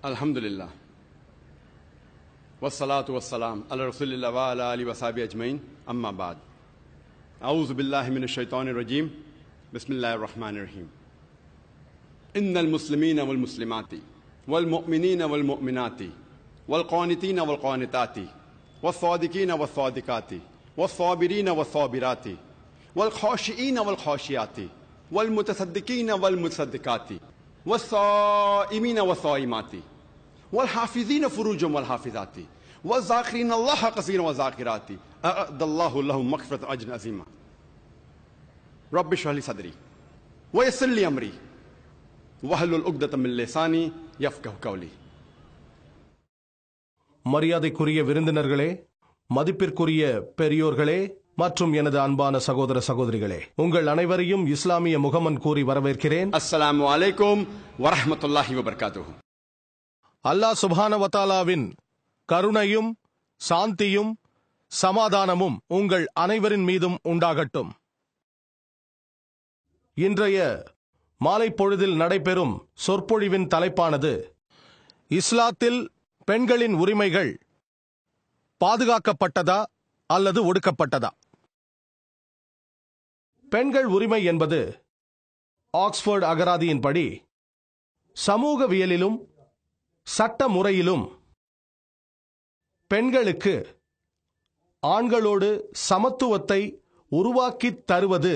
Alhamdulillah. Wassalatu wassalam ala rasulillah wa ala alihi wa sahbihi ajmain. Amma ba'd. A'udhu billahi minash shaitanir rajim. Bismillahir rahmanir rahim. Innal muslimina wal muslimati wal mu'minina wal mu'minati wal qanitina wal qanitati was sadiqina was sadiqati was sabirina was sabirati wal khashiina wal khashiyati wal mutasaddiqina wal mutasaddiqati was saimina was saimati والحافظين فروجهم والحافظات والذاكرين الله كثيرا والذاكرات أعد الله لهم مغفرة أجر عظيما رب اشرح لي صدري ويسر لي أمري واحلل عقدة من لساني يفقهوا قولي. மரியாதைக்குரிய விருந்தினர்களே, மதிப்பிற்குரிய பெரியோர்களே மற்றும் எனது அன்பான சகோதர சகோதரிகளே, உங்கள் அனைவரையும் இஸ்லாமிய முகமன் கூறி வரவேற்கிறேன். அஸ்ஸலாமு அலைக்கும் வரஹ்மத்துல்லாஹி வபரகாத்துஹு. அல்லாஹ் சுப்ஹானஹு வ தஆலாவின் கருணையும் சாந்தியும் சமாதானமும் உங்கள் அனைவரின் மீதும் உண்டாகட்டும். இன்றைய மாலை பொழுதில் நடைபெறும் சொற்பொழிவின் தலைப்பானது இஸ்லாத்தில் பெண்களின் உரிமைகள் பாதுகாக்கப்பட்டதா அல்லது ஒடுக்கப்பட்டதா. பெண்கள் உரிமை என்பது ஆக்ஸ்போர்ட் அகராதியின்படி சமூகவியலிலும் சட்ட முறையிலும் பெண்களுக்கு ஆண்களோடு சமத்துவத்தை உருவாக்கித் தருவது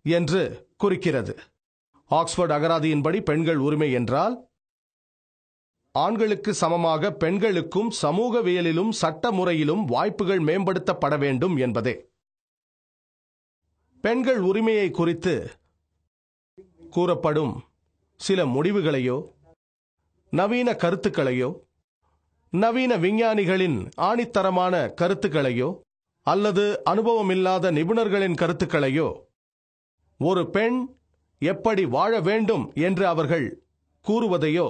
என்று குறிக்கிறது. ஆக்ஸ்போர்ட் அகராதியின்படி பெண்கள் உரிமை என்றால் ஆண்களுக்கு சமமாக பெண்களுக்கும் சமூகவியலிலும் சட்ட முறையிலும் வாய்ப்புகள் மேம்படுத்தப்பட வேண்டும் என்பதே. பெண்கள் உரிமையை குறித்து கூறப்படும் சில முடிவுகளையோ நவீன கருத்துக்களையோ நவீன விஞ்ஞானிகளின் ஆணித்தரமான கருத்துக்களையோ அல்லது அனுபவமில்லாத நிபுணர்களின் கருத்துக்களையோ ஒரு பெண் எப்படி வாழ வேண்டும் என்று அவர்கள் கூறுவதையோ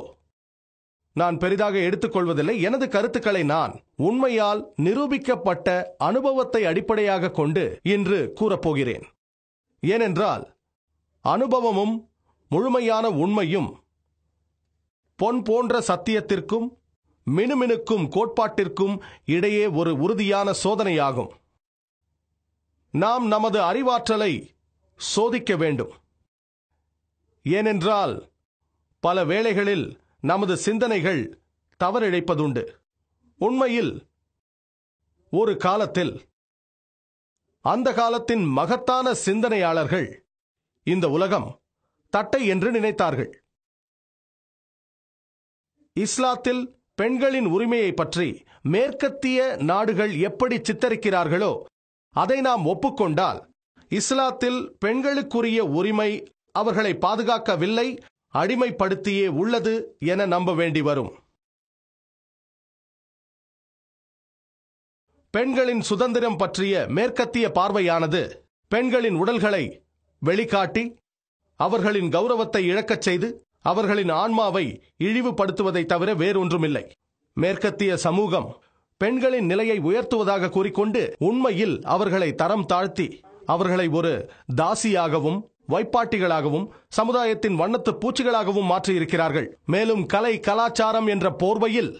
நான் பெரிதாக எடுத்துக்கொள்வதில்லை. எனது கருத்துக்களை நான் உண்மையால் நிரூபிக்கப்பட்ட அனுபவத்தை அடிப்படையாக கொண்டு இன்று கூறப்போகிறேன். ஏனென்றால் அனுபவமும் முழுமையான உண்மையும் பொன் போன்ற சத்தியத்திற்கும் மினுமினுக்கும் கோட்பாட்டிற்கும் இடையே ஒரு உறுதியான சோதனையாகும். நாம் நமது அறிவாற்றலை சோதிக்க வேண்டும். ஏனென்றால் பல வேளைகளில் நமது சிந்தனைகள் தவறிழைப்பதுண்டு. உண்மையில் ஒரு காலத்தில் அந்த காலத்தின் மகத்தான சிந்தனையாளர்கள் இந்த உலகம் தட்டை என்று நினைத்தார்கள். இஸ்லாத்தில் பெண்களின் உரிமையை பற்றி மேற்கத்திய நாடுகள் எப்படி சித்தரிக்கிறார்களோ அதை நாம் ஒப்புக்கொண்டால் இஸ்லாத்தில் பெண்களுக்குரிய உரிமை அவர்களை பாதுகாக்கவில்லை, அடிமைப்படுத்தியே உள்ளது என நம்ப வேண்டி வரும். பெண்களின் சுதந்திரம் பற்றிய மேற்கத்திய பார்வையானது பெண்களின் உடல்களை வெளிக்காட்டி அவர்களின் கௌரவத்தை இழக்கச் செய்து அவர்களின் ஆன்மாவை இழிவுபடுத்துவதை தவிர வேறொன்றுமில்லை. மேற்கத்திய சமூகம் பெண்களின் நிலையை உயர்த்துவதாக கூறிக்கொண்டு உண்மையில் அவர்களை தரம் தாழ்த்தி அவர்களை ஒரு தாசியாகவும் வைப்பாட்டிகளாகவும் சமுதாயத்தின் வண்ணத்து பூச்சிகளாகவும் மாற்றியிருக்கிறார்கள். மேலும் கலை கலாச்சாரம் என்ற போர்வையில்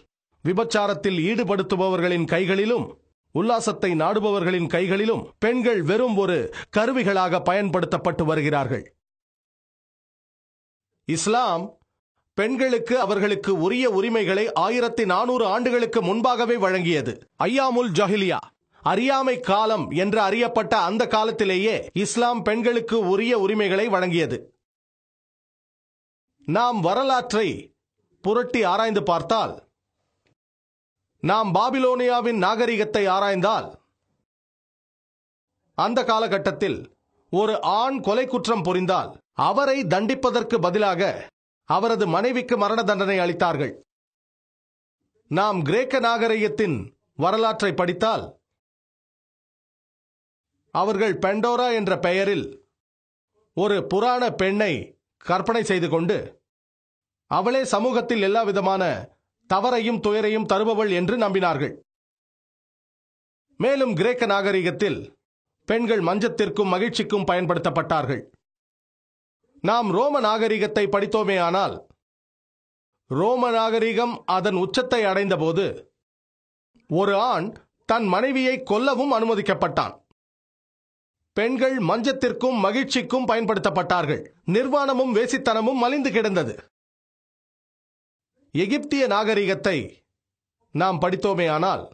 விபச்சாரத்தில் ஈடுபடுத்துபவர்களின் கைகளிலும் உல்லாசத்தை நாடுபவர்களின் கைகளிலும் பெண்கள் வெறும் ஒரு கருவிகளாக பயன்படுத்தப்பட்டு வருகிறார்கள். இஸ்லாம் பெண்களுக்கு அவர்களுக்கு உரிய உரிமைகளை 1400 ஆண்டுகளுக்கு முன்பாகவே வழங்கியது. ஐயாமுல் ஜாஹிலியா, அறியாமை காலம் என்று அறியப்பட்ட அந்த காலத்திலேயே இஸ்லாம் பெண்களுக்கு உரிய உரிமைகளை வழங்கியது. நாம் வரலாற்றை புரட்டி ஆராய்ந்து பார்த்தால், நாம் பாபிலோனியாவின் நாகரிகத்தை ஆராய்ந்தால், அந்த காலகட்டத்தில் ஒரு ஆண் கொலை குற்றம் புரிந்தால் அவரை தண்டிப்பதற்கு பதிலாக அவரது மனைவிக்கு மரண தண்டனை அளித்தார்கள். நாம் கிரேக்க நாகரிகத்தின் வரலாற்றை படித்தால் அவர்கள் பெண்டோரா என்ற பெயரில் ஒரு புராண பெண்ணை கற்பனை செய்து கொண்டு அவளே சமூகத்தில் எல்லா விதமான தவறையும் துயரையும் தருபவள் என்று நம்பினார்கள். மேலும் கிரேக்க நாகரிகத்தில் பெண்கள் மஞ்சத்திற்கும் மகிழ்ச்சிக்கும் பயன்படுத்தப்பட்டார்கள். நாம் ரோம நாகரிகத்தை படித்தோமேயானால் ரோம நாகரிகம் அதன் உச்சத்தை அடைந்தபோது ஒரு ஆண் தன் மனைவியை கொல்லவும் அனுமதிக்கப்பட்டான். பெண்கள் மஞ்சத்திற்கும் மகிழ்ச்சிக்கும் பயன்படுத்தப்பட்டார்கள். நிர்வாணமும் வேசித்தனமும் மலிந்து கிடந்தது. எகிப்திய நாகரிகத்தை நாம் படித்தோமேயானால்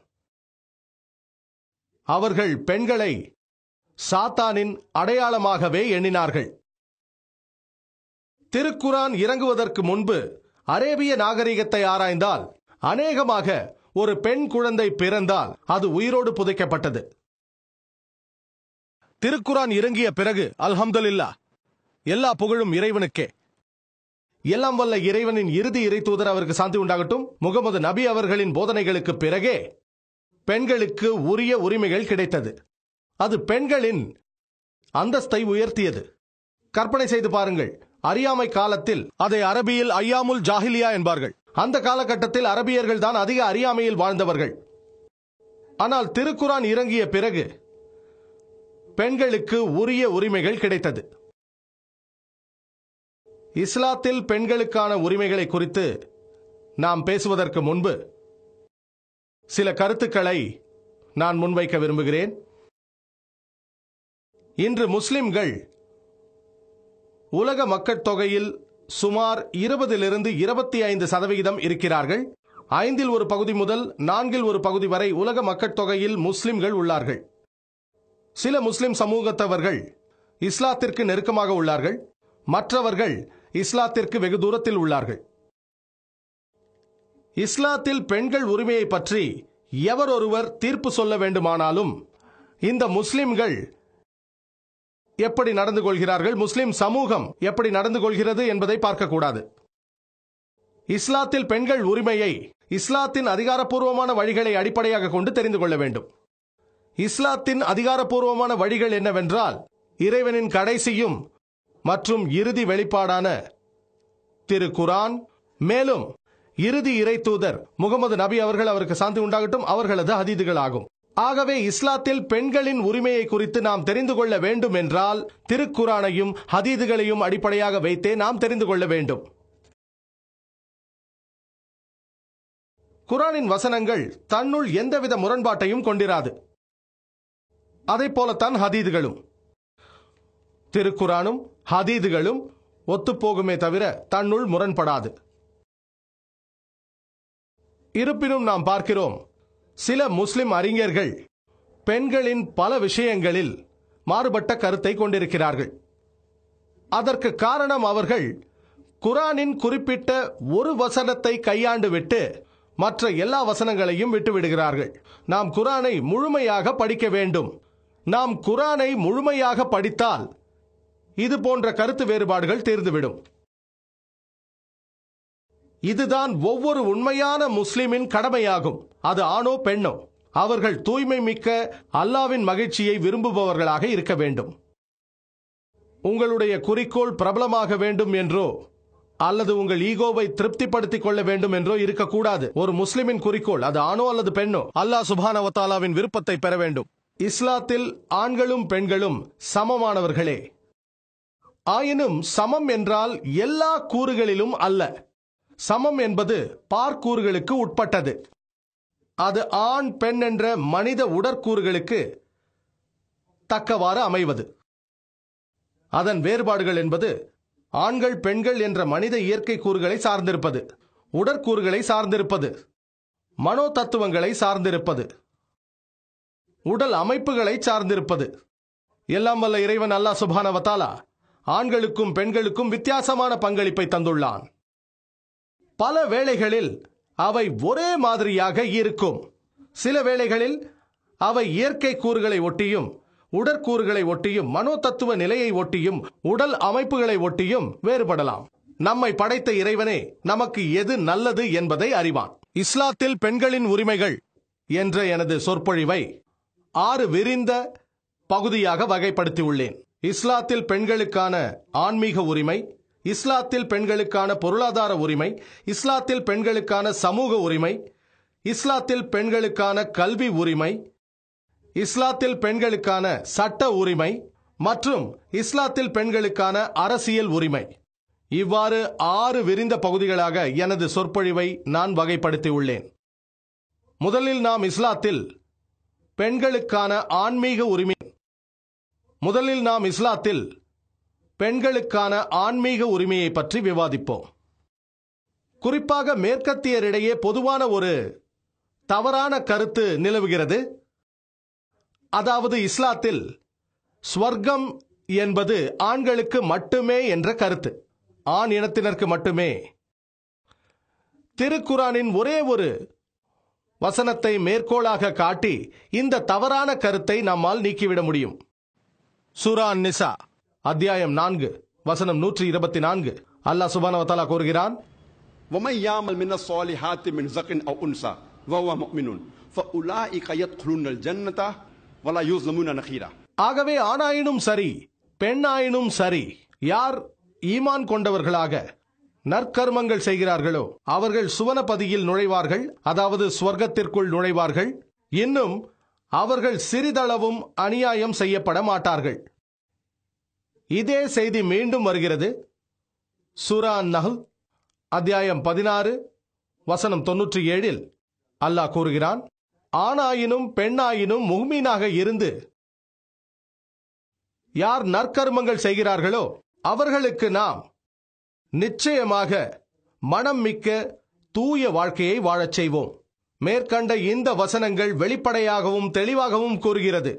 அவர்கள் பெண்களை சாத்தானின் அடையாளமாகவே எண்ணினார்கள். திருக்குரான் இறங்குவதற்கு முன்பு அரேபிய நாகரிகத்தை ஆராய்ந்தால் அநேகமாக ஒரு பெண் குழந்தை பிறந்தால் அது உயிரோடு புதைக்கப்பட்டது. திருக்குரான் இறங்கிய பிறகு அல்ஹம்துலில்லாஹ், எல்லா புகழும் இறைவனுக்கே. எல்லாம் வல்ல இறைவனின் இறுதி இறை தூதர் அவருக்கு சாந்தி உண்டாகட்டும், முகமது நபி அவர்களின் போதனைகளுக்கு பிறகே பெண்களுக்கு உரிய உரிமைகள் கிடைத்தது. அது பெண்களின் அந்தஸ்தை உயர்த்தியது. கற்பனை செய்து பாருங்கள், அறியாமை காலத்தில் அதை அரபியில் ஐயாமுல் ஜாஹிலியா என்பார்கள். அந்த காலகட்டத்தில் அரபியர்கள் தான் அதிக அறியாமையில் வாழ்ந்தவர்கள். ஆனால் திருக்குரான் இறங்கிய பிறகு பெண்களுக்கு உரிய உரிமைகள் கிடைத்தது. இஸ்லாத்தில் பெண்களுக்கான உரிமைகளை குறித்து நாம் பேசுவதற்கு முன்பு சில கருத்துக்களை நான் முன்வைக்க விரும்புகிறேன். இன்று முஸ்லிம்கள் உலக மக்கள் தொகையில் சுமார் 20-25% இருக்கிறார்கள். 1/5 பகுதி முதல் 4 பகுதி வரை உலக மக்கள் தொகையில் முஸ்லிம்கள் உள்ளார்கள். சில முஸ்லிம் சமூகத்தவர்கள் இஸ்லாத்திற்கு நெருக்கமாக உள்ளார்கள், மற்றவர்கள் இஸ்லாத்திற்கு வெகு தூரத்தில் உள்ளார்கள். இஸ்லாத்தில் பெண்கள் உரிமையை பற்றி எவர் ஒருவர் தீர்ப்பு சொல்ல வேண்டுமானாலும் இந்த முஸ்லிம்கள் எப்படி நடந்து கொள்கிறார்கள், முஸ்லிம் சமூகம் எப்படி நடந்து கொள்கிறது என்பதை பார்க்கக்கூடாது. இஸ்லாத்தில் பெண்கள் உரிமையை இஸ்லாத்தின் அதிகாரப்பூர்வமான வழிகளை அடிப்படையாக கொண்டு தெரிந்து கொள்ள வேண்டும். இஸ்லாத்தின் அதிகாரப்பூர்வமான வழிகள் என்னவென்றால் இறைவனின் கடைசியும் மற்றும் இறுதி வெளிப்பாடான திருக்குரான், மேலும் இறுதி இறை தூதர் முகமது நபி அவர்கள் அவருக்கு சாந்தி உண்டாகட்டும் அவர்களது ஹதீதுகள் ஆகும். ஆகவே இஸ்லாத்தில் பெண்களின் உரிமையை குறித்து நாம் தெரிந்து கொள்ள வேண்டும் என்றால் திருக்குரானையும் ஹதீதுகளையும் அடிப்படையாக வைத்தே நாம் தெரிந்து கொள்ள வேண்டும். குரானின் வசனங்கள் தன்னுள் எந்தவித முரண்பாட்டையும் கொண்டிராது. அதை போலத்தான் ஹதீதுகளும். திருக்குரானும் ஹதீதுகளும் ஒத்துப்போகுமே தவிர தன்னுள் முரண்படாது. இருப்பினும் நாம் பார்க்கிறோம், சில முஸ்லிம் அறிஞர்கள் பெண்களின் பல விஷயங்களில் மாறுபட்ட கருத்தை கொண்டிருக்கிறார்கள். அதற்கு காரணம் அவர்கள் குரானின் குறிப்பிட்ட ஒரு வசனத்தை கையாண்டு விட்டு மற்ற எல்லா வசனங்களையும் விட்டுவிடுகிறார்கள். நாம் குரானை முழுமையாக படிக்க வேண்டும். நாம் குரானை முழுமையாக படித்தால் இது போன்ற கருத்து வேறுபாடுகள் தீர்ந்துவிடும். இதுதான் ஒவ்வொரு உண்மையான முஸ்லிமின் கடமையாகும். அது ஆணோ பெண்ணோ, அவர்கள் தூய்மை மிக்க அல்லாவின் மகிழ்ச்சியை விரும்புபவர்களாக இருக்க வேண்டும். உங்களுடைய குறிக்கோள் பிரபலமாக வேண்டும் என்றோ அல்லது உங்கள் ஈகோவை திருப்திப்படுத்திக் கொள்ள வேண்டும் என்றோ இருக்கக்கூடாது. ஒரு முஸ்லிமின் குறிக்கோள், அது ஆணோ அல்லது பெண்ணோ, அல்லாஹ் சுப்ஹானஹு வ தஆலாவின் விருப்பத்தை பெற வேண்டும். இஸ்லாத்தில் ஆண்களும் பெண்களும் சமமானவர்களே. ஆயினும் சமம் என்றால் எல்லா கூறுகளிலும் அல்ல. சமம் என்பது பார்க்கூறுகளுக்கு உட்பட்டது. அது ஆண் பெண் என்ற மனித உடற்கூறுகளுக்கு தக்கவாறு அமைவது. அதன் வேறுபாடுகள் என்பது ஆண்கள் பெண்கள் என்ற மனித இயற்கை கூறுகளை சார்ந்திருப்பது, உடற்கூறுகளை சார்ந்திருப்பது, மனோ தத்துவங்களை சார்ந்திருப்பது, உடல் அமைப்புகளை சார்ந்திருப்பது. எல்லாம் வல்ல இறைவன் அல்லாஹ் சுப்ஹானஹு வ தஆலா ஆண்களுக்கும் பெண்களுக்கும் வித்தியாசமான பங்களிப்பை தந்துள்ளான். பல வேளைகளில் அவை ஒரே மாதிரியாக இருக்கும். சில வேளைகளில் அவை இயற்கை கூறுகளை ஒட்டியும் உடற்கூறுகளை ஒட்டியும் மனோ தத்துவ நிலையை ஒட்டியும் உடல் அமைப்புகளை ஒட்டியும் வேறுபடலாம். நம்மை படைத்த இறைவனே நமக்கு எது நல்லது என்பதை அறிவான். இஸ்லாத்தில் பெண்களின் உரிமைகள் என்ற எனது சொற்பொழிவை 6 விரிந்த பகுதியாக வகைப்படுத்தியுள்ளேன். இஸ்லாத்தில் பெண்களுக்கான ஆன்மீக உரிமை, இஸ்லாத்தில் பெண்களுக்கான பொருளாதார உரிமை, இஸ்லாத்தில் பெண்களுக்கான சமூக உரிமை, இஸ்லாத்தில் பெண்களுக்கான கல்வி உரிமை, இஸ்லாத்தில் பெண்களுக்கான சட்ட உரிமை மற்றும் இஸ்லாத்தில் பெண்களுக்கான அரசியல் உரிமை. இவ்வாறு 6 விரிந்த பகுதிகளாக எனது சொற்பொழிவை நான் வகைப்படுத்தியுள்ளேன். முதலில் நாம் இஸ்லாத்தில் பெண்களுக்கான ஆன்மீக உரிமையை பற்றி விவாதிப்போம். குறிப்பாக மேற்கத்தியரிடையே பொதுவான ஒரு தவறான கருத்து நிலவுகிறது. அதாவது இஸ்லாத்தில் ஸ்வர்க்கம் என்பது ஆண்களுக்கு மட்டுமே என்ற கருத்து, ஆண் இனத்தினருக்கு மட்டுமே. திருக்குரானின் ஒரே ஒரு வசனத்தை மேற்கோளாக காட்டி இந்த தவறான கருத்தை நம்மால் நீக்கிவிட முடியும். சூரா அன்-நிசா அத்தியாயம் 4 வசனம் 124. அல்லாஹ் சுப்ஹானஹு வ தஆலா கூறுகிறான், وَمَن يَعْمَلْ مِنَ الصَّالِحَاتِ مِنْ ذَكَرٍ أَوْ أُنثَىٰ وَهُوَ مُؤْمِنٌ فَأُولَٰئِكَ يَدْخُلُونَ الْجَنَّةَ وَلَا يُظْلَمُونَ نَقِيرًا. ஆகவே ஆணாயினும் சரி பெண்ணாயினும் சரி, யார் ஈமான் கொண்டவர்களாக நற்கர்மங்கள் செய்கிறார்களோ அவர்கள் சுவனபதியில் நுழைவார்கள், அதாவது ஸ்வர்க்கத்திற்குள் நுழைவார்கள். இன்னும் அவர்கள் சிறிதளவும் அநியாயம் செய்யப்பட மாட்டார்கள். இதே செய்தி மீண்டும் வருகிறது. சூரா அன்-நஹ்ல் அத்தியாயம் 16 வசனம் 97. அல்லாஹ் கூறுகிறான், ஆணாயினும் பெண்ணாயினும் முஃமினாக இருந்து யார் நற்கர்மங்கள் செய்கிறார்களோ அவர்களுக்கு நாம் நிச்சயமாக மனம் மிக்க தூய வாழ்க்கையை வாழச் செய்வோம். மேற்கண்ட இந்த வசனங்கள் வெளிப்படையாகவும் தெளிவாகவும் கூறுகிறது,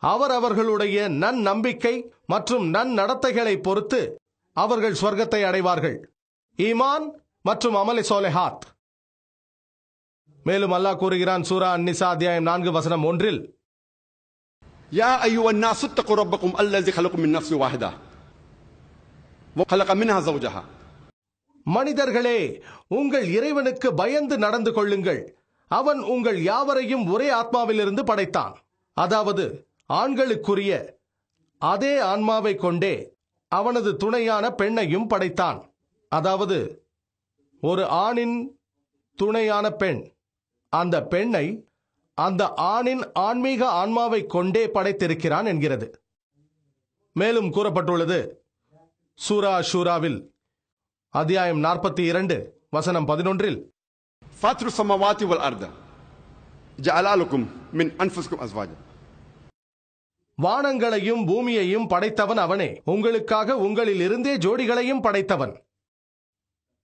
அவர்களுடைய நன்னம்பிக்கை மற்றும் நன்னடத்தைகளை பொறுத்து அவர்கள் ஸ்வர்க்கத்தை அடைவார்கள். ஈமான் மற்றும் அமலே சாலிஹாத். மேலும் அல்லாஹ் கூறுகிறான் சூரா அன்-நிசா அத்தியாயம் 4 வசனம் 1. يا أيها الناس اتقوا ربكم الذي خلقكم من نفس واحدة وخلق منها زوجها. மனிதர்களே, உங்கள் இறைவனுக்கு பயந்து நடந்து கொள்ளுங்கள். அவன் உங்கள் யாவரையும் ஒரே ஆத்மாவிலிருந்து படைத்தான். அதாவது ஆண்களுக்குரிய அதே ஆன்மாவை கொண்டே அவனது துணையான பெண்ணையும் படைத்தான். அதாவது ஒரு ஆணின் துணையான பெண், அந்த பெண்ணை அந்த ஆணின் ஆன்மீக ஆன்மாவை கொண்டே படைத்திருக்கிறான் என்கிறது. மேலும் கூறப்பட்டுள்ளது சூரா ஷூராவில் அத்தியாயம் 42 வசனம் 11. فاطر السماوات والأرض جعل لكم من أنفسكم أزواجا. வானங்களையும் பூமியையும் படைத்தவன் அவனே, உங்களுக்காக உங்களில் இருந்தே ஜோடிகளையும் படைத்தவன்.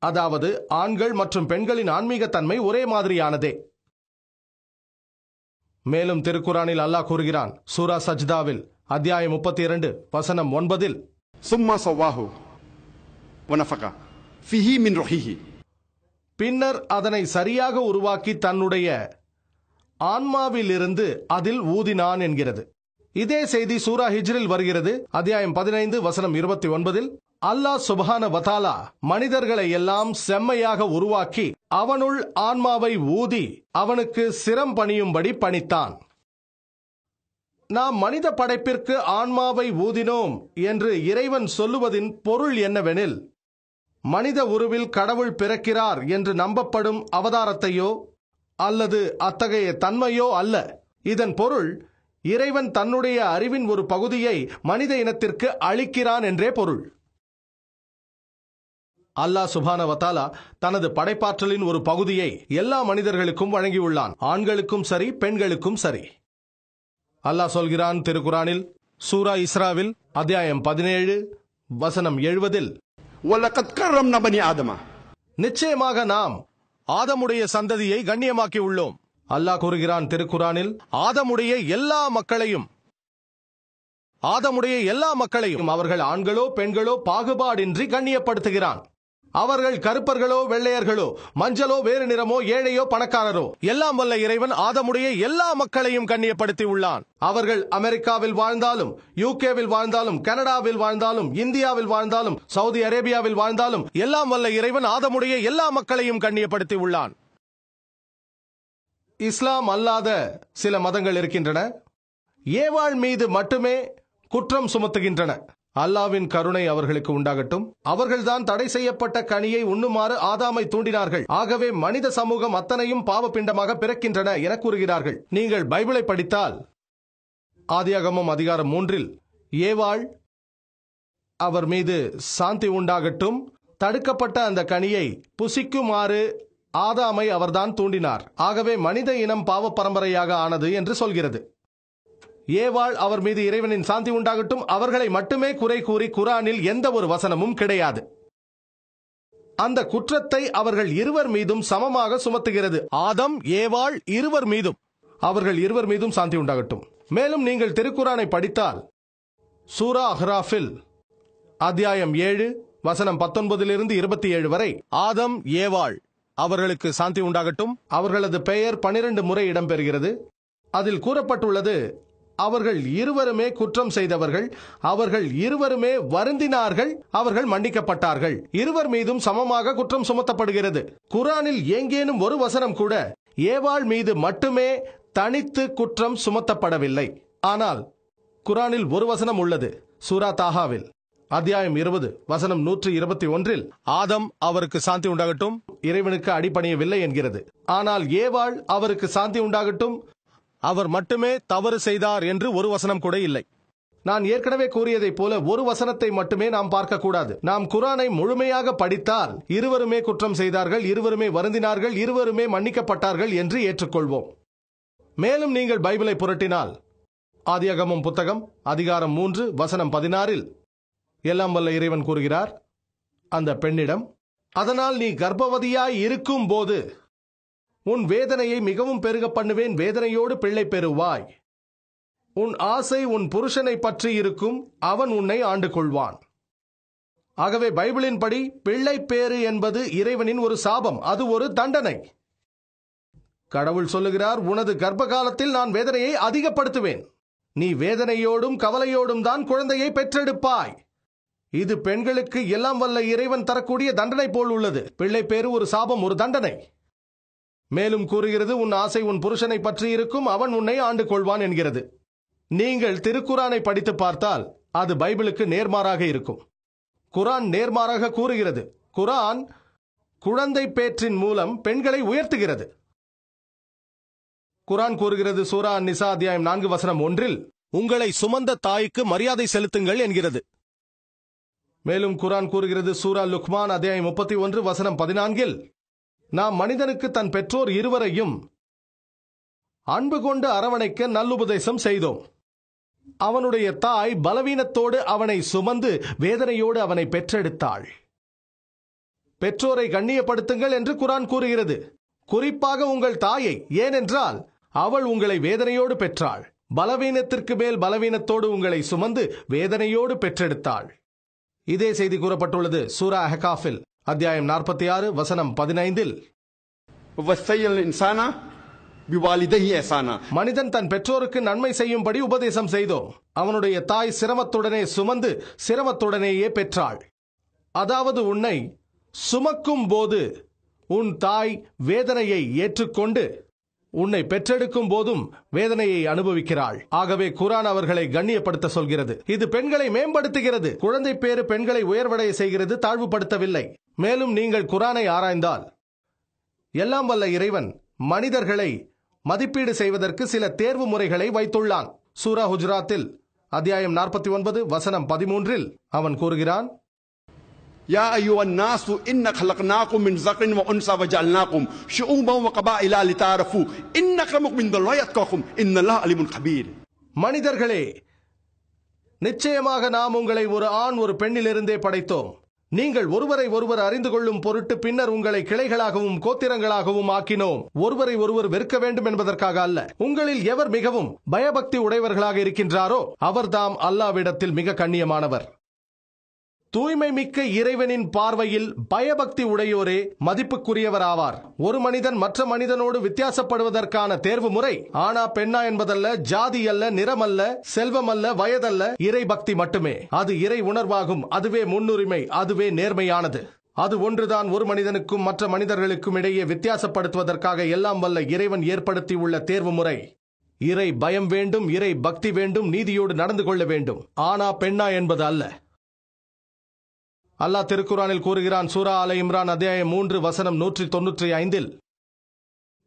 அதாவது ஆண்கள் மற்றும் பெண்களின் ஆன்மீக தன்மை ஒரே மாதிரியானதே. மேலும் திருக்குரானில் அல்லாஹ் கூறுகிறான் சூரா சஜ்தாவில் அத்தியாயம் 32 வசனம் 9. ثم سواه ونفخ فيه من روحه. பின்னர் அதனை சரியாக உருவாக்கி தன்னுடைய ஆன்மாவிலிருந்து அதில் ஊதினான் என்கிறது. இதே செய்தி சூரா ஹிஜ்ரில் வருகிறது. அத்தியாயம் 15 வசனம் 29. அல்லாஹ் சுப்ஹானஹு வ தஆலா மனிதர்களை எல்லாம் செம்மையாக உருவாக்கி அவனுள் ஆன்மாவை ஊதி அவனுக்கு சிரம் பணியும்படி பணித்தான். நாம் மனித படைப்பிற்கு ஆன்மாவை ஊதினோம் என்று இறைவன் சொல்லுவதின் பொருள் என்னவெனில், மனித உருவில் கடவுள் பிறக்கிறார் என்று நம்பப்படும் அவதாரத்தையோ அல்லது அத்தகைய தன்மையோ அல்ல. இதன் பொருள் இறைவன் தன்னுடைய அறிவின் ஒரு பகுதியை மனித இனத்திற்கு அளிக்கிறான் என்றே பொருள். அல்லாஹ் சுப்ஹானஹு வ தஆலா தனது படைப்பாற்றலின் ஒரு பகுதியை எல்லா மனிதர்களுக்கும் வழங்கியுள்ளான், ஆண்களுக்கும் சரி பெண்களுக்கும் சரி. அல்லாஹ் சொல்கிறான் திருக்குரானில் சூரா இஸ்ராவில் அத்தியாயம் 17 வசனம் 70. وَلَقَدْ كَرَّمْنَا بَنِي آدَمَ. நிச்சயமாக நாம் ஆதமுடைய சந்ததியை கண்ணியமாக்கி உள்ளோம். அல்லாஹ் கூறுகிறான் திருக்குரானில் ஆதமுடைய எல்லா மக்களையும் அவர்கள் ஆண்களோ பெண்களோ பாகுபாடின்றி கண்ணியப்படுத்துகிறான். அவர்கள் கருப்பர்களோ வெள்ளையர்களோ மஞ்சளோ வேறு நிறமோ ஏழையோ பணக்காரரோ, எல்லாம் வல்ல இறைவன் ஆதமுடைய எல்லா மக்களையும் கண்ணியப்படுத்தி உள்ளான். அவர்கள் அமெரிக்காவில் வாழ்ந்தாலும், யூகேவில் வாழ்ந்தாலும், கனடாவில் வாழ்ந்தாலும், இந்தியாவில் வாழ்ந்தாலும், சவுதி அரேபியாவில் வாழ்ந்தாலும், எல்லாம் வல்ல இறைவன் ஆதமுடைய எல்லா மக்களையும் கண்ணியப்படுத்தி உள்ளான். இஸ்லாம் அல்லாத சில மதங்கள் இருக்கின்றன. ஏவாள் மீது மட்டுமே குற்றம் சுமத்துகின்றன. அல்லாவின் கருணை அவர்களுக்கு உண்டாகட்டும். அவர்கள்தான் தடை செய்யப்பட்ட கனியை உண்ணுமாறு ஆதாமை தூண்டினார்கள். ஆகவே மனித சமூகம் அத்தனையும் பாவப்பிண்டமாக பிறக்கின்றன என கூறுகிறார்கள். நீங்கள் பைபிளை படித்தால் ஆதியாகமம் அதிகாரம் 3 ஏவாள் அவர் மீது சாந்தி உண்டாகட்டும், தடுக்கப்பட்ட அந்த கனியை புசிக்குமாறு ஆதாமை அவர்தான் தூண்டினார். ஆகவே மனித இனம் பாவ பரம்பரையாக ஆனது என்று சொல்கிறது. ஏவாள் அவர் மீது இறைவனின் சாந்தி உண்டாகட்டும் அவர்களை மட்டுமே குறை கூறி குரானில் எந்த ஒரு வசனமும் கிடையாது. அந்த குற்றத்தை அவர்கள் இருவர் மீதும் சமமாக சுமத்துகிறது. ஆதம் ஏவாள் இருவர் மீதும், அவர்கள் இருவர் மீதும் சாந்தி உண்டாகட்டும். மேலும் நீங்கள் திருக்குரானை படித்தால் சூரா அஹ்ராஃபில் அத்தியாயம் 7 வசனம் 19 27 வரை ஆதம் ஏவாள் அவர்களுக்கு சாந்தி உண்டாகட்டும் அவர்களது பெயர் 12 முறை இடம்பெறுகிறது. அதில் கூறப்பட்டுள்ளது, அவர்கள் இருவருமே குற்றம் செய்தவர்கள், அவர்கள் இருவருமே வருந்தினார்கள், அவர்கள் மன்னிக்கப்பட்டார்கள். இருவர் மீதும் சமமாக குற்றம் சுமத்தப்படுகிறது. குரானில் எங்கேனும் ஒரு வசனம் கூட ஏவாள் மீது மட்டுமே தனித்து குற்றம் சுமத்தப்படவில்லை. ஆனால் குரானில் ஒரு வசனம் உள்ளது. சூரா தாஹாவில் அத்தியாயம் 20 வசனம் 121 ஆதம் அவருக்கு சாந்தி உண்டாகட்டும் இறைவனுக்கு அடிபணியவில்லை என்கிறது. ஆனால் ஏவாள் அவருக்கு சாந்தி உண்டாகட்டும் அவர் மட்டுமே தவறு செய்தார் என்று ஒரு வசனம் கூட இல்லை. நான் ஏற்கனவே கூறியதைப் போல ஒரு வசனத்தை மட்டுமே நாம் பார்க்கக்கூடாது. நாம் குரானை முழுமையாக படித்தால் இருவருமே குற்றம் செய்தார்கள், இருவருமே வருந்தினார்கள், இருவருமே மன்னிக்கப்பட்டார்கள் என்று ஏற்றுக்கொள்வோம். மேலும் நீங்கள் பைபிளை புரட்டினால் ஆதியாகமம் புத்தகம் அதிகாரம் 3 வசனம் 16 எல்லாம் வல்ல இறைவன் கூறுகிறார் அந்த பெண்ணிடம், அதனால் நீ கர்ப்பவதியாய் இருக்கும் போது உன் வேதனையை மிகவும் பெருக பண்ணுவேன், வேதனையோடு பிள்ளை பெறுவாய். உன் ஆசை உன் புருஷனை பற்றி இருக்கும், அவன் உன்னை ஆண்டு கொள்வான். ஆகவே பைபிளின் படி பிள்ளை பேறு என்பது இறைவனின் ஒரு சாபம், அது ஒரு தண்டனை. கடவுள் சொல்லுகிறார், உனது கர்ப்ப காலத்தில் நான் வேதனையை அதிகப்படுத்துவேன், நீ வேதனையோடும் கவலையோடும் தான் குழந்தையை பெற்றெடுப்பாய். இது பெண்களுக்கு எல்லாம் வல்ல இறைவன் தரக்கூடிய தண்டனை போல் உள்ளது. பிள்ளை பேறு ஒரு சாபம், ஒரு தண்டனை. மேலும் கூறுகிறது, உன் ஆசை உன் புருஷனை பற்றி இருக்கும், அவன் உன்னை ஆண்டு கொள்வான் என்கிறது. நீங்கள் திருக்குரானை படித்து பார்த்தால் அது பைபிளுக்கு நேர்மாறாக இருக்கும். குரான் நேர்மாறாக கூறுகிறது. குரான் குழந்தை பேற்றின் மூலம் பெண்களை உயர்த்துகிறது. குரான் கூறுகிறது, சூரா அன்-நிசா அத்தியாயம் 4 வசனம் 1 உங்களை சுமந்த தாய்க்கு மரியாதை செலுத்துங்கள் என்கிறது. மேலும் குரான் கூறுகிறது, சூரா லுக்மான் அத்தியாயம் 31 வசனம் 14 நாம் மனிதனுக்கு தன் பெற்றோர் இருவரையும் அன்பு கொண்டு அரவணைக்க நல்லுபதேசம் செய்தோம். அவனுடைய தாய் பலவீனத்தோடு அவனை சுமந்து வேதனையோடு அவனை பெற்றெடுத்தாள். பெற்றோரை கண்ணியப்படுத்துங்கள் என்று குரான் கூறுகிறது. குறிப்பாக உங்கள் தாயை, ஏனென்றால் அவள் உங்களை வேதனையோடு பெற்றாள். பலவீனத்திற்கு மேல் பலவீனத்தோடு உங்களை சுமந்து வேதனையோடு பெற்றெடுத்தாள். இதே செய்தி கூறப்பட்டுள்ளது சூரா அஹ்காஃபில் அத்தியாயம் 46 வசனம் 15 மனிதன் தன் பெற்றோருக்கு நன்மை செய்யும்படி உபதேசம் செய்தோம். அவனுடைய தாய் சிரமத்துடனே சுமந்து சிரமத்துடனேயே பெற்றாள். அதாவது உன்னை சுமக்கும் போது உன் தாய் வேதனையை ஏற்றுக்கொண்டு உன்னை பெற்றெடுக்கும் போதும் வேதனையை அனுபவிக்கிறாள். ஆகவே குரான் அவர்களை கண்ணியப்படுத்த சொல்கிறது. இது பெண்களை மேம்படுத்துகிறது. குழந்தை பேறு பெண்களை உயர்வடைய செய்கிறது, தாழ்வுபடுத்தவில்லை. மேலும் நீங்கள் குரானை ஆராய்ந்தால் எல்லாம் வல்ல இறைவன் மனிதர்களை மதிப்பீடு செய்வதற்கு சில தேர்வு முறைகளை வைத்துள்ளான். சூரா ஹுஜராத்தில் அத்தியாயம் 49 வசனம் 13 அவன் கூறுகிறான், யா அய்யுஹன் நாஸு இன்ன கலக்னாகும் மின் ஸக்ரின் வ உன்ஸா வஜஅல்னாகும் ஷுஊபன் வ கபாயில லிதஅரஃபு இன்ன அக்ரமக்கும் இன்தல்லாஹி அத்காக்கும் இன்னல்லாஹ அலீமுன் கபீர். மனிதர்களே, நிச்சயமாக நாம் உங்களை ஒரு ஆண் ஒரு பெண்ணிலிருந்தே படைத்தோம். நீங்கள் ஒருவரை ஒருவர் அறிந்து கொள்ளும் பொருட்டு பின்னர் உங்களை கிளைகளாகவும் கோத்திரங்களாகவும் ஆக்கினோம். ஒருவரை ஒருவர் வெறுக்க வேண்டும் என்பதற்காக அல்ல. உங்களில் எவர் மிகவும் பயபக்தி உடையவர்களாக இருக்கின்றாரோ அவர்தாம் அல்லாஹ்விடத்தில் மிக கண்ணியமானவர். தூய்மை மிக்க இறைவனின் பார்வையில் பயபக்தி உடையோரே மதிப்புக்குரியவர் ஆவார். ஒரு மனிதன் மற்ற மனிதனோடு வித்தியாசப்படுவதற்கான தேர்வு முறை ஆனா பெண்ணா என்பதல்ல, ஜாதி அல்ல, நிறம் அல்ல, செல்வம் அல்ல, வயதல்ல, இறை பக்தி மட்டுமே. அது இறை உணர்வாகும். அதுவே முன்னுரிமை, அதுவே நேர்மையானது. அது ஒன்றுதான் ஒரு மனிதனுக்கும் மற்ற மனிதர்களுக்கும் இடையே வித்தியாசப்படுத்துவதற்காக எல்லாம் வல்ல இறைவன் ஏற்படுத்தியுள்ள தேர்வு முறை. இறை பயம் வேண்டும், இறை பக்தி வேண்டும், நீதியோடு நடந்து கொள்ள வேண்டும். ஆனா பெண்ணா என்பது அல்ல. அல்லாஹ் திருக்குரானில் கூறுகிறான், சூரா ஆல இம்ரான் அத்தியாயம் 3 வசனம் 195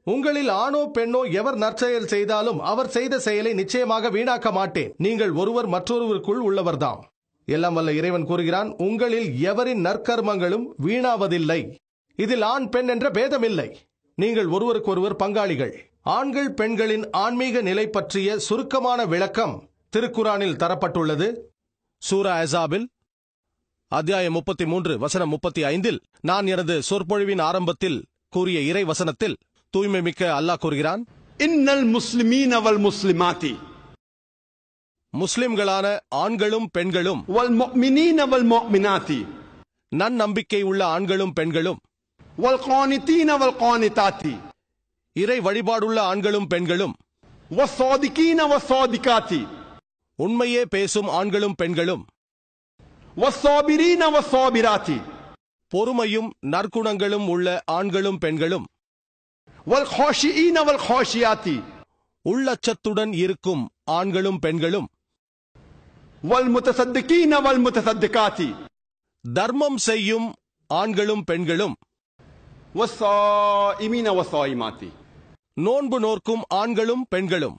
உங்களில் ஆணோ பெண்ணோ எவர் நற்செயல் செய்தாலும் அவர் செய்த செயலை நிச்சயமாக வீணாக்க மாட்டேன். நீங்கள் ஒருவர் மற்றொருவருக்குள் உள்ளவர்தாம். எல்லாம் வல்ல இறைவன் கூறுகிறான், உங்களில் எவரின் நற்கர்மங்களும் வீணாவதில்லை. இதில் ஆண் பெண் என்ற பேதமில்லை. நீங்கள் ஒருவருக்கொருவர் பங்காளிகள். ஆண்கள் பெண்களின் ஆன்மீக நிலை பற்றிய சுருக்கமான விளக்கம் திருக்குரானில் தரப்பட்டுள்ளது. சூரா அஸாபில் அத்தியாயம் 33 வசனம் 35 நான் எனது சொற்பொழிவின் ஆரம்பத்தில் கூறிய இறை வசனத்தில் தூய்மை மிக்க அல்லாஹ் கூறுகிறான், இன்னல் முஸ்லிமீன வல் முஸ்லிமாத்தி, முஸ்லிம்களான ஆண்களும் பெண்களும், வல் முஃமினீன வல் முஃமினாத்தி, நன்னம்பிக்கை உள்ள ஆண்களும் பெண்களும், வல் கானிதீன வல் கானிதாத்தி, இறை வழிபாடுள்ள ஆண்களும் பெண்களும், வஸ்ஸாதிகீன வஸ்ஸாதிகாத்தி, உண்மையே பேசும் ஆண்களும் பெண்களும், வஸ்ஸாபிரீன வஸ்ஸாபிராத்தி, பொறுமையும் நற்குணங்களும் உள்ள ஆண்களும் பெண்களும், வல் காஷிஈன வல் காஷியாத்தி, உள்ளச்சத்துடன் இருக்கும் ஆண்களும் பெண்களும், வல் முத்தசத்திகீன வல் முத்தசத்திகாத்தி, தர்மம் செய்யும் ஆண்களும் பெண்களும், வஸ்ஸாயிமீன வஸ்ஸாயிமாத்தி, நோன்பு நோர்க்கும் ஆண்களும் பெண்களும்,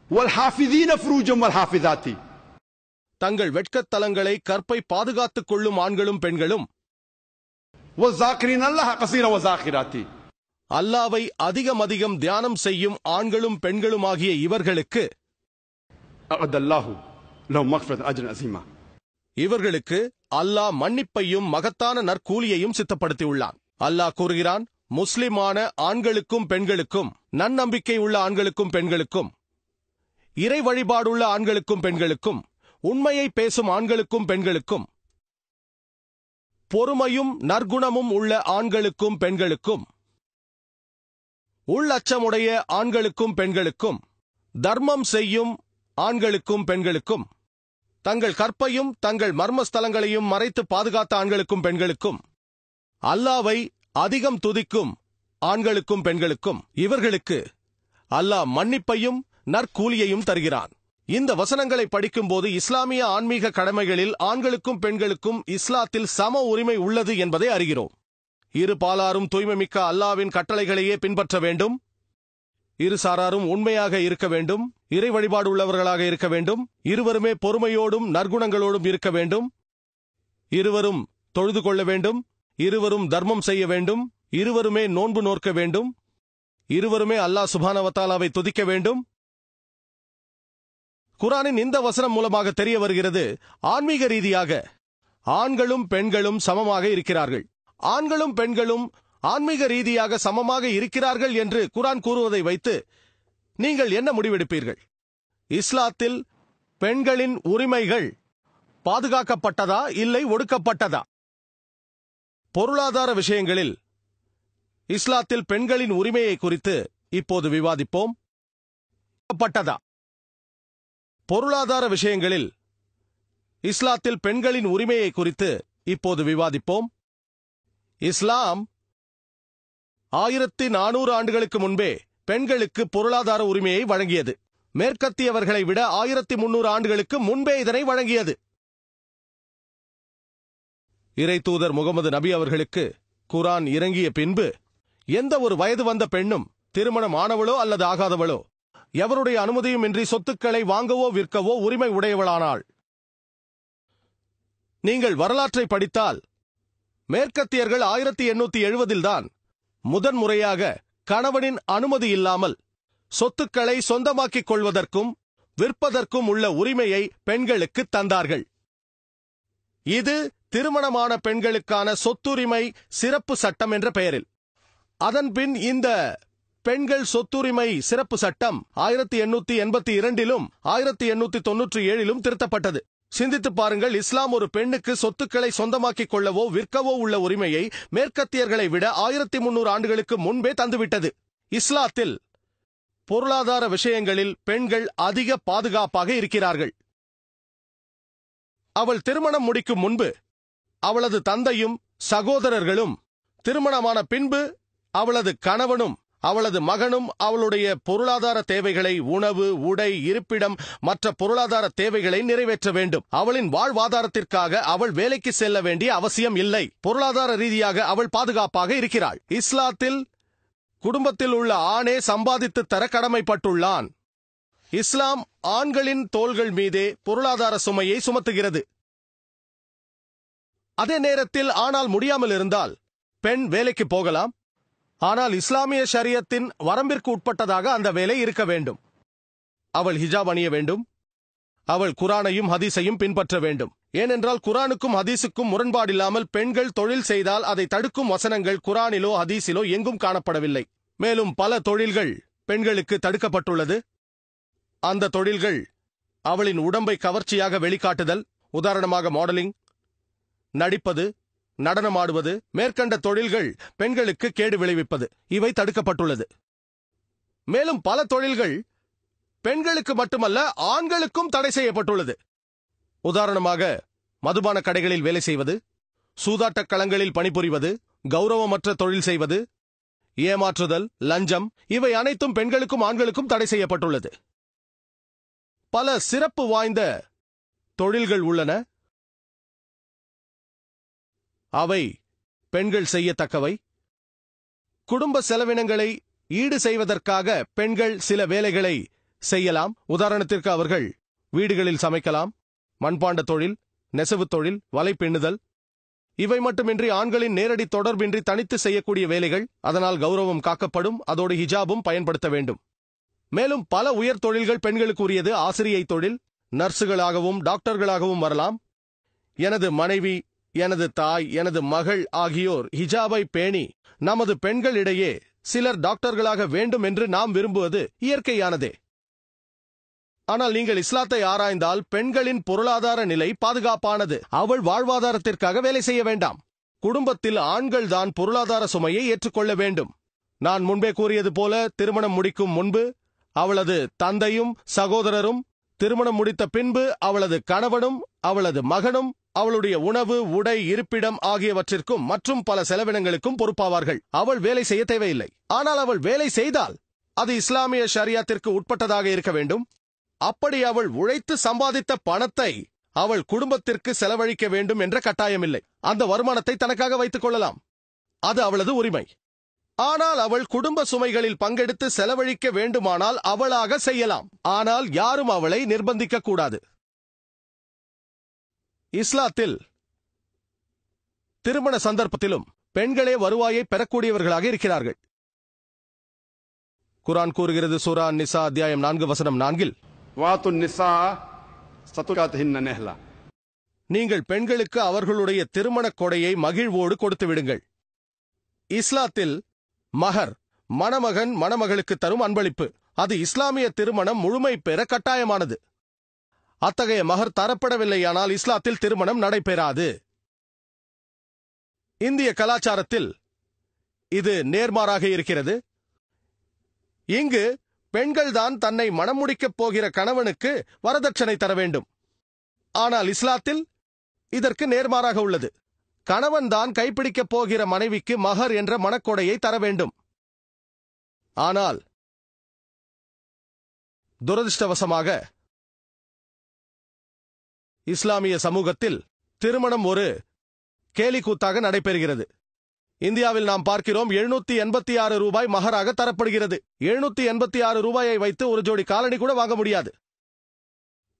வல் ஹாஃபிதீன ஃபுரூஜம் வல் ஹாஃபிதாத்தி, தங்கள் வெட்கத்தலங்களை கற்பை பாதுகாத்துக் கொள்ளும் ஆண்களும் பெண்களும், வஸ்ஸாகிரீன அல்லாஹ கஸீரன் வஸ்ஸாகிராத்தி, அல்லாவை அதிகம் அதிகம் தியானம் செய்யும் ஆண்களும் பெண்களும் ஆகிய இவர்களுக்கு அஅதல்லாஹு லஹும் மக்ஃபிரத்தன் அஜ்ரன் அஸீமா, இவர்களுக்கு அல்லாஹ் மன்னிப்பையும் மகத்தான நற்கூலியையும் சித்தப்படுத்தியுள்ளான். அல்லாஹ் கூறுகிறான், முஸ்லிமான ஆண்களுக்கும் பெண்களுக்கும், நன்னம்பிக்கை உள்ள ஆண்களுக்கும் பெண்களுக்கும், இறை வழிபாடுள்ள ஆண்களுக்கும் பெண்களுக்கும், உண்மையை பேசும் ஆண்களுக்கும் பெண்களுக்கும், பொறுமையும் நற்குணமும் உள்ள ஆண்களுக்கும் பெண்களுக்கும், உள்ளச்சமுடைய ஆண்களுக்கும் பெண்களுக்கும், தர்மம் செய்யும் ஆண்களுக்கும் பெண்களுக்கும், தங்கள் கற்பையும் தங்கள் மர்மஸ்தலங்களையும் மறைத்து பாதுகாத்த ஆண்களுக்கும் பெண்களுக்கும், அல்லாவை அதிகம் துதிக்கும் ஆண்களுக்கும் பெண்களுக்கும், இவர்களுக்கு அல்லாஹ் மன்னிப்பையும் நற்கூலியையும் தருகிறான். இந்த வசனங்களை படிக்கும்போது இஸ்லாமிய ஆன்மீக கடமைகளில் ஆண்களுக்கும் பெண்களுக்கும் இஸ்லாத்தில் சம உரிமை உள்ளது என்பதை அறிகிறோம். இரு பாலாரும் தூய்மை மிக்க அல்லாவின் கட்டளைகளையே பின்பற்ற வேண்டும். இரு சாராரும் உண்மையாக இருக்க வேண்டும். இறை வழிபாடு உள்ளவர்களாக இருக்க வேண்டும். இருவருமே பொறுமையோடும் நற்குணங்களோடும் இருக்க வேண்டும். இருவரும் தொழுது கொள்ள வேண்டும். இருவரும் தர்மம் செய்ய வேண்டும். இருவருமே நோன்பு நோற்க வேண்டும். இருவருமே அல்லாஹ் சுப்ஹானஹு வ தஆலாவை துதிக்க வேண்டும். குர்ஆனின் இந்த வசனம் மூலமாக தெரிய வருகிறது, ஆன்மீக ரீதியாக ஆண்களும் பெண்களும் சமமாக இருக்கிறார்கள். ஆண்களும் பெண்களும் ஆன்மீக ரீதியாக சமமாக இருக்கிறார்கள் என்று குர்ஆன் கூறுவதை வைத்து நீங்கள் என்ன முடிவெடுப்பீர்கள்? இஸ்லாத்தில் பெண்களின் உரிமைகள் பாதுகாக்கப்பட்டதா இல்லை ஒடுக்கப்பட்டதா? பொருளாதார விஷயங்களில் இஸ்லாத்தில் பெண்களின் உரிமையை குறித்து இப்போது விவாதிப்போம். பொருளாதார விஷயங்களில் இஸ்லாத்தில் பெண்களின் உரிமையை குறித்து இப்போது விவாதிப்போம். இஸ்லாம் 1400 ஆண்டுகளுக்கு முன்பே பெண்களுக்கு பொருளாதார உரிமையை வழங்கியது. மேற்கத்தியவர்களை விட 1300 ஆண்டுகளுக்கு முன்பே இதனை வழங்கியது. இறை தூதர் முகமது நபி அவர்களுக்கு குர்ஆன் இறங்கிய பின்பு எந்த ஒரு வயது வந்த பெண்ணும், திருமணம் ஆனவளோ அல்லது ஆகாதவளோ, எவருடைய அனுமதியும் இன்றி சொத்துக்களை வாங்கவோ விற்கவோ உரிமை உடையவளானாள். நீங்கள் வரலாற்றை படித்தால் மேற்கத்தியர்கள் 1870 தான் முதன்முறையாக கணவனின் அனுமதி இல்லாமல் சொத்துக்களை சொந்தமாக்கிக் கொள்வதற்கும் விற்பதற்கும் உள்ள உரிமையை பெண்களுக்கு தந்தார்கள். இது திருமணமான பெண்களுக்கான சொத்துரிமை சிறப்பு சட்டம் என்ற பெயரில். அதன்பின் இந்த பெண்கள் சொத்துரிமை சிறப்பு சட்டம் 1882 1897 திருத்தப்பட்டது. சிந்தித்து பாருங்கள், இஸ்லாம் ஒரு பெண்ணுக்கு சொத்துக்களை சொந்தமாக்கிக் கொள்ளவோ விற்கவோ உள்ள உரிமையை மேற்கத்தியர்களை விட 1300 ஆண்டுகளுக்கு முன்பே தந்துவிட்டது. இஸ்லாத்தில் பொருளாதார விஷயங்களில் பெண்கள் அதிக பாதுகாப்பாக இருக்கிறார்கள். அவள் திருமணம் முடிக்கும் முன்பு அவளது தந்தையும் சகோதரர்களும், திருமணமான பின்பு அவளது கணவனும் அவளது மகனும் அவளுடைய பொருளாதார தேவைகளை, உணவு, உடை, இருப்பிடம், மற்ற பொருளாதார தேவைகளை நிறைவேற்ற வேண்டும். அவளின் வாழ்வாதாரத்திற்காக அவள் வேலைக்கு செல்ல வேண்டிய அவசியம் இல்லை. பொருளாதார ரீதியாக அவள் பாதுகாப்பாக இருக்கிறாள். இஸ்லாத்தில் குடும்பத்தில் உள்ள ஆணே சம்பாதித்து தர கடமைப்பட்டுள்ளான். இஸ்லாம் ஆண்களின் தோள்கள் மீதே பொருளாதார சுமையை சுமத்துகிறது. அதே நேரத்தில் ஆனால் முடியாமல் இருந்தால் பெண் வேலைக்கு போகலாம். ஆனால் இஸ்லாமிய ஷரியத்தின் வரம்பிற்கு உட்பட்டதாக அந்த வேலை இருக்க வேண்டும். அவள் ஹிஜாப் அணிய வேண்டும். அவள் குரானையும் ஹதீஸையும் பின்பற்ற வேண்டும். ஏனென்றால் குரானுக்கும் ஹதீஸுக்கும் முரண்பாடில்லாமல் பெண்கள் தொழில் செய்தால் அதை தடுக்கும் வசனங்கள் குரானிலோ ஹதீஸிலோ எங்கும் காணப்படவில்லை. மேலும் பல தொழில்கள் பெண்களுக்கு தடுக்கப்பட்டுள்ளது. அந்த தொழில்கள் அவளின் உடம்பை கவர்ச்சியாக வெளிக்காட்டுதல், உதாரணமாக மாடலிங், நடிப்பது, நடனமாடுவது, மேற்கண்ட தொழில்கள் பெண்களுக்கு கேடு விளைவிப்பது, இவை தடுக்கப்பட்டுள்ளது. மேலும் பல தொழில்கள் பெண்களுக்கு மட்டுமல்ல ஆண்களுக்கும் தடை செய்யப்பட்டுள்ளது. உதாரணமாக மதுபான கடைகளில் வேலை செய்வது, சூதாட்ட களங்களில் பணிபுரிவது, கௌரவமற்ற தொழில் செய்வது, ஏமாற்றுதல், லஞ்சம், இவை அனைத்தும் பெண்களுக்கும் ஆண்களுக்கும் தடை செய்யப்பட்டுள்ளது. பல சிறப்பு வாய்ந்த தொழில்கள் உள்ளன. அவை பெண்கள் செய்யத்தக்கவை. குடும்ப செலவினங்களை ஈடு செய்வதற்காக பெண்கள் சில வேலைகளை செய்யலாம். உதாரணத்திற்கு அவர்கள் வீடுகளில் சமைக்கலாம், மண்பாண்ட தொழில், நெசவு தொழில், வலை பின்னுதல். இவை மட்டுமின்றி ஆண்களின் நேரடி தொடர்பின்றி தனித்து செய்யக்கூடிய வேலைகள். அதனால் கௌரவம் காக்கப்படும். அதோடு ஹிஜாபும் பயன்படுத்த வேண்டும். மேலும் பல உயர் தொழில்கள் பெண்களுக்கு உரியது. ஆசிரியை தொழில், நர்சுகளாகவும் டாக்டர்களாகவும் வரலாம். எனது மனைவி, எனது தாய், எனது மகள் ஆகியோர் ஹிஜாபை பேணி நமது பெண்களிடையே சிலர் டாக்டர்களாக வேண்டும் என்று நாம் விரும்புவது இயற்கையானதே. ஆனால் நீங்கள் இஸ்லாத்தை ஆராய்ந்தால் பெண்களின் பொருளாதார நிலை பாதுகாப்பானது. அவள் வாழ்வாதாரத்திற்காக வேலை செய்ய வேண்டாம். குடும்பத்தில் ஆண்கள் தான் பொருளாதார சுமையை ஏற்றுக்கொள்ள வேண்டும். நான் முன்பே கூறியது போல திருமணம் முடிக்கும் முன்பு அவளது தந்தையும் சகோதரரும், திருமணம் முடித்த பின்பு அவளது கணவனும் அவளது மகனும் அவளுடைய உணவு, உடை, இருப்பிடம் ஆகியவற்றிற்கும் மற்றும் பல செலவினங்களுக்கும் பொறுப்பாவார்கள். அவள் வேலை செய்ய தேவையில்லை. ஆனால் அவள் வேலை செய்தால் அது இஸ்லாமிய ஷரியத்திற்கு உட்பட்டதாக இருக்க வேண்டும். அப்படி அவள் உழைத்து சம்பாதித்த பணத்தை அவள் குடும்பத்திற்கு செலவழிக்க வேண்டும் என்ற கட்டாயமில்லை. அந்த வருமானத்தை தனக்காக வைத்துக் கொள்ளலாம். அது அவளது உரிமை. ஆனால் அவள் குடும்ப சுமைகளில் பங்கெடுத்து செலவழிக்க வேண்டுமானால் அவளாக செய்யலாம். ஆனால் யாரும் அவளை நிர்பந்திக்க கூடாது. இஸ்லாத்தில் திருமண சந்தர்ப்பத்திலும் பெண்களே வருவாயை பெறக்கூடியவர்களாக இருக்கிறார்கள். குர்ஆன் கூறுகிறது, சூரா அன்-நிசா அத்தியாயம் 4 நீங்கள் பெண்களுக்கு அவர்களுடைய திருமண கொடையை மகிழ்வோடு கொடுத்து விடுங்கள். இஸ்லாத்தில் மஹர் மணமகன் மணமகளுக்கு தரும் அன்பளிப்பு. அது இஸ்லாமிய திருமணம் முழுமை பெற கட்டாயமானது. அத்தகைய மஹர் தரப்படவில்லையானால் இஸ்லாத்தில் திருமணம் நடைபெறாது. இந்திய கலாச்சாரத்தில் இது நேர்மாறாக இருக்கிறது. இங்கு பெண்கள் தான் தன்னை மணமுடிக்கப் போகிற கணவனுக்கு வரதட்சணை தர வேண்டும். ஆனால் இஸ்லாத்தில் இதற்கு நேர்மாறாக உள்ளது. கணவன் தான் கைப்பிடிக்கப் போகிற மனைவிக்கு மஹர் என்ற மணக்கொடையை தர வேண்டும். ஆனால் துரதிர்ஷ்டவசமாக இஸ்லாமிய சமூகத்தில் திருமணம் ஒரு கேலிக்கூத்தாக நடைபெறுகிறது. இந்தியாவில் நாம் பார்க்கிறோம், 786 ரூபாய் மஹராக தரப்படுகிறது. 786 ரூபாயை வைத்து ஒரு ஜோடி காலணி கூட வாங்க முடியாது.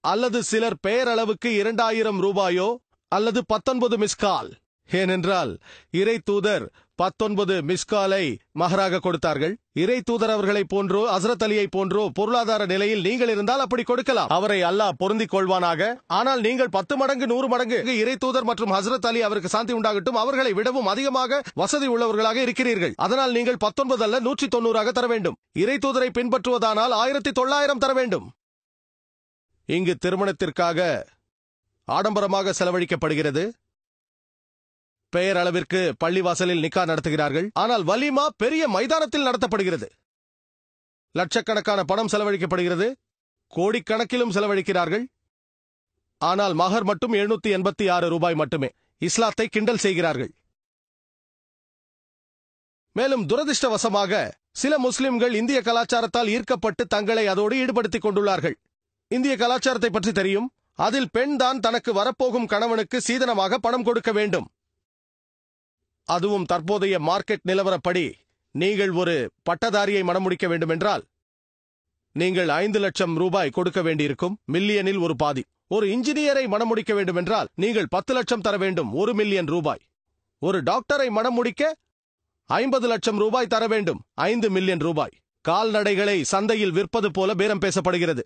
அல்லது சிலர் பெயரளவுக்கு 2000 ரூபாயோ அல்லது 19 மிஸ்கால். ஏனென்றால் இறை தூதர் 19 மிஸ்காலை மஹராக கொடுத்தார்கள். இறை தூதர் அவர்களை போன்றோ ஹஸ்ரத் அலியை போன்றோ பொருளாதார நிலையில் நீங்கள் இருந்தால் அப்படி கொடுக்கலாம். அவரை அல்லாஹ் பொருந்திக் கொள்வானாக. ஆனால் நீங்கள் 10 மடங்கு 100 மடங்கு இறை தூதர் மற்றும் ஹஸ்ரத் அலி அவருக்கு சாந்தி உண்டாகட்டும் அவர்களை விடவும் அதிகமாக வசதி உள்ளவர்களாக இருக்கிறீர்கள். அதனால் நீங்கள் 19 அல்ல 190 தர வேண்டும். இறை தூதரை பின்பற்றுவதானால் 1900 தர வேண்டும். இங்கு திருமணத்திற்காக ஆடம்பரமாக செலவழிக்கப்படுகிறது. பெயர் அளவிற்கு பள்ளிவாசலில் நிக்கா நடத்துகிறார்கள். ஆனால் வலிமா பெரிய மைதானத்தில் நடத்தப்படுகிறது. லட்சக்கணக்கான பணம் செலவழிக்கப்படுகிறது. கோடிக்கணக்கிலும் செலவழிக்கிறார்கள். ஆனால் மஹர் மட்டும் 786 ரூபாய் மட்டுமே. இஸ்லாத்தை கிண்டல் செய்கிறார்கள். மேலும் துரதிர்ஷ்டவசமாக சில முஸ்லிம்கள் இந்திய கலாச்சாரத்தால் ஈர்க்கப்பட்டு தங்களை அதோடு ஈடுபடுத்திக் கொண்டுள்ளார்கள். இந்திய கலாச்சாரத்தை பற்றி தெரியும். அதில் பெண் தான் தனக்கு வரப்போகும் கணவனுக்கு சீதனமாக பணம் கொடுக்க வேண்டும். அதுவும் தற்போதைய மார்க்கெட் நிலவரப்படி நீங்கள் ஒரு பட்டதாரியை மணமுடிக்க வேண்டுமென்றால் நீங்கள் 5 லட்சம் ரூபாய் கொடுக்க வேண்டியிருக்கும், மில்லியனில் ஒரு பாதி. ஒரு இன்ஜினியரை மணமுடிக்க வேண்டும் என்றால் நீங்கள் 10 லட்சம் தர வேண்டும், 1 மில்லியன் ரூபாய். ஒரு டாக்டரை மணமுடிக்க 50 லட்சம் ரூபாய் தர வேண்டும், 5 மில்லியன் ரூபாய். கால்நடைகளை சந்தையில் விற்பது போல பேரம் பேசப்படுகிறது.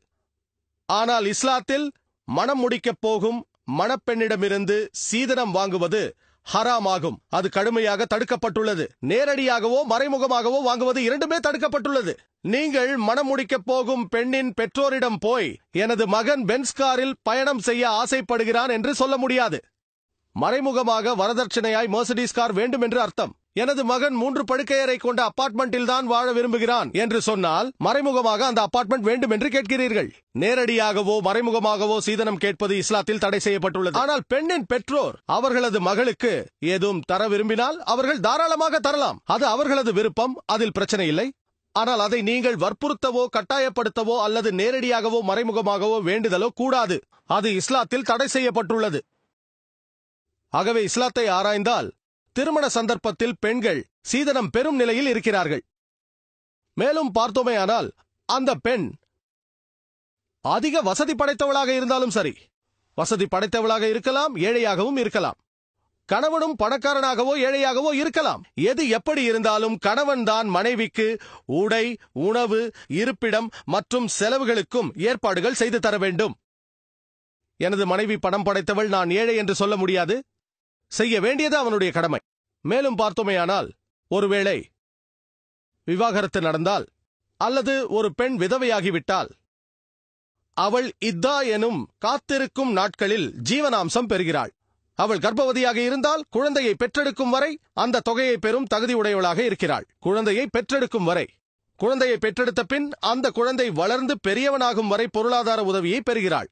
ஆனால் இஸ்லாத்தில் மணம் முடிக்கப் போகும் மணப்பெண்ணிடமிருந்து சீதனம் வாங்குவது ஹராம் ஆகும். அது கடுமையாக தடுக்கப்பட்டுள்ளது. நேரடியாகவோ மறைமுகமாகவோ வாங்குவது இரண்டுமே தடுக்கப்பட்டுள்ளது. நீங்கள் மணம் முடிக்கப் போகும் பெண்ணின் பெற்றோரிடம் போய் எனது மகன் பென்ஸ் காரில் பயணம் செய்ய ஆசைப்படுகிறான் என்று சொல்ல முடியாது. மறைமுகமாக வரதட்சணையாய் மெர்சிடிஸ் கார் வேண்டும் என்று அர்த்தம். எனது மகன் 3 படுக்கையறை கொண்ட அபார்ட்மெண்டில் தான் வாழ விரும்புகிறான் என்று சொன்னால் மறைமுகமாக அந்த அபார்ட்மெண்ட் வேண்டும் என்று கேட்கிறீர்கள். நேரடியாகவோ மறைமுகமாகவோ சீதனம் கேட்பது இஸ்லாத்தில் தடை செய்யப்பட்டுள்ளது. ஆனால் பெண்ணின் பெற்றோர் அவர்களது மகளுக்கு ஏதும் தர விரும்பினால் அவர்கள் தாராளமாக தரலாம். அது அவர்களது விருப்பம், அதில் பிரச்சனை இல்லை. ஆனால் அதை நீங்கள் வற்புறுத்தவோ கட்டாயப்படுத்தவோ அல்லது நேரடியாகவோ மறைமுகமாகவோ வேண்டுதலோ கூடாது. அது இஸ்லாத்தில் தடை செய்யப்பட்டுள்ளது. ஆகவே இஸ்லாத்தை ஆராய்ந்தால் திருமண சந்தர்ப்பத்தில் பெண்கள் சீதனம் பெறும் நிலையில் இருக்கிறார்கள். மேலும் பார்த்தோமேயானால் அந்த பெண் அதிக வசதி படைத்தவளாக இருந்தாலும் சரி, வசதி படைத்தவளாக இருக்கலாம், ஏழையாகவும் இருக்கலாம். கணவனும் பணக்காரனாகவோ ஏழையாகவோ இருக்கலாம். எது எப்படி இருந்தாலும் கணவன் தான் மனைவிக்கு உடை, உணவு, இருப்பிடம் மற்றும் செலவுகளுக்கும் ஏற்பாடுகள் செய்து தர வேண்டும். எனது மனைவி பணம் படைத்தவள், நான் ஏழை என்று சொல்ல முடியாது. செய்ய வேண்டியது அவனுடைய கடமை. மேலும் பார்த்தோமேயானால் ஒருவேளை விவாகரத்து நடந்தால் அல்லது ஒரு பெண் விதவையாகிவிட்டால் அவள் இத்தா எனும் காத்திருக்கும் நாட்களில் ஜீவனாம்சம் பெறுகிறாள். அவள் கர்ப்பவதியாக இருந்தால் குழந்தையை பெற்றெடுக்கும் வரை அந்த தொகையை பெறும் தகுதி உடையவளாக இருக்கிறாள். குழந்தையை பெற்றெடுக்கும் வரை, குழந்தையை பெற்றெடுத்த பின் அந்த குழந்தை வளர்ந்து பெரியவனாகும் வரை பொருளாதார உதவியை பெறுகிறாள்.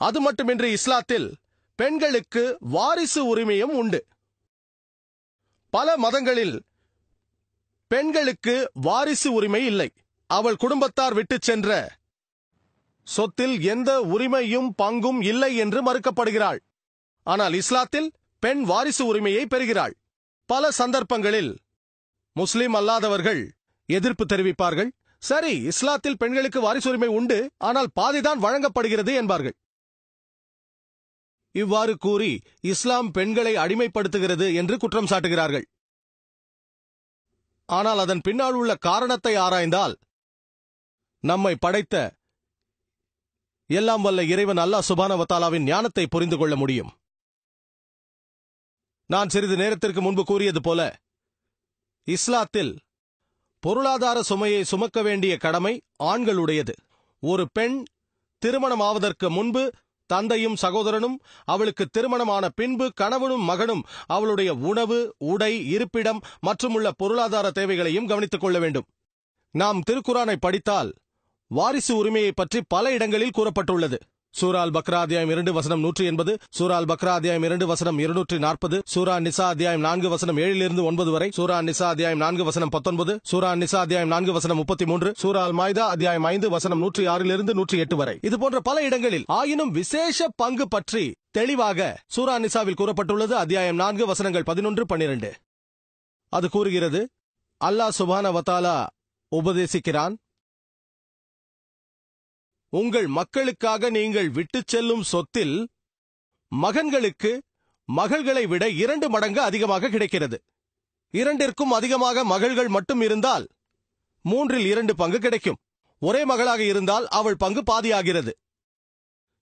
அது மட்டுமின்றி இஸ்லாத்தில் பெண்களுக்கு வாரிசு உரிமையும் உண்டு. பல மதங்களில் பெண்களுக்கு வாரிசு உரிமை இல்லை. அவள் குடும்பத்தார் விட்டுச் சென்ற சொத்தில் எந்த உரிமையும் பங்கும் இல்லை என்று மறுக்கப்படுகிறாள். ஆனால் இஸ்லாத்தில் பெண் வாரிசு உரிமையை பெறுகிறாள். பல சந்தர்ப்பங்களில் முஸ்லிம் அல்லாதவர்கள் எதிர்ப்பு தெரிவிப்பார்கள். சரி, இஸ்லாத்தில் பெண்களுக்கு வாரிசு உரிமை உண்டு, ஆனால் பாதிதான் வழங்கப்படுகிறது என்பார்கள். இவ்வாறு கூறி இஸ்லாம் பெண்களை அடிமைப்படுத்துகிறது என்று குற்றம் சாட்டுகிறார்கள். ஆனால் அதன் பின்னால் உள்ள காரணத்தை ஆராய்ந்தால் நம்மை படைத்த எல்லாம் வல்ல இறைவன் அல்லாஹ் சுப்ஹானஹு வ தஆலாவின் ஞானத்தை புரிந்து கொள்ள முடியும். நான் சிறிது நேரத்திற்கு முன்பு கூறியது போல இஸ்லாத்தில் பொருளாதார சுமையை சுமக்க வேண்டிய கடமை ஆண்களுடையது. ஒரு பெண் திருமணமாவதற்கு முன்பு தந்தையும் சகோதரனும், அவளுக்கு திருமணமான பின்பு கணவனும் மகனும் அவளுடைய உணவு, உடை, இருப்பிடம் மற்றும் உள்ள பொருளாதார தேவைகளையும் கவனித்துக் கொள்ள வேண்டும். நாம் திருக்குரானை படித்தால் வாரிசு உரிமையை பற்றி பல இடங்களில் கூறப்பட்டுள்ளது. சூரா அல் பக்ரா அத்தியாயம் 2 வசனம் 180, சூரா அல் பக்ரா அத்தியாயம் 2 வசனம் 240, சூரா நிசா அத்தியாயம் 4 வசனம் 7 9 வரை, சூரா நிசா அத்தியாயம் 4 வசனம் 19, சூரா நிசா அத்தியாயம் 4 வசனம் 33, சூரா அல் மாய்தா அத்தியாயம் 5 வசனம் 106 108 வரை. இது போன்ற பல இடங்களில் ஆயினும் விசேஷ பங்கு பற்றி தெளிவாக சூரா நிசாவில் கூறப்பட்டுள்ளது. அத்தியாயம் 4 வசனங்கள் 11 12. அது கூறுகிறது, அல்லாஹ் சுப்ஹானஹு வ தஆலா உபதேசிக்கிறான், உங்கள் மக்களுக்காக நீங்கள் விட்டுச் செல்லும் சொத்தில் மகன்களுக்கு மகள்களை விட 2 மடங்கு அதிகமாக கிடைக்கிறது. 2ற்கும் அதிகமாக மகள்கள் மட்டும் இருந்தால் 3/2 பங்கு கிடைக்கும். ஒரே மகளாக இருந்தால் அவள் பங்கு பாதியாகிறது.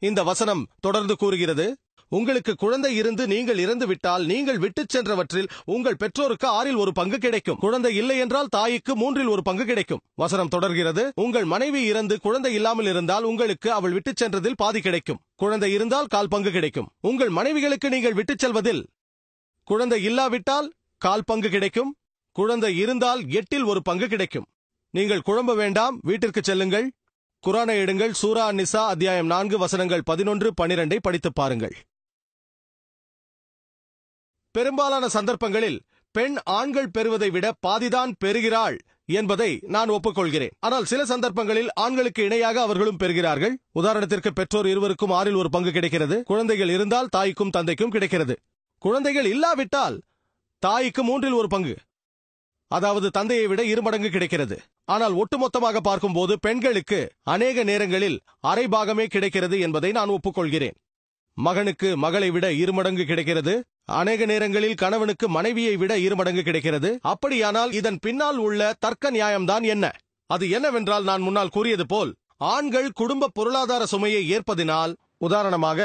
இந்த வசனம் தொடர்ந்து கூறுகிறது, உங்களுக்கு குழந்தை இருந்து நீங்கள் இறந்து விட்டால் நீங்கள் விட்டுச் சென்றவற்றில் உங்கள் பெற்றோருக்கு 1/6 பங்கு கிடைக்கும். குழந்தை இல்லை என்றால் தாய்க்கு 3/1 பங்கு கிடைக்கும். வசனம் தொடர்கிறது, உங்கள் மனைவி இறந்து குழந்தை இல்லாமல் இருந்தால் உங்களுக்கு அவள் விட்டுச் சென்றதில் பாதி கிடைக்கும். குழந்தை இருந்தால் 1/4 பங்கு கிடைக்கும். உங்கள் மனைவிகளுக்கு நீங்கள் விட்டுச் செல்வதில் குழந்தை இல்லாவிட்டால் 1/4 பங்கு கிடைக்கும். குழந்தை இருந்தால் 8/1 பங்கு கிடைக்கும். நீங்கள் குழம்ப வேண்டாம், வீட்டிற்கு செல்லுங்கள், குர்ஆனை எடுங்கள். சூரா நிசா அத்தியாயம் 4 வசனங்கள் 11 12 படித்துப் பாருங்கள். பெரும்பாலான சந்தர்ப்பங்களில் பெண் ஆண்கள் பெறுவதை விட பாதிதான் பெறுகிறாள் என்பதை நான் ஒப்புக்கொள்கிறேன். ஆனால் சில சந்தர்ப்பங்களில் ஆண்களுக்கு இணையாக அவர்களும் பெறுகிறார்கள். உதாரணத்திற்கு பெற்றோர் இருவருக்கும் 1/6 பங்கு கிடைக்கிறது. குழந்தைகள் இருந்தால் தாய்க்கும் தந்தைக்கும் கிடைக்கிறது. குழந்தைகள் இல்லாவிட்டால் தாய்க்கு 3/1 பங்கு. அதாவது தந்தையை விட 2 மடங்கு கிடைக்கிறது. ஆனால் ஒட்டுமொத்தமாக பார்க்கும்போது பெண்களுக்கு அநேக நேரங்களில் அரை பாகமே கிடைக்கிறது என்பதை நான் ஒப்புக்கொள்கிறேன். மகனுக்கு மகளை விட 2 மடங்கு கிடைக்கிறது. அநேக நேரங்களில் கணவனுக்கு மனைவியை விட 2 மடங்கு கிடைக்கிறது. அப்படியானால் இதன் பின்னால் உள்ள தர்க்க நியாயம்தான் என்ன? அது என்னவென்றால், நான் முன்னால் கூறியது போல் ஆண்கள் குடும்ப பொருளாதார சுமையை ஏற்பதினால், உதாரணமாக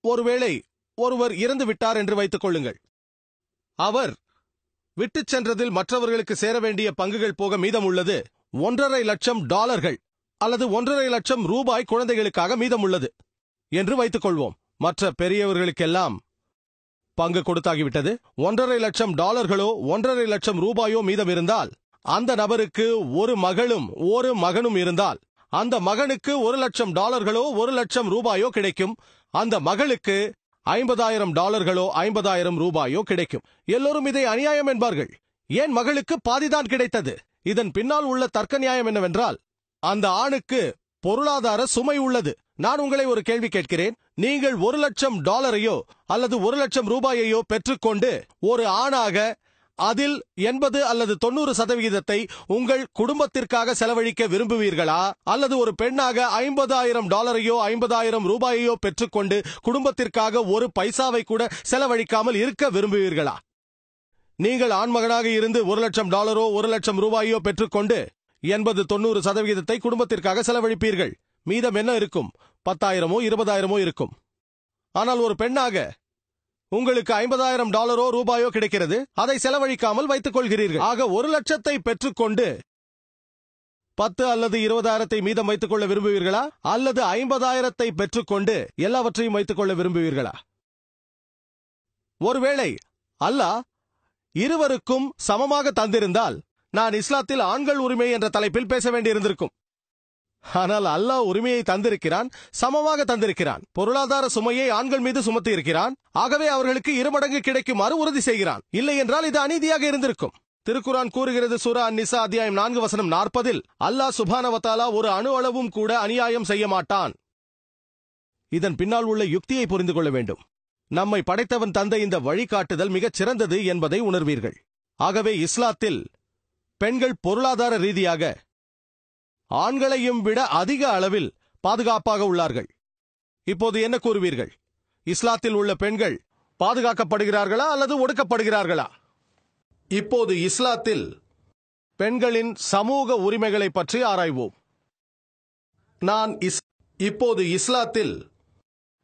ஒருவேளை ஒருவர் இறந்து விட்டார் என்று வைத்துக் கொள்ளுங்கள். அவர் விட்டுச் சென்றதில் மற்றவர்களுக்கு சேர வேண்டிய பங்குகள் போக மீதம் உள்ளது $1.5 லட்சம் அல்லது $1.5 லட்சம் குழந்தைகளுக்காக மீதம் உள்ளது என்று வைத்துக் கொள்வோம். மற்ற பெரியவர்களுக்கெல்லாம் பங்கு கொடுத்தாகிவிட்டது. $1.5 லட்சம் $1.5 லட்சம் மீதம் இருந்தால், அந்த நபருக்கு ஒரு மகளும் ஒரு மகனும் இருந்தால், அந்த மகனுக்கு $1 லட்சம் $1 லட்சம் கிடைக்கும். அந்த மகளுக்கு $50,000 $50,000 கிடைக்கும். எல்லோரும் இதை அநியாயம் என்பார்கள். ஏன் மகளுக்கு பாதிதான் கிடைத்தது? இதன் பின்னால் உள்ள தர்க்க நியாயம் என்னவென்றால், அந்த ஆணுக்கு பொருளாதார சுமை உள்ளது. நான் உங்களை ஒரு கேள்வி கேட்கிறேன். நீங்கள் $1 லட்சம் அல்லது $1 லட்சம் பெற்றுக்கொண்டு ஒரு ஆணாக அதில் 80 அல்லது 90% உங்கள் குடும்பத்திற்காக செலவழிக்க விரும்புவீர்களா? அல்லது ஒரு பெண்ணாக $50,000 $50,000 பெற்றுக்கொண்டு குடும்பத்திற்காக ஒரு பைசாவை கூட செலவழிக்காமல் இருக்க விரும்புவீர்களா? நீங்கள் ஆண்மகனாக இருந்து $1 லட்சம் $1 லட்சம் பெற்றுக்கொண்டு 80-90% குடும்பத்திற்காக செலவழிப்பீர்கள். மீதம் என்ன இருக்கும்? 10,000 20,000 இருக்கும். ஆனால் ஒரு பெண்ணாக உங்களுக்கு $50,000 கிடைக்கிறது. அதை செலவழிக்காமல் வைத்துக் கொள்கிறீர்கள். ஆக 1 லட்சத்தை பெற்றுக்கொண்டு 10 அல்லது 20,000 மீதம் வைத்துக் கொள்ள விரும்புவீர்களா? அல்லது 50,000 பெற்றுக்கொண்டு எல்லாவற்றையும் வைத்துக் கொள்ள விரும்புவீர்களா? ஒருவேளை அல்லாஹ் இருவருக்கும் சமமாக தந்திருந்தால், நான் இஸ்லாத்தில் ஆண்கள் உரிமை என்ற தலைப்பில் பேச வேண்டியிருந்திருக்கும். ஆனால் அல்லாஹ் உரிமையை தந்திருக்கிறான், சமமாக தந்திருக்கிறான். பொருளாதார சுமையை ஆண்கள் மீது சுமத்தி இருக்கிறான். ஆகவே அவர்களுக்கு 2 மடங்கு கிடைக்குமாறு உறுதி செய்கிறான். இல்லை என்றால் இது அநீதியாக இருந்திருக்கும். திருக்குரான் கூறுகிறது, சூரா அன்-நிசா அத்தியாயம் 4 வசனம் 40, அல்லாஹ் சுப்ஹானஹு வ தஆலா ஒரு அணு அளவும் கூட அநியாயம் செய்ய மாட்டான். இதன் பின்னால் உள்ள யுக்தியை புரிந்து கொள்ள வேண்டும். நம்மை படைத்தவன் தந்த இந்த வழிகாட்டுதல் மிகச் சிறந்தது என்பதை உணர்வீர்கள். ஆகவே இஸ்லாத்தில் பெண்கள் பொருளாதார ரீதியாக ஆண்களையும் விட அதிக அளவில் பாதுகாப்பாக உள்ளார்கள். இப்போது என்ன கூறுவீர்கள்? இஸ்லாத்தில் உள்ள பெண்கள் பாதுகாக்கப்படுகிறார்களா அல்லது ஒடுக்கப்படுகிறார்களா? இப்போது இஸ்லாத்தில் பெண்களின் சமூக உரிமைகளை பற்றி ஆராய்வோம். இப்போது இஸ்லாத்தில்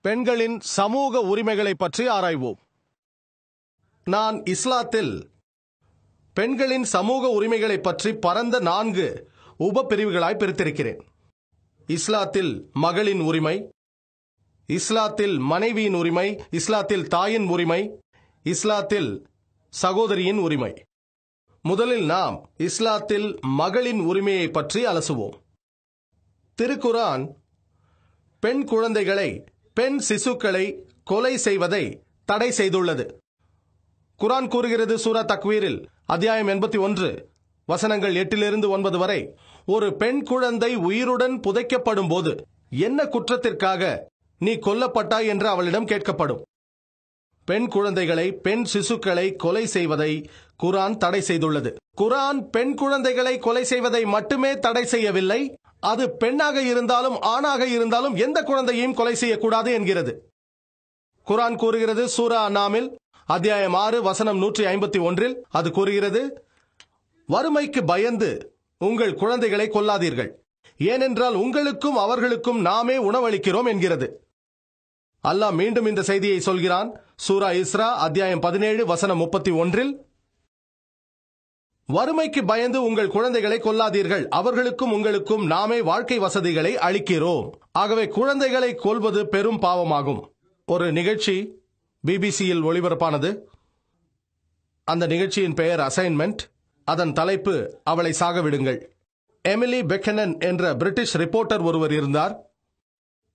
பெண்களின் சமூக உரிமைகளை பற்றி ஆராய்வோம். நான் இஸ்லாத்தில் பெண்களின் சமூக உரிமைகளை பற்றி பரந்த 4 உப பிரிவுகளாய் பிரித்திருக்கிறேன். இஸ்லாத்தில் மகளின் உரிமை, இஸ்லாத்தில் மனைவியின் உரிமை, இஸ்லாத்தில் தாயின் உரிமை, இஸ்லாத்தில் சகோதரியின் உரிமை. முதலில் நாம் இஸ்லாத்தில் மகளின் உரிமையை பற்றி அலசுவோம். திருக்குரான் பெண் குழந்தைகளை, பெண் சிசுக்களை கொலை செய்வதை தடை செய்துள்ளது. குரான் கூறுகிறது, சூரா தக்வீரில் அத்தியாயம் 81 வசனங்கள் 8-9 வரை, ஒரு பெண் குழந்தை உயிருடன் புதைக்கப்படும் போது என்ன குற்றத்திற்காக நீ கொல்லப்பட்டாய் என்று அவளிடம் கேட்கப்படும். பெண் குழந்தைகளை, பெண் சிசுக்களை கொலை செய்வதை குரான் தடை செய்துள்ளது. குரான் பெண் குழந்தைகளை கொலை செய்வதை மட்டுமே தடை செய்யவில்லை, அது பெண்ணாக இருந்தாலும் ஆணாக இருந்தாலும் எந்த குழந்தையையும் கொலை செய்யக்கூடாது என்கிறது. குரான் கூறுகிறது, சூரா அன்-நாமில் அத்தியாயம் 6 வசனம் 151, அது கூறுகிறது, வறுமைக்கு பயந்து உங்கள் குழந்தைகளை கொல்லாதீர்கள், ஏனென்றால் உங்களுக்கும் அவர்களுக்கும் நாமே உணவளிக்கிறோம் என்கிறது. அல்லாஹ் மீண்டும் இந்த செய்தியை சொல்கிறான், சூரா இஸ்ரா அத்தியாயம் 17 வசனம் 31, வறுமைக்கு பயந்து உங்கள் குழந்தைகளை கொல்லாதீர்கள், அவர்களுக்கும் உங்களுக்கும் நாமே வாழ்க்கை வசதிகளை அளிக்கிறோம். ஆகவே குழந்தைகளை கொல்வது பெரும் பாவமாகும். ஒரு நிகழ்ச்சி பிபிசியில் ஒளிபரப்பானது. அந்த நிகழ்ச்சியின் பெயர் அசைன்மெண்ட். அதன் தலைப்பு, அவளை சாகவிடுங்கள். எமிலி பெக்கனன் என்ற பிரிட்டிஷ் ரிப்போர்ட்டர் ஒருவர் இருந்தார்.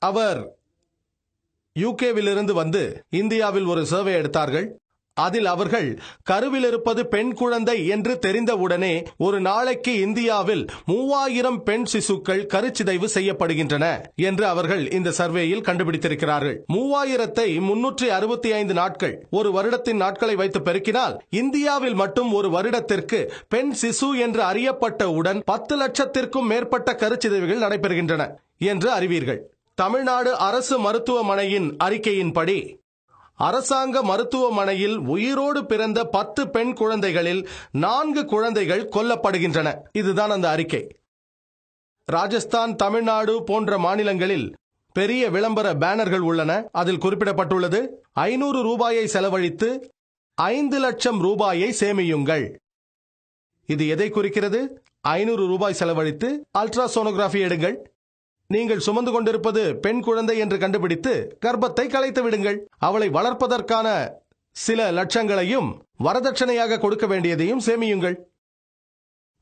அவர் யூகேவிலிருந்து வந்து இந்தியாவில் ஒரு சர்வே எடுத்தார்கள். அதில் அவர்கள் கருவில் இருப்பது பெண் குழந்தை என்று தெரிந்தவுடனே ஒரு நாளைக்கு இந்தியாவில் 3000 பெண் சிசுக்கள் கருச்சிதைவு செய்யப்படுகின்றன என்று அவர்கள் இந்த சர்வேயில் கண்டுபிடித்திருக்கிறார்கள். 3000ஐ 365 நாட்கள் ஒரு வருடத்தின் நாட்களை வைத்து பெருக்கினால் இந்தியாவில் மட்டும் ஒரு வருடத்திற்கு பெண் சிசு என்று அறியப்பட்டவுடன் 10 லட்சத்திற்கும் மேற்பட்ட கருச்சிதைவுகள் நடைபெறுகின்றன என்று அறிவீர்கள். தமிழ்நாடு அரசு மருத்துவமனையின் அறிக்கையின்படி அரசாங்க மருத்துவமனையில் உயிரோடு பிறந்த 10 பெண் குழந்தைகளில் 4 குழந்தைகள் கொல்லப்படுகின்றன. இதுதான் அந்த அறிக்கை. ராஜஸ்தான், தமிழ்நாடு போன்ற மாநிலங்களில் பெரிய விளம்பர பேனர்கள் உள்ளன. அதில் குறிப்பிடப்பட்டுள்ளது, 500 ரூபாயை செலவழித்து 5 லட்சம் ரூபாயை சேமியுங்கள். இது எதை குறிக்கிறது? 500 ரூபாய் செலவழித்து அல்ட்ராசோனோகிராஃபி எடுங்கள். நீங்கள் சுமந்து கொண்டிருப்பது பெண் குழந்தை என்று கண்டுபிடித்து கர்ப்பத்தை கலைத்து விடுங்கள். அவளை வளர்ப்பதற்கான சில லட்சங்களையும் வரதட்சணையாக கொடுக்க வேண்டியதையும் சேமியுங்கள்.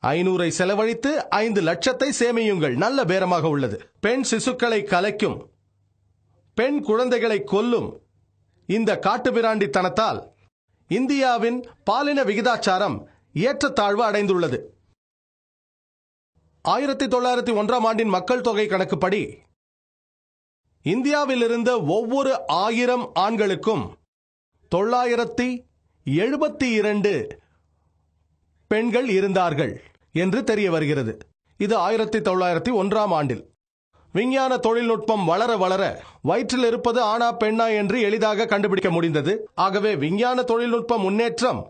500 செலவழித்து 5 லட்சத்தை சேமியுங்கள். நல்ல பேரமாக உள்ளது. பெண் சிசுக்களை கலைக்கும், பெண் குழந்தைகளை கொல்லும் இந்த காட்டுமிராண்டித்தனத்தால் இந்தியாவின் பாலின விகிதாச்சாரம் ஏற்றத்தாழ்வு அடைந்துள்ளது. 1901ஆம் ஆண்டின் மக்கள் தொகை கணக்குப்படி இந்தியாவில் இருந்த ஒவ்வொரு 1000 ஆண்களுக்கும் 972 பெண்கள் இருந்தார்கள் என்று தெரிய வருகிறது. இது 1901ஆம் ஆண்டில். விஞ்ஞான தொழில்நுட்பம் வளர வளர வயிற்றில் இருப்பது ஆணா பெண்ணா என்று எளிதாக கண்டுபிடிக்க முடிந்தது. ஆகவே விஞ்ஞான தொழில்நுட்ப முன்னேற்றம்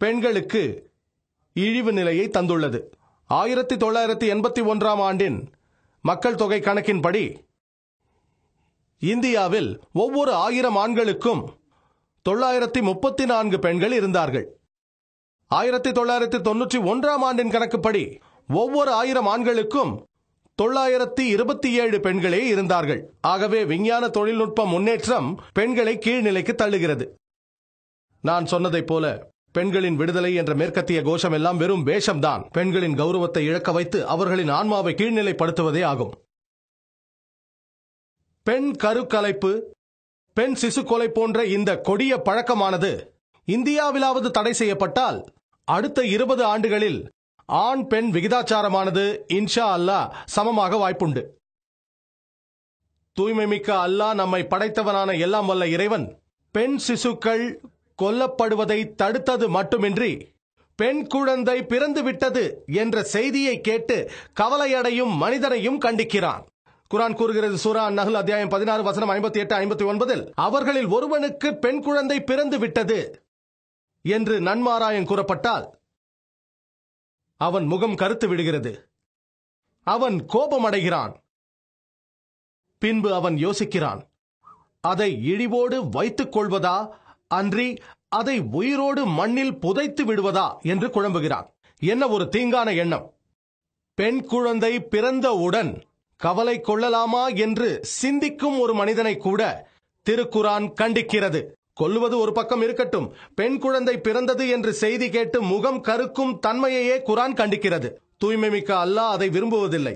பெண்களுக்கு இழிவு நிலையை தந்துள்ளது. 1981ஆம் ஆண்டின் மக்கள் தொகை கணக்கின்படி இந்தியாவில் ஒவ்வொரு 1000 ஆண்களுக்கும் 934 பெண்கள் இருந்தார்கள். 1991ஆம் ஆண்டின் கணக்குப்படி ஒவ்வொரு 1000 ஆண்களுக்கும் 927 பெண்களே இருந்தார்கள். ஆகவே விஞ்ஞான தொழில்நுட்ப முன்னேற்றம் பெண்களை கீழ்நிலைக்கு தள்ளுகிறது. நான் சொன்னதைப் போல பெண்களின் விடுதலை என்ற மேற்கத்திய கோஷம் எல்லாம் வெறும் வேஷம்தான். பெண்களின் கௌரவத்தை இழக்க வைத்து அவர்களின் ஆன்மாவை கீழ்நிலைப்படுத்துவதே ஆகும். பெண் கருக்கலைப்பு, பெண் சிசு கொலை போன்ற இந்த கொடிய பழக்கமானது இந்தியாவிலாவது தடை செய்யப்பட்டால் அடுத்த 20 ஆண்டுகளில் ஆண் பெண் விகிதாச்சாரமானது இன்ஷா அல்லாஹ் சமமாக வாய்ப்புண்டு. தூய்மை மிக்க அல்லாஹ் நம்மை படைத்தவனான எல்லாம் வல்ல இறைவன் பெண் சிசுக்கள் கொல்லப்படுவதை தடுத்தது மட்டுமின்றி பெண் குழந்தை பிறந்து விட்டது என்ற செய்தியை கேட்டு கவலையடையும் மனிதனையும் கண்டிக்கிறான். குர்ஆன் கூறுகிறது, சூரா அன்-நஹ்ல் அத்தியாயம் 16 வசனம் 58-59, அவர்களில் ஒருவனுக்கு பெண் குழந்தை பிறந்து விட்டது என்று நன்மாராயம் கூறப்பட்டால் அவன் முகம் கருத்து விடுகிறது. அவன் கோபமடைகிறான். பின்பு அவன் யோசிக்கிறான், அதை இழிவோடு வைத்துக் கொள்வதா அன்றி அதை உயிரோடு மண்ணில் புதைத்து விடுவதா என்று குழம்புகிறான். என்ன ஒரு தீங்கான எண்ணம்! பெண் குழந்தை பிறந்தவுடன் கவலை கொள்ளலாமா என்று சிந்திக்கும் ஒரு மனிதனை கூட திருக்குர்ஆன் கண்டிக்கிறது. கொல்லுவது ஒரு பக்கம் இருக்கட்டும், பெண் குழந்தை பிறந்தது என்று செய்தி கேட்டு முகம் கருக்கும் தன்மையையே குர்ஆன் கண்டிக்கிறது. தூய்மை மிக்க அல்லாஹ் அதை விரும்புவதில்லை.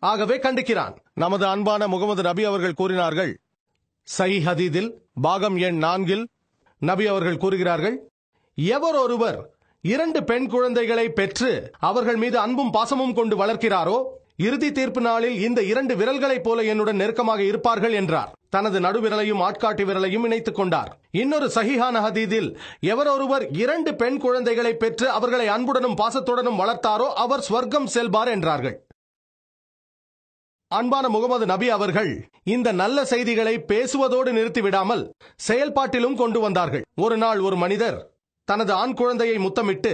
ஆகவே கண்டிக்கிறான். நமது அன்பான முகமது நபி அவர்கள் கூறினார்கள், சஹீஹ் ஹதீஸில் பாகம் எண் 4 நபி அவர்கள் கூறுகிறார்கள், எவர் ஒருவர் 2 பெண் குழந்தைகளை பெற்று அவர்கள் மீது அன்பும் பாசமும் கொண்டு வளர்க்கிறாரோ இறுதி தீர்ப்பு நாளில் இந்த 2 விரல்களைப் போல என்னுடன் நெருக்கமாக இருப்பார்கள் என்றார். தனது நடுவிரலையும் ஆட்காட்டி விரலையும் இணைத்துக் கொண்டார். இன்னொரு சஹீஹான ஹதீஸில் எவர் ஒருவர் 2 பெண் குழந்தைகளை பெற்று அவர்களை அன்புடனும் பாசத்துடனும் வளர்த்தாரோ அவர் ஸ்வர்க்கம் செல்வார் என்றார்கள். அன்பான முகமது நபி அவர்கள் இந்த நல்ல செய்திகளை பேசுவதோடு நிறுத்திவிடாமல் செயல்பாட்டிலும் கொண்டு வந்தார்கள். ஒரு நாள் ஒரு மனிதர் தனது ஆண் குழந்தையை முத்தமிட்டு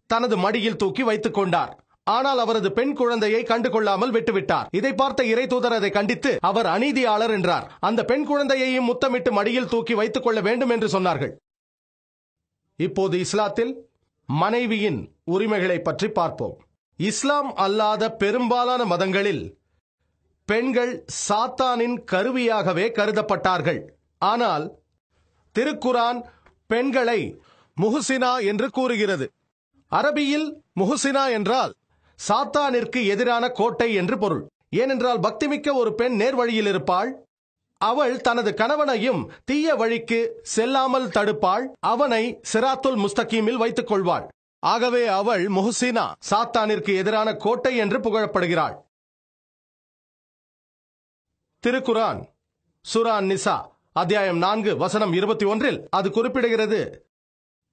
தனது மடியில் தூக்கி வைத்துக் கொண்டார். ஆனால் அவரது பெண் குழந்தையை கண்டுகொள்ளாமல் விட்டுவிட்டார். இதை பார்த்த இறை தூதர் அதை கண்டித்து அவர் அநீதியாளர் என்றார். அந்த பெண் குழந்தையையும் முத்தமிட்டு மடியில் தூக்கி வைத்துக் கொள்ள வேண்டும் என்று சொன்னார்கள். இப்போது இஸ்லாத்தில் மனைவியின் உரிமைகளை பற்றி பார்ப்போம். இஸ்லாம் அல்லாத பெரும்பாலான மதங்களில் பெண்கள் சாத்தானின் கருவியாகவே கருதப்பட்டார்கள். ஆனால் திருக்குர்ஆன் பெண்களை முஹ்சினா என்று கூறுகிறது. அரபியில் முஹ்சினா என்றால் சாத்தானிற்கு எதிரான கோட்டை என்று பொருள். ஏனென்றால் பக்திமிக்க ஒரு பெண் நேர்வழியில் இருப்பாள், அவள் தனது கணவனையும் தீய வழிக்கு செல்லாமல் தடுப்பாள், அவனை சிராத்துல் முஸ்தகீமில் வைத்துக் கொள்வாள். ஆகவே அவள் முஹ்சினா, சாத்தானிற்கு எதிரான கோட்டை என்று புகழப்படுகிறாள். திருக்குரான் சூரா நிசா அத்தியாயம் 4 வசனம் 21 அது குறிப்பிடுகிறது,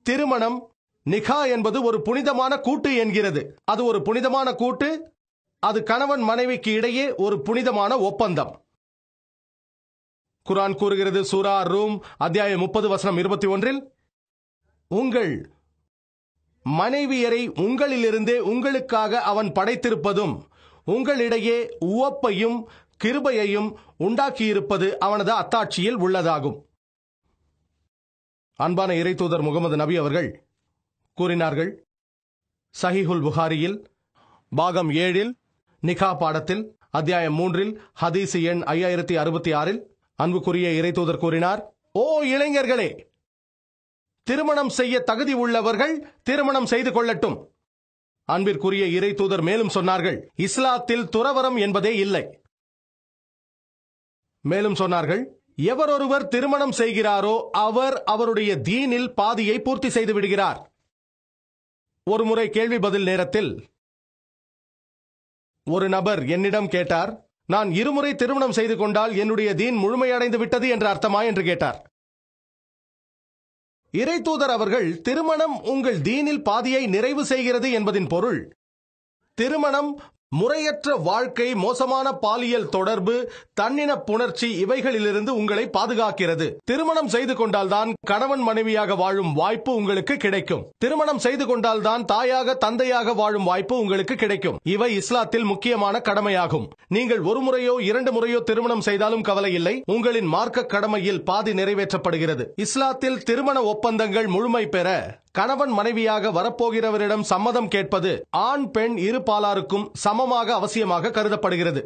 திருமணம் நிகா என்பது ஒரு புனிதமான கூட்டு என்கிறது. அது ஒரு புனிதமான கூட்டு, அது கணவன் மனைவிக்கு இடையே ஒரு புனிதமான ஒப்பந்தம். குர்ஆன் கூறுகிறது சூரா ரூம் அத்தியாயம் 30 வசனம் 21, உங்கள் மனைவியரை உங்களிலிருந்தே உங்களுக்காக அவன் படைத்திருப்பதும் உங்களிடையே உவப்பையும் கிருபையையும் உண்டாக்கியிருப்பது அவனது அத்தாட்சியில் உள்ளதாகும். அன்பான இறைத்தூதர் முகமது நபி அவர்கள் கூறினார்கள், சஹீஹுல் புகாரியில் பாகம் 7 நிகா பாடத்தில் அத்தியாயம் 3 ஹதீஸ் எண் 5066 அன்புக்குரிய இறைத்தூதர் கூறினார், ஓ இளைஞர்களே, திருமணம் செய்ய தகுதி உள்ளவர்கள் திருமணம் செய்து கொள்ளட்டும். அன்பிற்குரிய இறைத்தூதர் மேலும் சொன்னார்கள், இஸ்லாத்தில் துறவரம் என்பதே இல்லை. மேலும் சொன்னார்கள், எவரொருவர் திருமணம் செய்கிறாரோ அவர் அவருடைய தீனில் பாதியை பூர்த்தி செய்து விடுகிறார். ஒருமுறை கேள்வி பதில் நேரத்தில் ஒரு நபர் என்னிடம் கேட்டார், நான் இருமுறை திருமணம் செய்து கொண்டால் என்னுடைய தீன் முழுமையடைந்து விட்டது என்ற அர்த்தமா என்று கேட்டார். இறைத்தூதர் அவர்கள், திருமணம் உங்கள் தீனில் பாதியை நிறைவு செய்கிறது என்பதின் பொருள், திருமணம் முறையற்ற வாழ்க்கை, மோசமான பாலியல் தொடர்பு, தன்னின புணர்ச்சி இவைகளிலிருந்து உங்களை பாதுகாக்கிறது. திருமணம் செய்து கொண்டால்தான் கணவன் மனைவியாக வாழும் வாய்ப்பு உங்களுக்கு கிடைக்கும். திருமணம் செய்து கொண்டால்தான் தாயாக தந்தையாக வாழும் வாய்ப்பு உங்களுக்கு கிடைக்கும். இவை இஸ்லாத்தில் முக்கியமான கடமையாகும். நீங்கள் ஒரு முறையோ 2 முறையோ திருமணம் செய்தாலும் கவலை இல்லை, உங்களின் மார்க்க கடமையில் பாதி நிறைவேற்றப்படுகிறது. இஸ்லாத்தில் திருமண ஒப்பந்தங்கள் முழுமை பெற கணவன் மனைவியாக வரப்போகிறவரிடம் சம்மதம் கேட்பது ஆண் பெண் இரு பாலாருக்கும் சமமாக அவசியமாக கருதப்படுகிறது.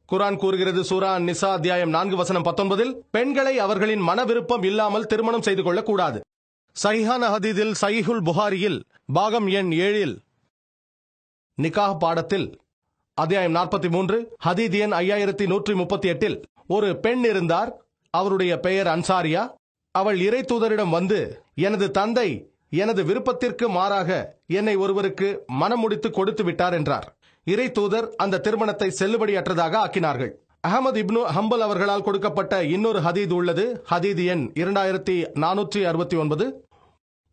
குர்ஆன் கூறுகிறது சூரா நிசா அத்தியாயம் 4 வசனம் 19, பெண்களை அவர்களின் மன விருப்பம் இல்லாமல் திருமணம் செய்து கொள்ளக்கூடாது. சஹீஹான ஹதீஸில் சஹீஹுல் புகாரியில் பாகம் எண் 7 நிகாஹ் பாடத்தில் அத்தியாயம் 43 ஹதீஸ் எண் 5138 ஒரு பெண் இருந்தார். அவருடைய பெயர் அன்சாரியா. அவள் இறை தூதரிடம் வந்து, எனது தந்தை எனது விருப்பத்திற்கு மாறாக என்னை ஒருவருக்கு மனமுடித்து கொடுத்து விட்டார் என்றார். இறை தூதர் அந்த திருமணத்தை செல்லுபடியற்றதாக ஆக்கினார்கள். அஹமது இப்னு ஹம்பல் அவர்களால் கொடுக்கப்பட்ட இன்னொரு ஹதீத் உள்ளது. ஹதீத் எண் 2469.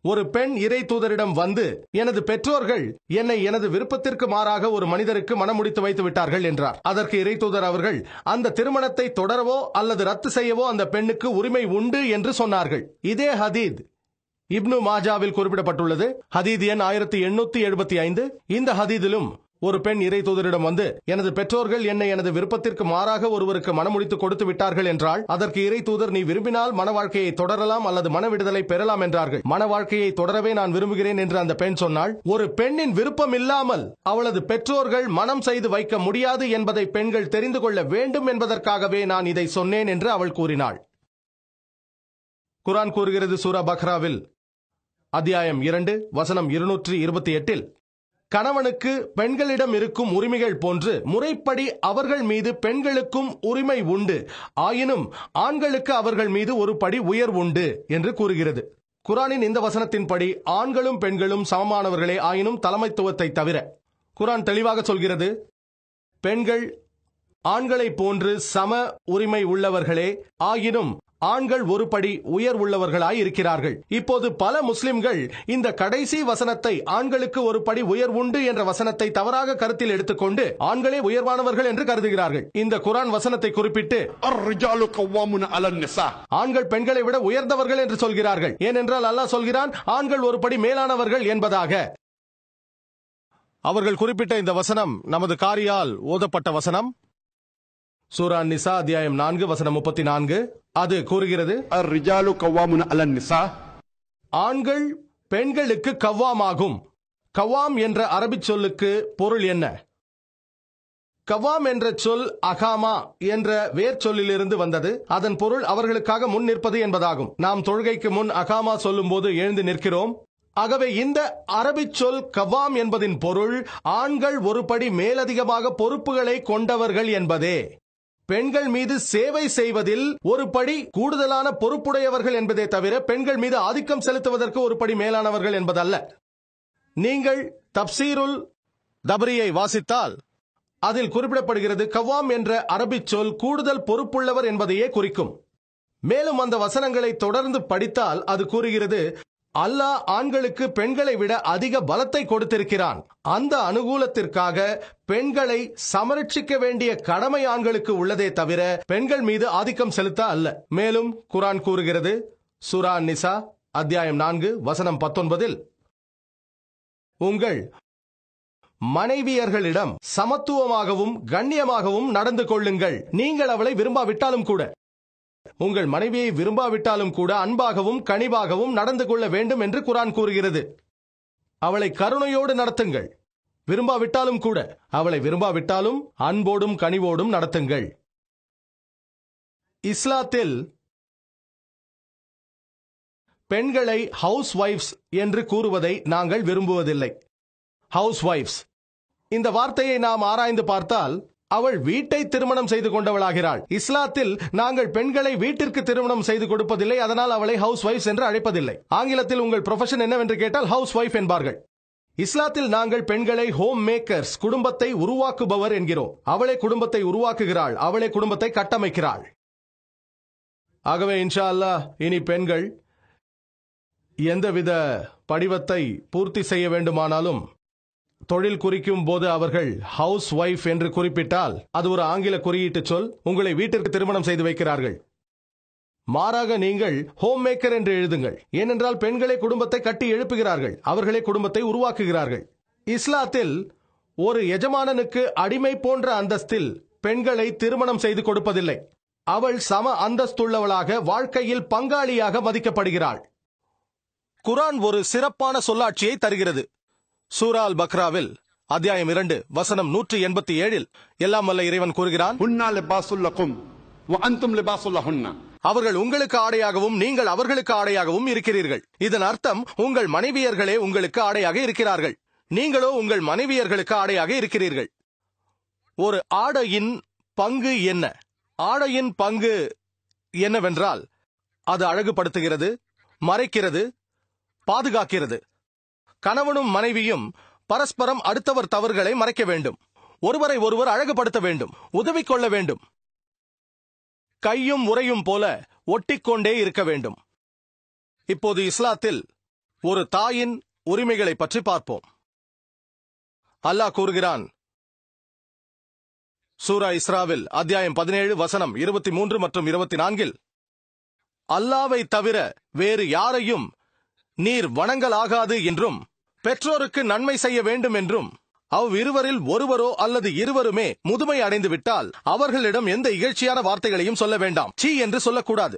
ஒரு பெண் இறை தூதரிடம் வந்து, எனது பெற்றோர்கள் என்னை எனது விருப்பத்திற்கு மாறாக ஒரு மனிதருக்கு மனமுடித்து வைத்து விட்டார்கள் என்றார். அதற்கு இறை தூதர் அவர்கள், அந்த திருமணத்தை தொடரவோ அல்லது ரத்து செய்யவோ அந்த பெண்ணுக்கு உரிமை உண்டு என்று சொன்னார்கள். இதே ஹதீத் இப்னு மாஜாவில் குறிப்பிடப்பட்டுள்ளது. ஹதீத் எண் 1875. இந்த ஹதீதிலும் ஒரு பெண் இறை தூதரிடம் வந்து, எனது பெற்றோர்கள் என்னை எனது விருப்பத்திற்கு மாறாக ஒருவருக்கு மனமுடித்து கொடுத்து விட்டார்கள் என்றால், அதற்கு இறை தூதர், நீ விரும்பினால் மன வாழ்க்கையை தொடரலாம் அல்லது மன விடுதலை பெறலாம் என்றார்கள். மன வாழ்க்கையை தொடரவே நான் விரும்புகிறேன் என்று அந்த பெண் சொன்னாள். ஒரு பெண்ணின் விருப்பம் இல்லாமல் அவளது பெற்றோர்கள் மனம் செய்து வைக்க முடியாது என்பதை பெண்கள் தெரிந்து கொள்ள வேண்டும் என்பதற்காகவே நான் இதை சொன்னேன் என்று அவள் கூறினாள். குர்ஆன் கூறுகிறது சூரா பக்ராவில் அத்தியாயம் 2 வசனம் 228, கணவனுக்கு பெண்களிடம் இருக்கும் உரிமைகள் போன்று முறைப்படி அவர்கள் மீது பெண்களுக்கும் உரிமை உண்டு, ஆயினும் ஆண்களுக்கு அவர்கள் மீது ஒரு படி உயர் உண்டு என்று கூறுகிறது. குர்ஆனின் இந்த வசனத்தின்படி ஆண்களும் பெண்களும் சமமானவர்களே, ஆயினும் தலைமைத்துவத்தை தவிர. குர்ஆன் தெளிவாக சொல்கிறது, பெண்கள் ஆண்களை போன்று சம உரிமை உள்ளவர்களே, ஆயினும் ஆண்கள் ஒரு படி உயர் உள்ளவர்களாய் இருக்கிறார்கள். இப்போது பல முஸ்லிம்கள் இந்த கடைசி வசனத்தை, ஆண்களுக்கு ஒரு படி உயர் உண்டு என்ற வசனத்தை தவறாக கருத்தில் எடுத்துக்கொண்டு ஆண்களே உயர்வானவர்கள் என்று கருதுகிறார்கள். இந்த குர்ஆன் வசனத்தை குறிப்பிட்டு ஆண்கள் பெண்களை விட உயர்ந்தவர்கள் என்று சொல்கிறார்கள். ஏனென்றால் அல்லாஹ் சொல்கிறான், ஆண்கள் ஒரு படி மேலானவர்கள் என்பதாக. அவர்கள் குறிப்பிட்ட இந்த வசனம் நமது காரியால் ஓதப்பட்ட வசனம். சூரா நிசா அத்தியாயம் 4 வசனம் 34. அது கூறுகிறது, ஆண்கள் பெண்களுக்கு கவ்வாமாகும். கவ்வாம் என்ற அரபி சொல்லுக்கு பொருள் என்ன? கவ்வாம் என்ற சொல் அகாமா என்ற வேர் சொல்லிலிருந்து வந்தது. அதன் பொருள் அவர்களுக்காக முன் நிற்பது என்பதாகும். நாம் தொழுகைக்கு முன் அகாமா சொல்லும் போது எழுந்து நிற்கிறோம். ஆகவே இந்த அரபி சொல் கவ்வாம் என்பதின் பொருள் ஆண்கள் ஒரு படி மேலதிகமாக பொறுப்புகளை கொண்டவர்கள் என்பதே. பெண்கள் மீது சேவை செய்வதில் ஒரு படி கூடுதலான பொறுப்புடையவர்கள் என்பதை தவிர பெண்கள் மீது ஆதிக்கம் செலுத்துவதற்கு ஒரு படி மேலானவர்கள் என்பதல்ல. நீங்கள் தப்சீருல் தபரியை வாசித்தால் அதில் குறிப்பிடப்படுகிறது கவாம் என்ற அரபிச் சொல் கூடுதல் பொறுப்புள்ளவர் என்பதையே குறிக்கும். மேலும் அந்த வசனங்களை தொடர்ந்து படித்தால் அது கூறுகிறது, அல்லாஹ் ஆண்களுக்கு பெண்களை விட அதிக பலத்தை கொடுத்திருக்கிறான். அந்த அனுகூலத்திற்காக பெண்களை சமரட்சிக்க வேண்டிய கடமை ஆண்களுக்கு உள்ளதே தவிர பெண்கள் மீது ஆதிக்கம் செலுத்த அல்ல. மேலும் குர்ஆன் கூறுகிறது, சூரா நிசா அத்தியாயம் 4 வசனம் 19, உங்கள் மனைவியர்களிடம் சமத்துவமாகவும் கண்ணியமாகவும் நடந்து கொள்ளுங்கள். நீங்கள் அவளை விரும்பாவிட்டாலும் கூட, உங்கள் மனைவியை விரும்பாவிட்டாலும் கூட அன்பாகவும் கனிவாகவும் நடந்து கொள்ள வேண்டும் என்று குர்ஆன் கூறுகிறது. அவளை கருணையோடு நடத்துங்கள். விரும்பாவிட்டாலும் கூட, அவளை விரும்பாவிட்டாலும் அன்போடும் கனிவோடும் நடத்துங்கள். இஸ்லாத்தில் பெண்களை ஹவுஸ் வைஃப்ஸ் என்று கூறுவதை நாங்கள் விரும்புவதில்லை. ஹவுஸ் வைஃப்ஸ் இந்த வார்த்தையை நாம் ஆராய்ந்து பார்த்தால் அவள் வீட்டை திருமணம் செய்து கொண்டவளாகிறாள். இஸ்லாத்தில் நாங்கள் பெண்களை வீட்டிற்கு திருமணம் செய்து கொடுப்பதில்லை. அதனால் அவளை ஹவுஸ் வைஃப்ஸ் என்று அழைப்பதில்லை. ஆங்கிலத்தில் உங்கள் ப்ரொஃபஷன் என்னவென்று கேட்டால் ஹவுஸ் வைஃப் என்பார்கள். இஸ்லாத்தில் நாங்கள் பெண்களை ஹோம் மேக்கர்ஸ், குடும்பத்தை உருவாக்குபவர் என்கிறோம். அவளே குடும்பத்தை உருவாக்குகிறாள், அவளே குடும்பத்தை கட்டமைக்கிறாள். ஆகவே இன்ஷா அல்லாஹ் இனி பெண்கள் எந்தவித படிவத்தை பூர்த்தி செய்ய வேண்டுமானாலும் தொழில் குறிக்கும் போது அவர்கள் ஹவுஸ் வைஃப் என்று குறிப்பிட்டால் அது ஒரு ஆங்கில குறியீட்டு சொல். உங்களை வீட்டிற்கு திருமணம் செய்து வைக்கிறார்கள். மாறாக நீங்கள் ஹோம் மேக்கர் என்று எழுதுங்கள். ஏனென்றால் பெண்களே குடும்பத்தை கட்டி எழுப்புகிறார்கள், அவர்களே குடும்பத்தை உருவாக்குகிறார்கள். இஸ்லாத்தில் ஒரு எஜமானனுக்கு அடிமை போன்ற அந்தஸ்தில் பெண்களை திருமணம் செய்து கொடுப்பதில்லை. அவள் சம அந்தஸ்துள்ளவளாக வாழ்க்கையில் பங்காளியாக மதிக்கப்படுகிறாள். குர்ஆன் ஒரு சிறப்பான சொல்லாட்சியை தருகிறது. சூரா அல் பக்ராவில் அத்தியாயம் 2 வசனம் 187 எல்லாம் வல்ல இறைவன் கூறுகிறான், அவர்கள் உங்களுக்கு ஆடையாகவும் நீங்கள் அவர்களுக்கு ஆடையாகவும் இருக்கிறீர்கள். இதன் அர்த்தம் உங்கள் மனைவியர்களே உங்களுக்கு ஆடையாக இருக்கிறார்கள், நீங்களோ உங்கள் மனைவியர்களுக்கு ஆடையாக இருக்கிறீர்கள். ஒரு ஆடையின் பங்கு என்ன? ஆடையின் பங்கு என்னவென்றால் அது அழகுபடுத்துகிறது, மறைக்கிறது, பாதுகாக்கிறது. கணவனும் மனைவியும் பரஸ்பரம் அடுத்தவர் தவறுகளை மறைக்க வேண்டும், ஒருவரை ஒருவர் அழகுபடுத்த வேண்டும், உதவி கொள்ள வேண்டும், கையும் உரையும் போல ஒட்டிக்கொண்டே இருக்க வேண்டும். இப்போது இஸ்லாத்தில் ஒரு தாயின் உரிமைகளை பற்றி பார்ப்போம். அல்லாஹ் கூறுகிறான், சூரா இஸ்ராவில் அத்தியாயம் 17 வசனம் 23 மற்றும் 24, அல்லாஹ்வை தவிர வேறு யாரையும் நீர் வணங்கலாகாது என்றும் பெற்றோருக்கு நன்மை செய்ய வேண்டும் என்றும் அவ்விருவரில் ஒருவரோ அல்லது இருவருமே முதுமை அடைந்து விட்டால் அவர்களிடம் எந்த இகழ்ச்சியான வார்த்தைகளையும் சொல்ல வேண்டாம். சீ என்று சொல்லக்கூடாது.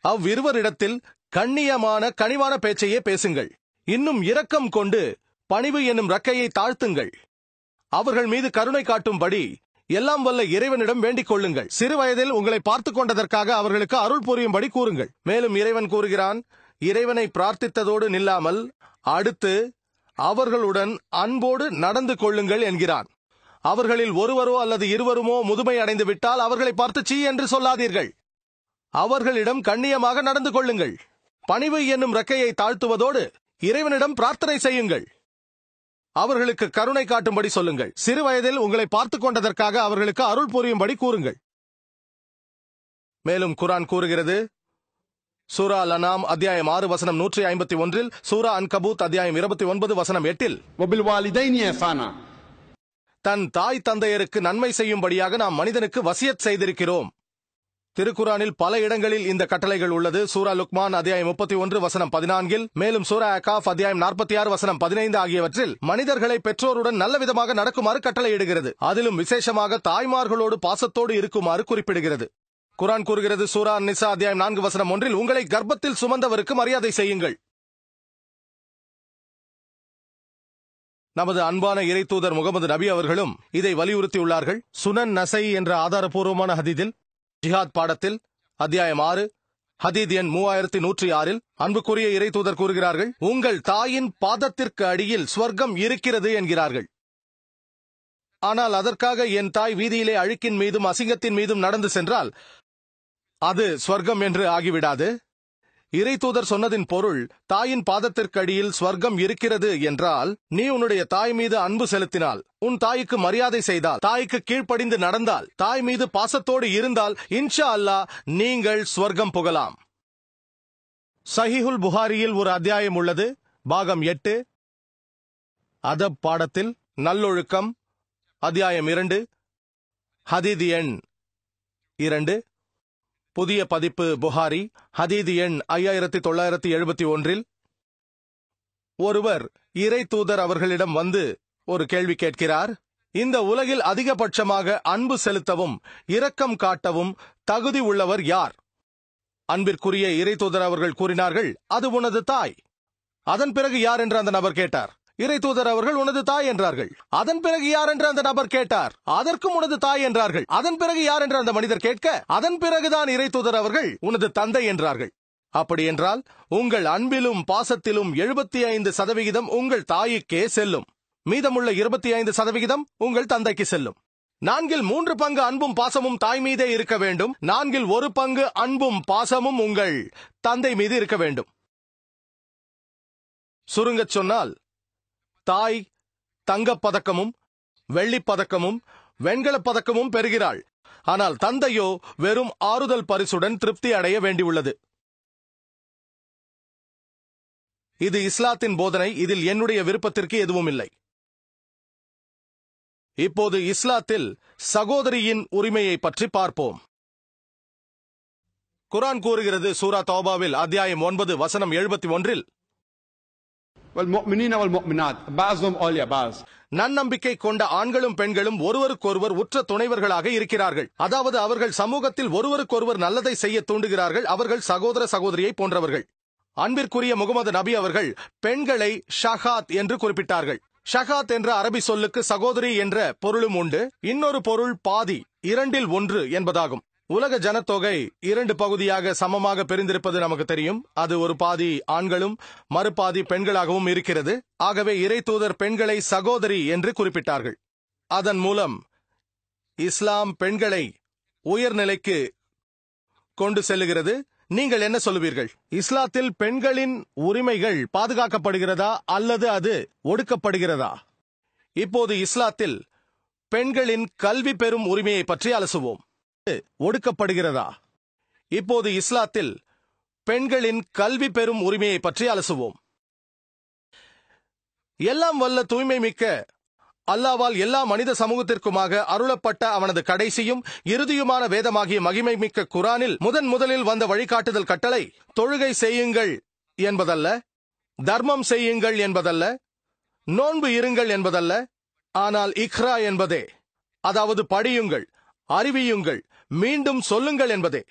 அவ்விருவரிடத்தில் கண்ணியமான கனிவான பேச்சையே பேசுங்கள். இன்னும் இரக்கம் கொண்டு பணிவு என்னும் ரக்கையை தாழ்த்துங்கள். அவர்கள் மீது கருணை காட்டும்படி எல்லாம் வல்ல இறைவனிடம் வேண்டிக் கொள்ளுங்கள். சிறு வயதில் உங்களை பார்த்துக் கொண்டதற்காக அவர்களுக்கு அருள் புரியும்படி கூறுங்கள். மேலும் இறைவன் கூறுகிறான், இறைவனை பிரார்த்தித்ததோடு நில்லாமல் அடுத்து அவர்களுடன் அன்போடு நடந்து கொள்ளுங்கள் என்கிறான். அவர்களில் ஒருவரோ அல்லது இருவருமோ முதுமை அடைந்து விட்டால் அவர்களை பார்த்து சீ என்று சொல்லாதீர்கள். அவர்களிடம் கண்ணியமாக நடந்து கொள்ளுங்கள். பணிவு என்னும் ரெக்கையை தாழ்த்துவதோடு இறைவனிடம் பிரார்த்தனை செய்யுங்கள். அவர்களுக்கு கருணை காட்டும்படி சொல்லுங்கள். சிறு வயதில் உங்களை பார்த்துக் கொண்டதற்காக அவர்களுக்கு அருள் புரியும்படி கூறுங்கள். மேலும் குர்ஆன் கூறுகிறது, சூரா அல் அன்ஆம் அத்தியாயம் 6 வசனம் 151, சூரா அன்கபூத் அத்தியாயம் 29 வசனம் 8, தன் தாய் தந்தையருக்கு நன்மை செய்யும்படியாக நாம் மனிதனுக்கு வசியத் செய்திருக்கிறோம். திருக்குரானில் பல இடங்களில் இந்த கட்டளைகள் உள்ளது. சூரா லுக்மான் அத்தியாயம் 31 வசனம் 14, மேலும் சூரா அகாஃப் அத்தியாயம் 46 வசனம் 15 ஆகியவற்றில் மனிதர்களை பெற்றோருடன் நல்ல விதமாக நடக்குமாறு கட்டளையிடுகிறது. அதிலும் விசேஷமாக தாய்மார்களோடு பாசத்தோடு இருக்குமாறு குறிப்பிடுகிறது. குர்ஆன் கூறுகிறது, சூரா நிசா அத்தியாயம் 4 வசனம் 1, உங்களை கர்ப்பத்தில் சுமந்தவருக்கு மரியாதை செய்யுங்கள். நமது அன்பான இறை தூதர் முகமது நபி அவர்களும் இதை வலியுறுத்தியுள்ளார்கள். சுனன் நசை என்ற ஆதாரபூர்வமான ஹதீதில் ஜிஹாத் பாடத்தில் அத்தியாயம் 6 ஹதீத் எண் 3106, அன்புக்குரிய இறை தூதர் கூறுகிறார்கள், உங்கள் தாயின் பாதத்திற்கு அடியில் ஸ்வர்க்கம் இருக்கிறது என்கிறார்கள். ஆனால் அதற்காக என் தாய் வீதியிலே அழுக்கின் மீதும் அசிங்கத்தின் மீதும் நடந்து சென்றால் அது ஸ்வர்க்கம் என்று ஆகிவிடாது. இறைத்தூதர் சொன்னதின் பொருள், தாயின் பாதத்திற்கடியில் ஸ்வர்க்கம் இருக்கிறது என்றால், நீ உன்னுடைய தாய் மீது அன்பு செலுத்தினால், உன் தாய்க்கு மரியாதை செய்தால், தாய்க்கு கீழ்ப்படிந்து நடந்தால், தாய் மீது பாசத்தோடு இருந்தால், இன்ஷா அல்லாஹ் நீங்கள் ஸ்வர்க்கம் புகலாம். சஹீஹுல் புகாரியில் ஒரு அத்தியாயம் உள்ளது. பாகம் 8, அதப் பாடத்தில் நல்லொழுக்கம், அத்தியாயம் 2, ஹதீத் எண் 2, புதிய பதிப்பு புகாரி, ஹதீத் எண் 5971. ஒருவர் இறை தூதர் அவர்களிடம் வந்து ஒரு கேள்வி கேட்கிறார். இந்த உலகில் அதிகபட்சமாக அன்பு செலுத்தவும் இரக்கம் காட்டவும் தகுதி உள்ளவர் யார்? அன்பிற்குரிய இறை தூதர் அவர்கள் கூறினார்கள், அது உனது தாய். அதன் பிறகு யார் என்று அந்த நபர் கேட்டார். இறை தூதர் அவர்கள் உனது தாய் என்றார்கள். அதன் பிறகு யார் என்று அந்த நபர் கேட்டார். அதற்கும் உனது தாய் என்றார்கள். அதன் பிறகு யார் என்று அந்த மனிதர் கேட்க, அதன் பிறகுதான் இறை தூதர் அவர்கள் உனது தந்தை என்றார்கள். அப்படி என்றால் உங்கள் அன்பிலும் பாசத்திலும் 75% உங்கள் தாய்க்கே செல்லும். மீதமுள்ள 25% உங்கள் தந்தைக்கு செல்லும். 4/3 பங்கு அன்பும் பாசமும் தாய் மீதே இருக்க வேண்டும். 4/1 பங்கு அன்பும் பாசமும் உங்கள் தந்தை மீது இருக்க வேண்டும். சுருங்கச் சொன்னால், தாய் தங்கப்பதக்கமும் வெள்ளிப்பதக்கமும் வெண்கலப் பதக்கமும் பெறுகிறாள். ஆனால் தந்தையோ வெறும் ஆறுதல் பரிசுடன் திருப்தி அடைய வேண்டியுள்ளது. இது இஸ்லாத்தின் போதனை. இதில் என்னுடைய விருப்பத்திற்கு எதுவும் இல்லை. இப்போது இஸ்லாத்தில் சகோதரியின் உரிமையை பற்றி பார்ப்போம். குர்ஆன் கூறுகிறது, சூரா தௌபாவில் அத்தியாயம் 9 வசனம் 71, நன்னம்பிக்கை கொண்ட ஆண்களும் பெண்களும் ஒருவருக்கொருவர் உற்ற துணைவர்களாக இருக்கிறார்கள். அதாவது அவர்கள் சமூகத்தில் ஒருவருக்கொருவர் நல்லதை செய்ய தூண்டுகிறார்கள். அவர்கள் சகோதர சகோதரியை போன்றவர்கள். அன்பிற்குரிய முகமது நபி அவர்கள் பெண்களை ஷஹாத் என்று குறிப்பிட்டார்கள். ஷஹாத் என்ற அரபி சொல்லுக்கு சகோதரி என்ற பொருளும் உண்டு. இன்னொரு பொருள் பாதி, 2/1 என்பதாகும். உலக ஜனத்தொகை 2 பகுதியாக சமமாக பிரிந்திருப்பது நமக்கு தெரியும். அது ஒரு பாதி ஆண்களும் மறுபாதி பெண்களாகவும் இருக்கிறது. ஆகவே இறை தூதர் பெண்களை சகோதரி என்று குறிப்பிட்டார்கள். அதன் மூலம் இஸ்லாம் பெண்களை உயர்நிலைக்கு கொண்டு செல்லுகிறது. நீங்கள் என்ன சொல்லுவீர்கள்? இஸ்லாத்தில் பெண்களின் உரிமைகள் பாதுகாக்கப்படுகிறதா அல்லது அது ஒடுக்கப்படுகிறதா? இப்போது இஸ்லாத்தில் பெண்களின் கல்வி பெறும் உரிமையை பற்றி அலசுவோம். ஒடுக்கப்படுகிறதா? இப்போது இஸ்லாத்தில் பெண்களின் கல்வி பெறும் உரிமையை பற்றி அலசுவோம். எல்லாம் வல்ல தூய்மை மிக்க அல்லாஹ்வால் எல்லா மனித சமூகத்திற்குமாக அருளப்பட்ட அவனது கடைசியும் இறுதியுமான வேதமாகிய மகிமை மிக்க குர்ஆனில் முதலில் வந்த வழிகாட்டுதல் கட்டளை தொழுகை செய்யுங்கள் என்பதல்ல, தர்மம் செய்யுங்கள் என்பதல்ல, நோன்பு இருங்கள் என்பதல்ல, ஆனால் இக்ரா என்பதே, அதாவது படியுங்கள், அறிவியுங்கள், மீண்டும் சொல்லுங்கள் என்பதே.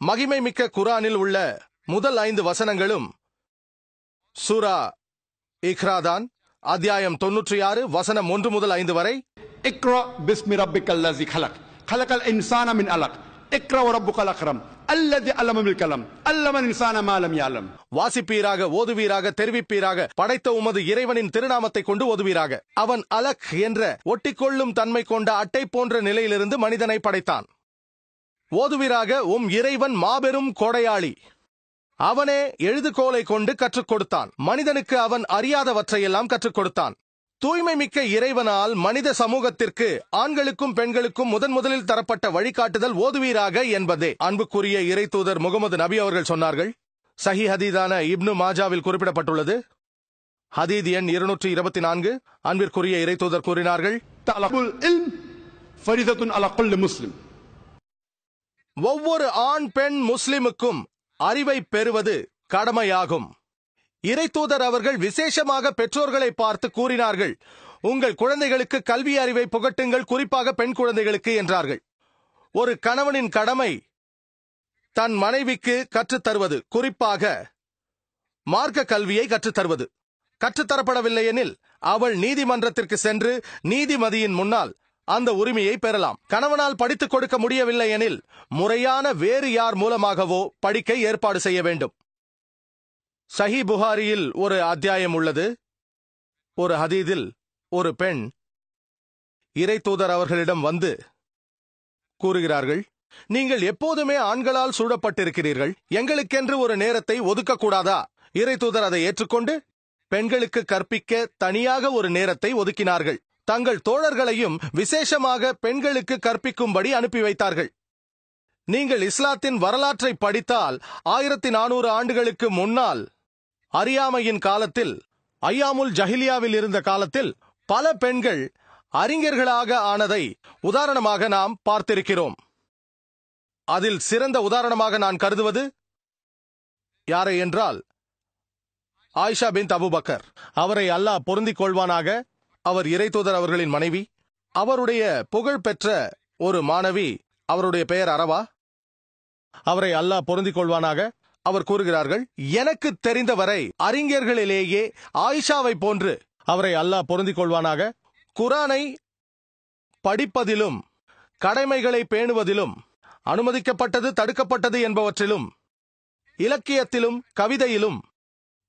மகிமை மிக்க குர்ஆனில் உள்ள முதல் 5 வசனங்களும் சூரா இக்ராதான். அத்தியாயம் 96 வசனம் 1 முதல் 5 வரை. இக்ரா பிஸ்மி ரப்பிக்கல்லஸி கலக் கலக்கல் இன்சான மின் அலக் இக்ரா வரப்புக்கல் அக்ரம் அல்லதி அல்லம பில் கலம் அல்லம இன்சான மா லம் யஅலம். வாசிப்பீராக, ஓதுவீராக, தெரிவிப்பீராக, படைத்த உமது இறைவனின் திருநாமத்தை கொண்டு ஓதுவீராக. அவன் அலக் என்ற ஒட்டிக்கொள்ளும் தன்மை கொண்ட அட்டை போன்ற நிலையிலிருந்து மனிதனை படைத்தான். ஓதுவீராக, உம் இறைவன் மாபெரும் கொடையாளி. அவனே எழுதுகோலை கொண்டு கற்றுக் கொடுத்தான். மனிதனுக்கு அவன் அறியாதவற்றையெல்லாம் கற்றுக் கொடுத்தான். தூய்மை மிக்க இறைவனால் மனித சமூகத்திற்கு ஆண்களுக்கும் பெண்களுக்கும் முதலில் தரப்பட்ட வழிகாட்டுதல் ஓதுவீராக என்பதே. அன்புக்குரிய இறை தூதர் முகமது நபி அவர்கள் சொன்னார்கள். சஹி ஹதீதான இப்னு மாஜாவில் குறிப்பிடப்பட்டுள்ளது. ஹதீத் எண் 224. அன்பிற்குரிய இறை தூதர் கூறினார்கள், ஒவ்வொரு ஆண் பெண் முஸ்லிமுக்கும் அறிவை பெறுவது கடமையாகும். இறை தூதர் அவர்கள் விசேஷமாக பெற்றோர்களை பார்த்து கூறினார்கள், உங்கள் குழந்தைகளுக்கு கல்வி அறிவை புகட்டுங்கள், குறிப்பாக பெண் குழந்தைகளுக்கு என்றார்கள். ஒரு கணவனின் கடமை தன் மனைவிக்கு கற்றுத்தருவது, குறிப்பாக மார்க்க கல்வியை கற்றுத்தருவது. கற்றுத்தரப்படவில்லை எனில் அவள் நீதிமன்றத்திற்கு சென்று நீதிமதியின் முன்னால் அந்த உரிமையை பெறலாம். கணவனால் படித்துக் கொடுக்க முடியவில்லை எனில் முறையான வேறு யார் மூலமாகவோ படிக்க ஏற்பாடு செய்ய வேண்டும். சஹி புகாரியில் ஒரு அத்தியாயம் உள்ளது. ஒரு ஹதீதில் ஒரு பெண் இறை தூதர் அவர்களிடம் வந்து கூறுகிறார்கள், நீங்கள் எப்போதுமே ஆண்களால் சூழப்பட்டிருக்கிறீர்கள், எங்களுக்கென்று ஒரு நேரத்தை ஒதுக்கக்கூடாதா? இறை தூதர் அதை ஏற்றுக்கொண்டு பெண்களுக்கு கற்பிக்க தனியாக ஒரு நேரத்தை ஒதுக்கினார்கள். தங்கள் தோழர்களையும் விசேஷமாக பெண்களுக்கு கற்பிக்கும்படி அனுப்பி வைத்தார்கள். நீங்கள் இஸ்லாத்தின் வரலாற்றை படித்தால் 1400 ஆண்டுகளுக்கு முன்னால் அறியாமையின் காலத்தில், ஐயாமுல் ஜஹிலியாவில் இருந்த காலத்தில் பல பெண்கள் அறிஞர்களாக ஆனதை உதாரணமாக நாம் பார்த்திருக்கிறோம். அதில் சிறந்த உதாரணமாக நான் கருதுவது யாரை என்றால் ஆயிஷா பின்த் அபூபக்கர். அவரை அல்லாஹ் பொருந்திக் கொள்வானாக. அவர் இறை தூதர் அவர்களின் மனைவி. அவருடைய புகழ் பெற்ற ஒரு மாணவி, அவருடைய பெயர் அரவா. அவரை அல்லாஹ் பொருந்திக் கொள்வானாக. அவர் கூறுகிறார்கள், எனக்கு தெரிந்தவரை அறிஞர்களிலேயே ஆயிஷாவை போன்று, அவரை அல்லாஹ் பொருந்திக் கொள்வானாக, குர்ஆனை படிப்பதிலும் கடமைகளை பேணுவதிலும் அனுமதிக்கப்பட்டது தடுக்கப்பட்டது என்பவற்றிலும் இலக்கியத்திலும் கவிதையிலும்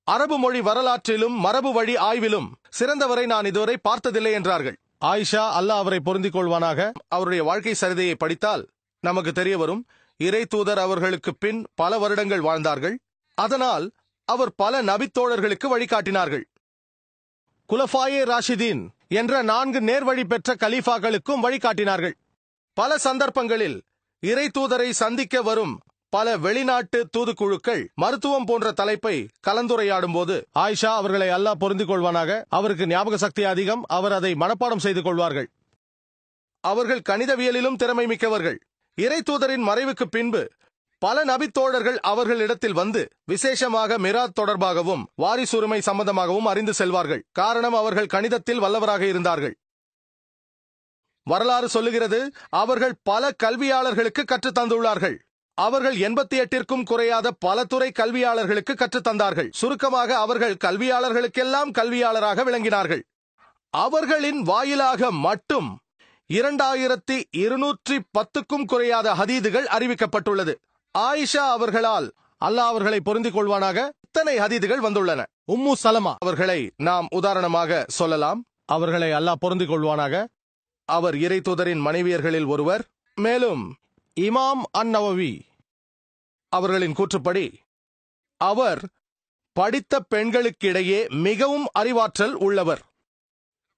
அரபு மொழி வரலாற்றிலும் மரபு வழி ஆய்விலும் சிறந்தவரை நான் இதுவரை பார்த்ததில்லை என்றார்கள். ஆயிஷா, அல்லாஹ் அவரை பொருந்திக் கொள்வானாக, அவருடைய வாழ்க்கை சரிதையை படித்தால் நமக்கு தெரிய வரும். இறை தூதர் அவர்களுக்கு பின் பல வருடங்கள் வாழ்ந்தார்கள். அதனால் அவர் பல நபித்தோழர்களுக்கு வழிகாட்டினார்கள். குலஃபாயே ராஷிதீன் என்ற 4 நேர்வழி பெற்ற கலீஃபாக்களுக்கும் வழிகாட்டினார்கள். பல சந்தர்ப்பங்களில் இறை தூதரை சந்திக்க வரும் பல வெளிநாட்டு தூதுக்குழுக்கள் மருத்துவம் போன்ற தலைப்பை கலந்துரையாடும் போது ஆயிஷா, அவர்களை அல்லாஹ் பொருந்திக் கொள்வானாக, அவருக்கு ஞாபக சக்தி அதிகம், அவர் அதை மனப்பாடம் செய்து கொள்வார்கள். அவர்கள் கணிதவியலிலும் திறமை மிக்கவர்கள். இறை தூதரின் மறைவுக்கு பின்பு பல நபித்தோழர்கள் அவர்களிடத்தில் வந்து விசேஷமாக மிராத் தொடர்பாகவும் வாரிசுரிமை சம்பந்தமாகவும் அறிந்து செல்வார்கள். காரணம், அவர்கள் கணிதத்தில் வல்லவராக இருந்தார்கள். வரலாறு சொல்லுகிறது, அவர்கள் பல கல்வியாளர்களுக்கு கற்றுத் தந்துள்ளார்கள். அவர்கள் 88ற்கும் குறையாத பல துறை கல்வியாளர்களுக்கு கற்றுத்தந்தார்கள். சுருக்கமாக, அவர்கள் கல்வியாளர்களுக்கெல்லாம் கல்வியாளராக விளங்கினார்கள். அவர்களின் வாயிலாக மட்டும் 2210க்கும் குறையாத ஹதீதுகள் அறிவிக்கப்பட்டுள்ளது. ஆயிஷா அவர்களால், அல்லாஹ் அவர்களை பொருந்திக் கொள்வானாக, இத்தனை ஹதீதுகள் வந்துள்ளன. உம்மு சலமா அவர்களை நாம் உதாரணமாக சொல்லலாம். அவர்களை அல்லாஹ் பொருந்திக் கொள்வானாக. அவர் இறை தூதரின் மனைவியர்களில் ஒருவர். மேலும் இமாம் அன்-நவவி அவர்களின் கூற்றுப்படி அவர் படித்த பெண்களுக்கிடையே மிகவும் அறிவாற்றல் உள்ளவர்.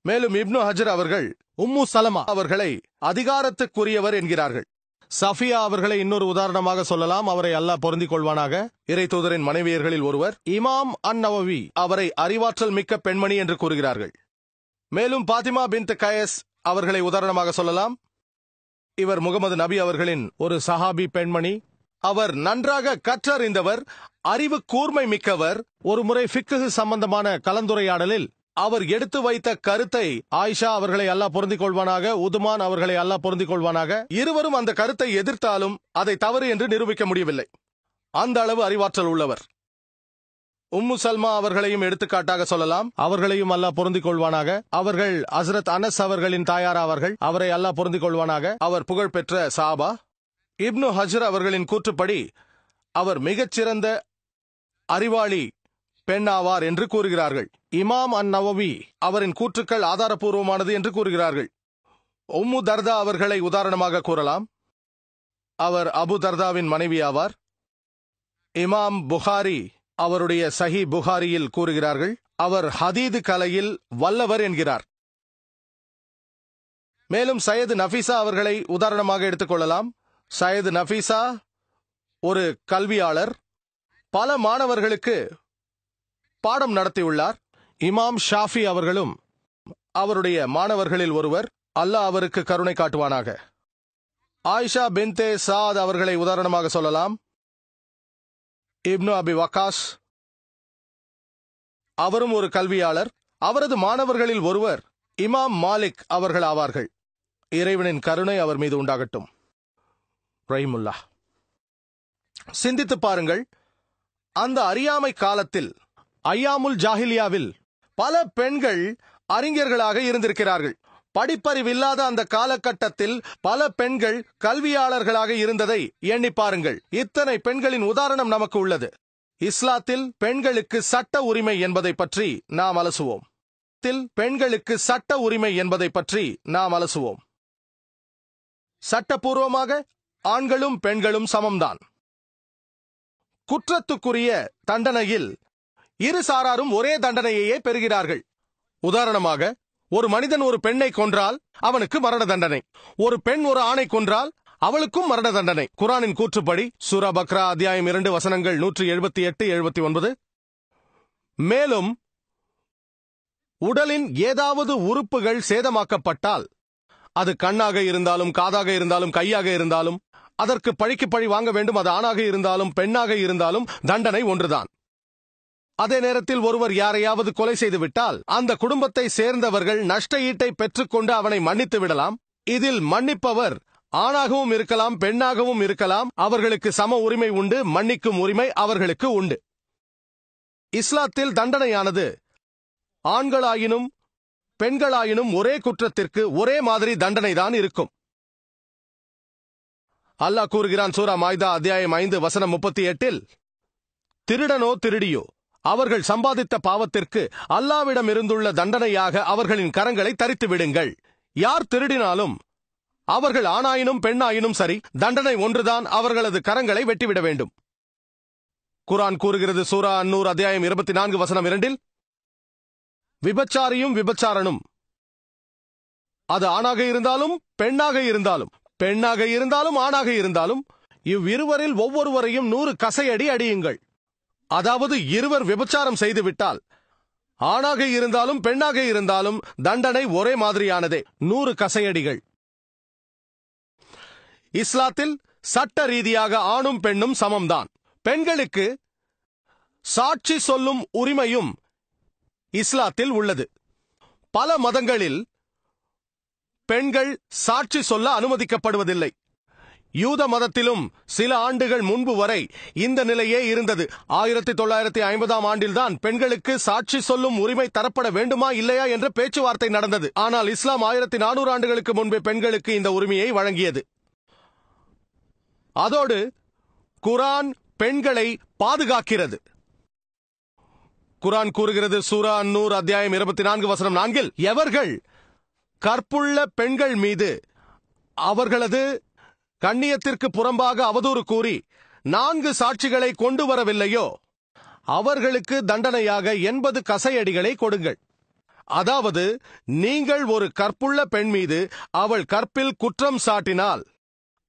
மேலும் இப்னு ஹஜர் அவர்கள் உம்மு சலமா அவர்களை அதிகாரத்துக்குரியவர் என்கிறார்கள். சஃபியா அவர்களை இன்னொரு உதாரணமாக சொல்லலாம். அவரை அல்லாஹ் பொருந்திக் கொள்வானாக. இறை தூதரின் மனைவியர்களில் ஒருவர். இமாம் அன்-நவவி அவரை அறிவாற்றல் மிக்க பெண்மணி என்று கூறுகிறார்கள். மேலும் பாத்திமா பின்த் கயஸ் அவர்களை உதாரணமாக சொல்லலாம். இவர் முகமது நபி அவர்களின் ஒரு சஹாபி பெண்மணி. அவர் நன்றாக கற்றறிந்தவர், அறிவு கூர்மை மிக்கவர். ஒரு முறை ஃபிக்ஹ் சம்பந்தமான கலந்துரையாடலில் அவர் எடுத்து வைத்த கருத்தை ஆயிஷா அவர்களை அல்லாஹ் பொருந்திக் கொள்வானாக, உதுமான் அவர்களை அல்லாஹ் பொருந்திக் கொள்வானாக, இருவரும் அந்த கருத்தை எதிர்த்தாலும் அதை தவறு என்று நிரூபிக்க முடியவில்லை. அந்த அளவு அறிவாற்றல் உள்ளவர். உம்மு சல்மா அவர்களையும் எடுத்துக்காட்டாக சொல்லலாம். அவர்களையும் அல்லாஹ் பொருந்திக் கொள்வானாக. அவர்கள் ஹஸ்ரத் அனஸ் அவர்களின் தாயார் ஆவார்கள். அவரை அல்லாஹ் பொருந்திக் கொள்வானாக. அவர் புகழ்பெற்ற சஹாபா. இப்னு ஹஜர் அவர்களின் கூற்றுப்படி அவர் மிகச்சிறந்த அறிவாளி பெண் ஆவார் என்று கூறுகிறார்கள். இமாம் அன்-நவவி அவரின் கூற்றுக்கள் ஆதாரபூர்வமானது என்று கூறுகிறார்கள். உம்மு தர்தா அவர்களை உதாரணமாக கூறலாம். அவர் அபு தர்தாவின் மனைவி ஆவார். இமாம் புகாரி அவருடைய சஹி புகாரியில் கூறுகிறார்கள், அவர் ஹதீது கலையில் வல்லவர் என்கிறார். மேலும் சையது நஃபீசா அவர்களை உதாரணமாக எடுத்துக்கொள்ளலாம். சையது நஃபீசா ஒரு கல்வியாளர். பல மாணவர்களுக்கு பாடம் நடத்தியுள்ளார். இமாம் ஷாஃபி அவர்களும் அவருடைய மாணவர்களில் ஒருவர். அல்லாஹ் அவருக்கு கருணை காட்டுவானாக. ஆயிஷா பின்தே சாத் அவர்களை உதாரணமாக சொல்லலாம். இப்னு அபி வக்காஸ் அவரும் ஒரு கல்வியாளர். அவரது மாணவர்களில் ஒருவர் இமாம் மாலிக் அவர்கள் ஆவார்கள். இறைவனின் கருணை அவர் மீது உண்டாகட்டும். ரஹிமுல்லா. சிந்தித்து பாருங்கள், அந்த அறியாமை காலத்தில், ஐயாமுல் ஜாஹிலியாவில் பல பெண்கள் அறிஞர்களாக இருந்திருக்கிறார்கள். படிப்பறிவில்லாத அந்த காலகட்டத்தில் பல பெண்கள் கல்வியாளர்களாக இருந்ததை எண்ணி பாருங்கள். இத்தனை பெண்களின் உதாரணம் நமக்கு உள்ளது. இஸ்லாத்தில் பெண்களுக்கு சட்ட உரிமை என்பதை பற்றி நாம் அலசுவோம். இஸ்லாத்தில் பெண்களுக்கு சட்ட உரிமை என்பதை பற்றி நாம் அலசுவோம். சட்டப்பூர்வமாக ஆண்களும் பெண்களும் சமம்தான். குற்றத்துக்குரிய தண்டனையில் இரு சாராரும் ஒரே தண்டனையையே பெறுகிறார்கள். உதாரணமாக, ஒரு மனிதன் ஒரு பெண்ணை கொன்றால் அவனுக்கு மரண தண்டனை, ஒரு பெண் ஒரு ஆணை கொன்றால் அவளுக்கும் மரண தண்டனை. குர்ஆனின் கூற்றுப்படி சூரா பக்ரா அத்தியாயம் 2 வசனங்கள் 178, 79. மேலும் உடலின் ஏதாவது உறுப்புகள் சேதமாக்கப்பட்டால், அது கண்ணாக இருந்தாலும் காதாக இருந்தாலும் கையாக இருந்தாலும், அதற்கு பழிக்கு பழி வாங்க வேண்டும். அது ஆணாக இருந்தாலும் பெண்ணாக இருந்தாலும் தண்டனை ஒன்றுதான். அதே நேரத்தில் ஒருவர் யாரையாவது கொலை செய்துவிட்டால் அந்த குடும்பத்தை சேர்ந்தவர்கள் நஷ்ட ஈட்டை பெற்றுக்கொண்டு அவனை மன்னித்து விடலாம். இதில் மன்னிப்பவர் ஆணாகவும் இருக்கலாம் பெண்ணாகவும் இருக்கலாம். அவர்களுக்கு சம உரிமை உண்டு, மன்னிக்கும் உரிமை அவர்களுக்கு உண்டு. இஸ்லாத்தில் தண்டனையானது ஆண்களாயினும் பெண்களாயினும் ஒரே குற்றத்திற்கு ஒரே மாதிரி தண்டனை தான் இருக்கும். அல்லாஹ் கூறுகிறான் சூரா மாய்தா அத்தியாயம் 5 வசனம் 38, திருடனோ திருடியோ அவர்கள் சம்பாதித்த பாவத்திற்கு அல்லாவிடம் இருந்துள்ள தண்டனையாக அவர்களின் கரங்களை தரித்து விடுங்கள். யார் திருடினாலும் அவர்கள் ஆணாயினும் பெண்ணாயினும் சரி, தண்டனை ஒன்றுதான், அவர்களது கரங்களை வெட்டிவிட வேண்டும். குர்ஆன் கூறுகிறது சூரா அன்னூர் அத்தியாயம் 24 வசனம் 2, விபச்சாரியும் விபச்சாரனும், அது ஆணாக இருந்தாலும் பெண்ணாக இருந்தாலும், பெண்ணாக இருந்தாலும் ஆணாக இருந்தாலும், இவ்விருவரில் ஒவ்வொருவரையும் 100 கசையடி அடியுங்கள். அதாவது இருவர் விபச்சாரம் செய்துவிட்டால் ஆணாக இருந்தாலும் பெண்ணாக இருந்தாலும் தண்டனை ஒரே மாதிரியானதே, 100 கசையடிகள். இஸ்லாத்தில் சட்ட ரீதியாக ஆணும் பெண்ணும் சமம்தான். பெண்களுக்கு சாட்சி சொல்லும் உரிமையும் இஸ்லாத்தில் உள்ளது. பல மதங்களில் பெண்கள் சாட்சி சொல்ல அனுமதிக்கப்படுவதில்லை. யூத மதத்திலும் சில ஆண்டுகள் முன்பு வரை இந்த நிலையே இருந்தது. 1950ஆம் ஆண்டில்தான் பெண்களுக்கு சாட்சி சொல்லும் உரிமை தரப்பட வேண்டுமா இல்லையா என்ற பேச்சுவார்த்தை நடந்தது. ஆனால் இஸ்லாம் 1400 ஆண்டுகளுக்கு முன்பே பெண்களுக்கு இந்த உரிமையை வழங்கியது. அதோடு குர்ஆன் பெண்களை பாதுகாக்கிறது. குர்ஆன் கூறுகிறது சூரா அன்னூர் அத்தியாயம் 24 வசனம் 4, எவர்கள் கற்புள்ள பெண்கள் மீது அவர்களது கண்ணியத்திற்கு புறம்பாக அவதூறு கூறி 4 சாட்சிகளை கொண்டு வரவில்லையோ அவர்களுக்கு தண்டனையாக 80 கசையடிகளை கொடுங்கள். அதாவது, நீங்கள் ஒரு கற்புள்ள பெண் மீது அவள் கற்பில் குற்றம் சாட்டினால்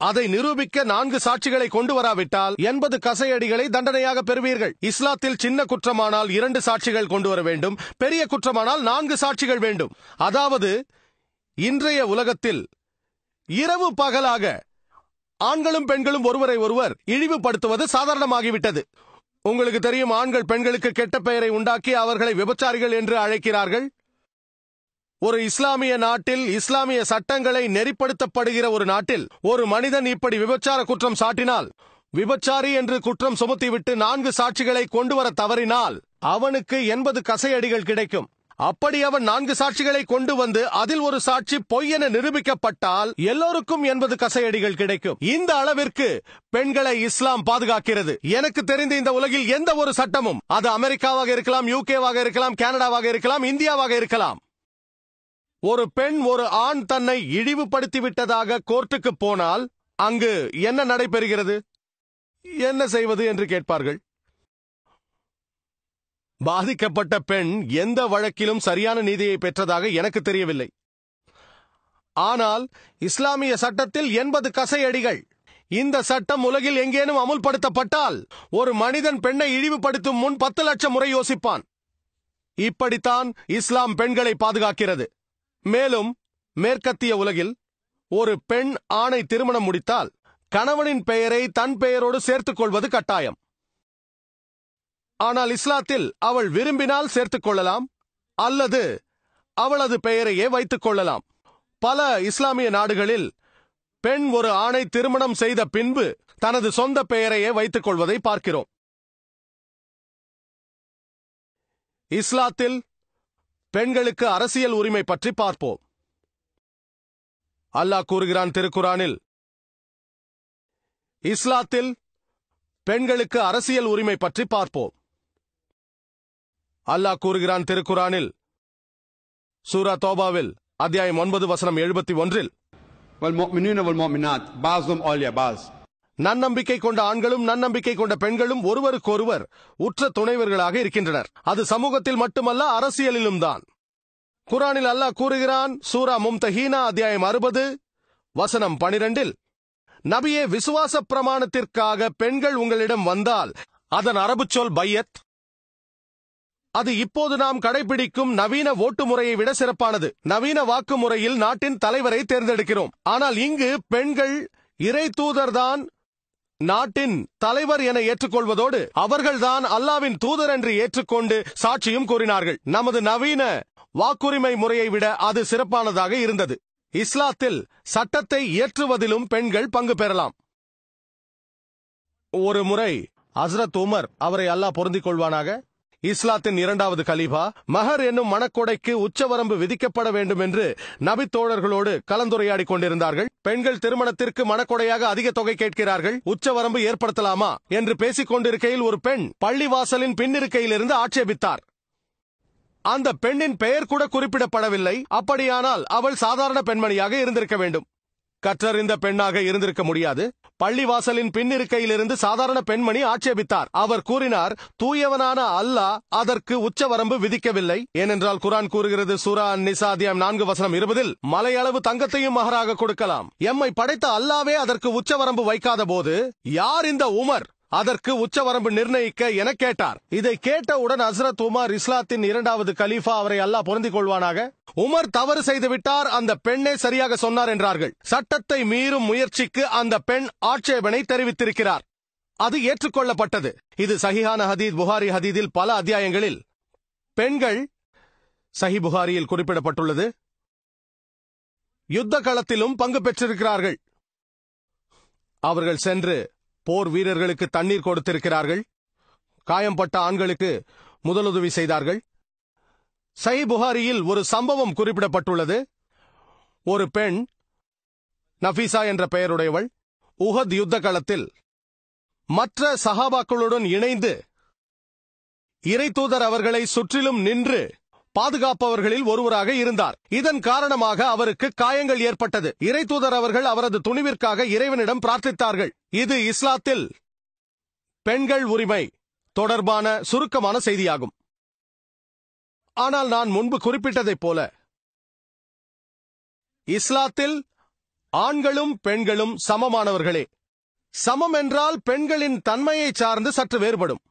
அதை நிரூபிக்க 4 சாட்சிகளை கொண்டு வராவிட்டால் 80 கசையடிகளை தண்டனையாக பெறுவீர்கள். இஸ்லாத்தில் சின்ன குற்றமானால் 2 சாட்சிகள் கொண்டு வர வேண்டும், பெரிய குற்றமானால் 4 சாட்சிகள் வேண்டும். அதாவது, இன்றைய உலகத்தில் இரவு பகலாக ஆண்களும் பெண்களும் ஒருவரை ஒருவர் இழிவுபடுத்துவது சாதாரணமாகிவிட்டது. உங்களுக்கு தெரியும், ஆண்கள் பெண்களுக்கு கெட்ட பெயரை உண்டாக்கி அவர்களை விபச்சாரிகள் என்று அழைக்கிறார்கள். ஒரு இஸ்லாமிய நாட்டில், இஸ்லாமிய சட்டங்களை நெறிப்படுத்தப்படுகிற ஒரு நாட்டில் ஒரு மனிதன் இப்படி விபச்சார குற்றம் சாட்டினால், விபச்சாரி என்று குற்றம் சுமத்திவிட்டு 4 சாட்சிகளை கொண்டு வர தவறினால் அவனுக்கு 80 கசையடிகள் கிடைக்கும். அப்படி அவன் 4 சாட்சிகளை கொண்டு வந்து அதில் ஒரு சாட்சி பொய் என நிரூபிக்கப்பட்டால் எல்லோருக்கும் 80 கசையடிகள் கிடைக்கும். இந்த அளவிற்கு பெண்களை இஸ்லாம் பாதுகாக்கிறது. எனக்கு தெரிந்த இந்த உலகில் எந்த ஒரு சட்டமும், அது அமெரிக்காவாக இருக்கலாம், யூகேவாக இருக்கலாம், கனடாவாக இருக்கலாம், இந்தியாவாக இருக்கலாம், ஒரு பெண் ஒரு ஆண் தன்னை இழிவுபடுத்திவிட்டதாக கோர்ட்டுக்கு போனால் அங்கு என்ன நடைபெறுகிறது, என்ன செய்வது என்று கேட்பார்கள். பாதிக்கப்பட்ட பெண் எந்த வழக்கிலும் சரியான நீதியை பெற்றதாக எனக்கு தெரியவில்லை. ஆனால் இஸ்லாமிய சட்டத்தில் 80 கசையடிகள். இந்த சட்டம் உலகில் எங்கேனும் அமுல்படுத்தப்பட்டால் ஒரு மனிதன் பெண்ணை இழிவுபடுத்தும் முன் 10 லட்சம் முறை யோசிப்பான். இப்படித்தான் இஸ்லாம் பெண்களை பாதுகாக்கிறது. மேலும் மேற்கத்திய உலகில் ஒரு பெண் ஆணை திருமணம் முடித்தால் கணவனின் பெயரை தன் பெயரோடு சேர்த்துக் கொள்வது கட்டாயம். ஆனால் இஸ்லாத்தில் அவள் விரும்பினால் சேர்த்துக் கொள்ளலாம் அல்லது அவளது பெயரையே வைத்துக் கொள்ளலாம். பல இஸ்லாமிய நாடுகளில் பெண் ஒரு ஆணை திருமணம் செய்த பின்பு தனது சொந்த பெயரையே வைத்துக் கொள்வதை பார்க்கிறோம். இஸ்லாத்தில் பெண்களுக்கு அரசியல் உரிமை பற்றி பார்ப்போம். அல்லாஹ் கூறுகிறான் திருக்குரானில், இஸ்லாத்தில் பெண்களுக்கு அரசியல் உரிமை பற்றி பார்ப்போம். அல்லாஹ் கூறுகிறான் திருக்குரானில், சூரா தௌபாவில் அத்தியாயம் 9 வசனம் 71. والمؤمنين والمؤمنات بعضهم أولياء بعض. நன்னம்பிக்கை கொண்ட ஆண்களும் நன்னம்பிக்கை கொண்ட பெண்களும் ஒருவருக்கொருவர் உற்ற துணைவர்களாக இருக்கின்றனர். அது சமூகத்தில் மட்டுமல்ல, அரசியலிலும் தான். குர்ஆனில் அல்லாஹ் கூறுகிறான், சூரா மும்தஹீனா அத்தியாயம் 60 வசனம் 12, நபியே, விசுவாச பிரமாணத்திற்காக பெண்கள் உங்களிடம் வந்தால், அதன் அரபு சொல் பையத். அது இப்போது நாம் கடைபிடிக்கும் நவீன ஓட்டு முறையை விட சிறப்பானது. நவீன வாக்கு முறையில் நாட்டின் தலைவரை தேர்ந்தெடுக்கிறோம். ஆனால் இங்கு பெண்கள் இறை தூதர்தான் நாட்டின் தலைவர் என ஏற்றுக்கொள்வதோடு அவர்கள்தான் அல்லாவின் தூதர் என்று ஏற்றுக்கொண்டு சாட்சியும் கூறினார்கள். நமது நவீன வாக்குரிமை முறையை விட அது சிறப்பானதாக இருந்தது. இஸ்லாத்தில் சட்டத்தை இயற்றுவதிலும் பெண்கள் பங்கு பெறலாம். ஒரு முறை ஹஸ்ரத் உமர், அவரை அல்லாஹ் பொருந்திக் கொள்வானாக, இஸ்லாத்தின் 2வது கலீஃபா, மஹர் என்னும் மணக்கொடைக்கு உச்சவரம்பு விதிக்கப்பட வேண்டும் என்று நபி தோழர்களோடு கலந்துரையாடி கொண்டிருந்தார்கள். பெண்கள் திருமணத்திற்கு மணக்கொடையாக அதிக தொகை கேட்கிறார்கள், உச்சவரம்பு ஏற்படுத்தலாமா என்று பேசிக் கொண்டிருக்கையில் ஒரு பெண் பள்ளிவாசலின் பின்னிருக்கையிலிருந்து ஆட்சேபித்தார். அந்த பெண்ணின் பெயர் கூட குறிப்பிடப்படவில்லை. அப்படியானால் அவள் சாதாரண பெண்மணியாக இருந்திருக்க வேண்டும், கற்றறிந்த பெண்ணாக இருந்திருக்க முடியாது. பள்ளிவாசலின் பின்னிருக்கையிலிருந்து சாதாரண பெண்மணி ஆட்சேபித்தார். அவர் கூறினார், தூயவனான அல்லாஹ் அதற்கு உச்சவரம்பு விதிக்கவில்லை. ஏனென்றால் குர்ஆன் கூறுகிறது, சூரா அன்-நிசா அத்தியாயம் 4 வசனம் 20, மலையளவு தங்கத்தையும் மகராக கொடுக்கலாம். எம்மை படைத்த அல்லாவே அதற்கு உச்சவரம்பு வைக்காத போது யார் இந்த உமர் அதற்கு உச்சவரம்பு நிர்ணயிக்க என கேட்டார். இதை கேட்டவுடன் ஹஸ்ரத் உமர், இஸ்லாத்தின் 2வது கலீஃபா, அவரை அல்லாஹ் பொருந்திக் கொள்வானாக, உமர் தவறு செய்து விட்டார், அந்த பெண்ணே சரியாக சொன்னார் என்றார்கள். சட்டத்தை மீறும் முயற்சிக்கு அந்த பெண் ஆட்சேபனை தெரிவித்திருக்கிறார். அது ஏற்றுக்கொள்ளப்பட்டது. இது சஹீஹான ஹதீத். புகாரி ஹதீதில் பல அத்தியாயங்களில் பெண்கள், சஹி புகாரியில் குறிப்பிடப்பட்டுள்ளது, யுத்த களத்திலும் பங்கு பெற்றிருக்கிறார்கள். அவர்கள் சென்று போர் வீரர்களுக்கு தண்ணீர் கொடுத்திருக்கிறார்கள். காயம்பட்ட ஆண்களுக்கு முதலுதவி செய்தார்கள். சஹீஹ் புகாரியில் ஒரு சம்பவம் குறிப்பிடப்பட்டுள்ளது. ஒரு பெண், நஃபீசா என்ற பெயருடையவள், உஹத் யுத்த களத்தில் மற்ற சஹாபாக்களுடன் இணைந்து இறை தூதர் அவர்களை சுற்றிலும் நின்று பாதுகாப்பவர்களில் ஒருவராக இருந்தார். இதன் காரணமாக அவருக்கு காயங்கள் ஏற்பட்டது. இறை தூதர் அவர்கள் அவரது துணிவிற்காக இறைவனிடம் பிரார்த்தித்தார்கள். இது இஸ்லாத்தில் பெண்கள் உரிமை தொடர்பான சுருக்கமான செய்தியாகும். ஆனால் நான் முன்பு குறிப்பிட்டதைப் போல இஸ்லாத்தில் ஆண்களும் பெண்களும் சமமானவர்களே. சமம் என்றால் பெண்களின் தன்மையை சார்ந்து சற்று வேறுபடும்.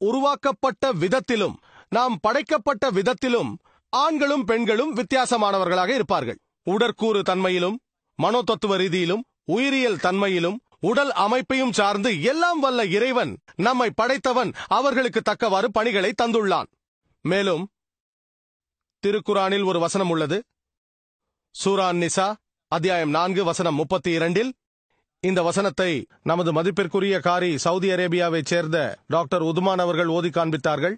உருவாக்கப்பட்ட விதத்திலும் நாம் படைக்கப்பட்ட விதத்திலும் ஆண்களும் பெண்களும் வித்தியாசமானவர்களாக இருப்பார்கள். உடற்கூறு தன்மையிலும், மனோதத்துவ ரீதியிலும், உயிரியல் தன்மையிலும், உடல் அமைப்பையும் சார்ந்து எல்லாம் வல்ல இறைவன் நம்மை படைத்தவன் அவர்களுக்கு தக்கவாறு பணிகளை தந்துள்ளான். மேலும் திருக்குர்ஆனில் ஒரு வசனம் உள்ளது. சூரா அன்-நிசா அத்தியாயம் 4 வசனம் 32. இந்த வசனத்தை நமது மதிப்பிற்குரிய காரி சவுதி அரேபியாவைச் சேர்ந்த டாக்டர் உதுமான் அவர்கள் ஓதி காண்பித்தார்கள்.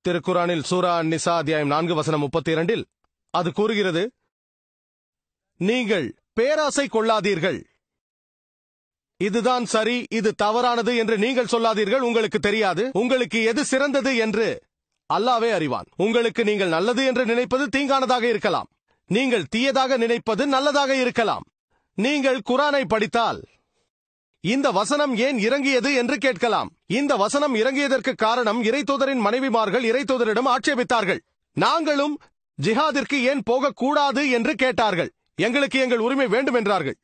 திருக்குர்ஆனில் சூரா அன்-நிசா அத்தியாயம் 4 வசனம் 32 அது கூறுகிறது, நீங்கள் பேராசை கொள்ளாதீர்கள். இதுதான் சரி, இது தவறானது என்று நீங்கள் சொல்லாதீர்கள். உங்களுக்கு தெரியாது. உங்களுக்கு எது சிறந்தது என்று அல்லாஹ்வே அறிவான். உங்களுக்கு நீங்கள் நல்லது என்று நினைப்பது தீங்கானதாக இருக்கலாம். நீங்கள் தீயதாக நினைப்பது நல்லதாக இருக்கலாம். நீங்கள் குர்ஆனை படித்தால் இந்த வசனம் ஏன் இறங்கியது என்று கேட்கலாம். இந்த வசனம் இறங்கியதற்கு காரணம், இறை தூதரின் மனைவிமார்கள் இறை தூதரிடம் ஆட்சேபித்தார்கள். நாங்களும் ஜிஹாதிற்கு ஏன் போகக்கூடாது என்று கேட்டார்கள். எங்களுக்கு எங்கள் உரிமை வேண்டும் என்றார்கள்.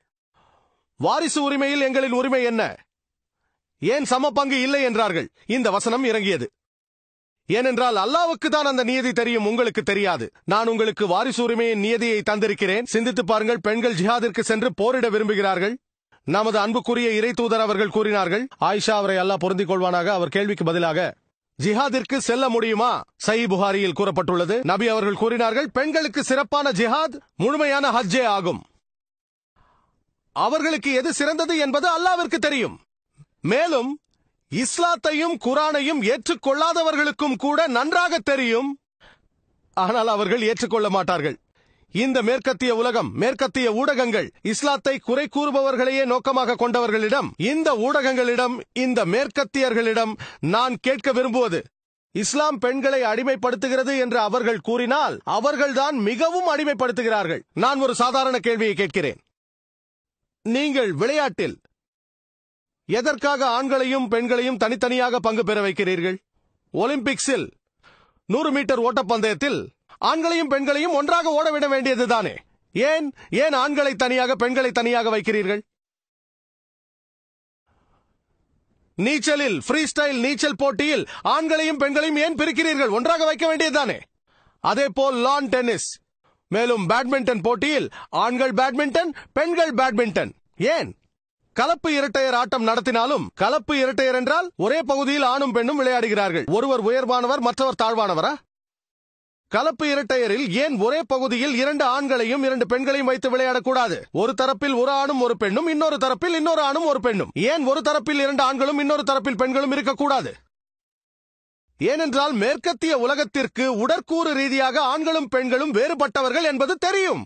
வாரிசு உரிமையில் எங்களின் உரிமை என்ன, ஏன் சம பங்கு இல்லை என்றார்கள். இந்த வசனம் இறங்கியது. ஏனென்றால் அல்லாஹ்வுக்கு தான் அந்த நியதி தெரியும், உங்களுக்கு தெரியாது. நான் உங்களுக்கு வாரிசு உரிமையின் நியதியை தந்திருக்கிறேன். சிந்தித்து பாருங்கள். பெண்கள் ஜிஹாதிற்கு சென்று போரிட விரும்புகிறார்கள். நமது அன்புக்குரிய இறை தூதர் அவர்கள் கூறினார்கள், ஆயிஷா, அவரை அல்லாஹ் பொருந்திக் கொள்வானாக, அவர் கேள்விக்கு பதிலாக, ஜிஹாதிற்கு செல்ல முடியுமா? சஹீஹ் புகாரியில் கூறப்பட்டுள்ளது. நபி அவர்கள் கூறினார்கள், பெண்களுக்கு சிறப்பான ஜிஹாத் முழுமையான ஹஜ்ஜே ஆகும். அவர்களுக்கு எது சிறந்தது என்பது அல்லாஹ்விற்கு தெரியும். மேலும் இஸ்லாத்தையும் குர்ஆனையும் ஏற்றுக்கொள்ளாதவர்களுக்கும் கூட நன்றாக தெரியும். ஆனால் அவர்கள் ஏற்றுக்கொள்ள மாட்டார்கள். இந்த மேற்கத்திய உலகம், மேற்கத்திய ஊடகங்கள் இஸ்லாத்தை குறை கூறுபவர்களையே நோக்கமாக கொண்டவர்களிடம், இந்த ஊடகங்களிடம், இந்த மேற்கத்தியர்களிடம் நான் கேட்க விரும்புவது, இஸ்லாம் பெண்களை அடிமைப்படுத்துகிறது என்று அவர்கள் கூறினால் அவர்கள்தான் மிகவும் அடிமைப்படுத்துகிறார்கள். நான் ஒரு சாதாரண கேள்வியை கேட்கிறேன். நீங்கள் விளையாட்டில் எதற்காக ஆண்களையும் பெண்களையும் தனித்தனியாக பங்கு பெற வைக்கிறீர்கள்? ஒலிம்பிக்ஸில் 100 மீட்டர் ஓட்டப்பந்தயத்தில் ஆண்களையும் பெண்களையும் ஒன்றாக ஓடவிட வேண்டியதுதானே? ஏன் ஆண்களை தனியாக பெண்களை தனியாக வைக்கிறீர்கள்? நீச்சலில் ஃப்ரீ ஸ்டைல் நீச்சல் போட்டியில் ஆண்களையும் பெண்களையும் ஏன் பிரிக்கிறீர்கள்? ஒன்றாக வைக்க வேண்டியதுதானே? அதே போல் லான் டென்னிஸ், மேலும் பேட்மிண்டன் போட்டியில் ஆண்கள் பேட்மிண்டன், பெண்கள் பேட்மிண்டன். ஏன் கலப்பு இரட்டையர் ஆட்டம் நடத்தினாலும் கலப்பு இரட்டையர் என்றால் ஒரே பகுதியில் ஆணும் பெண்ணும் விளையாடுகிறார்கள். ஒருவர் உயர்வானவர், மற்றவர் தாழ்வானவரா? கலப்பு இரட்டையரில் ஏன் ஒரே பகுதியில் 2 ஆண்களையும் 2 பெண்களையும் வைத்து விளையாடக்கூடாது? ஒரு தரப்பில் ஒரு ஆணும் ஒரு பெண்ணும், இன்னொரு தரப்பில் இன்னொரு ஆணும் ஒரு பெண்ணும். ஏன் ஒரு தரப்பில் 2 ஆண்களும் இன்னொரு தரப்பில் பெண்களும் இருக்கக்கூடாது? ஏனென்றால் மேற்கத்திய உலகத்திற்கு உடற்கூறு ரீதியாக ஆண்களும் பெண்களும் வேறுபட்டவர்கள் என்பது தெரியும்.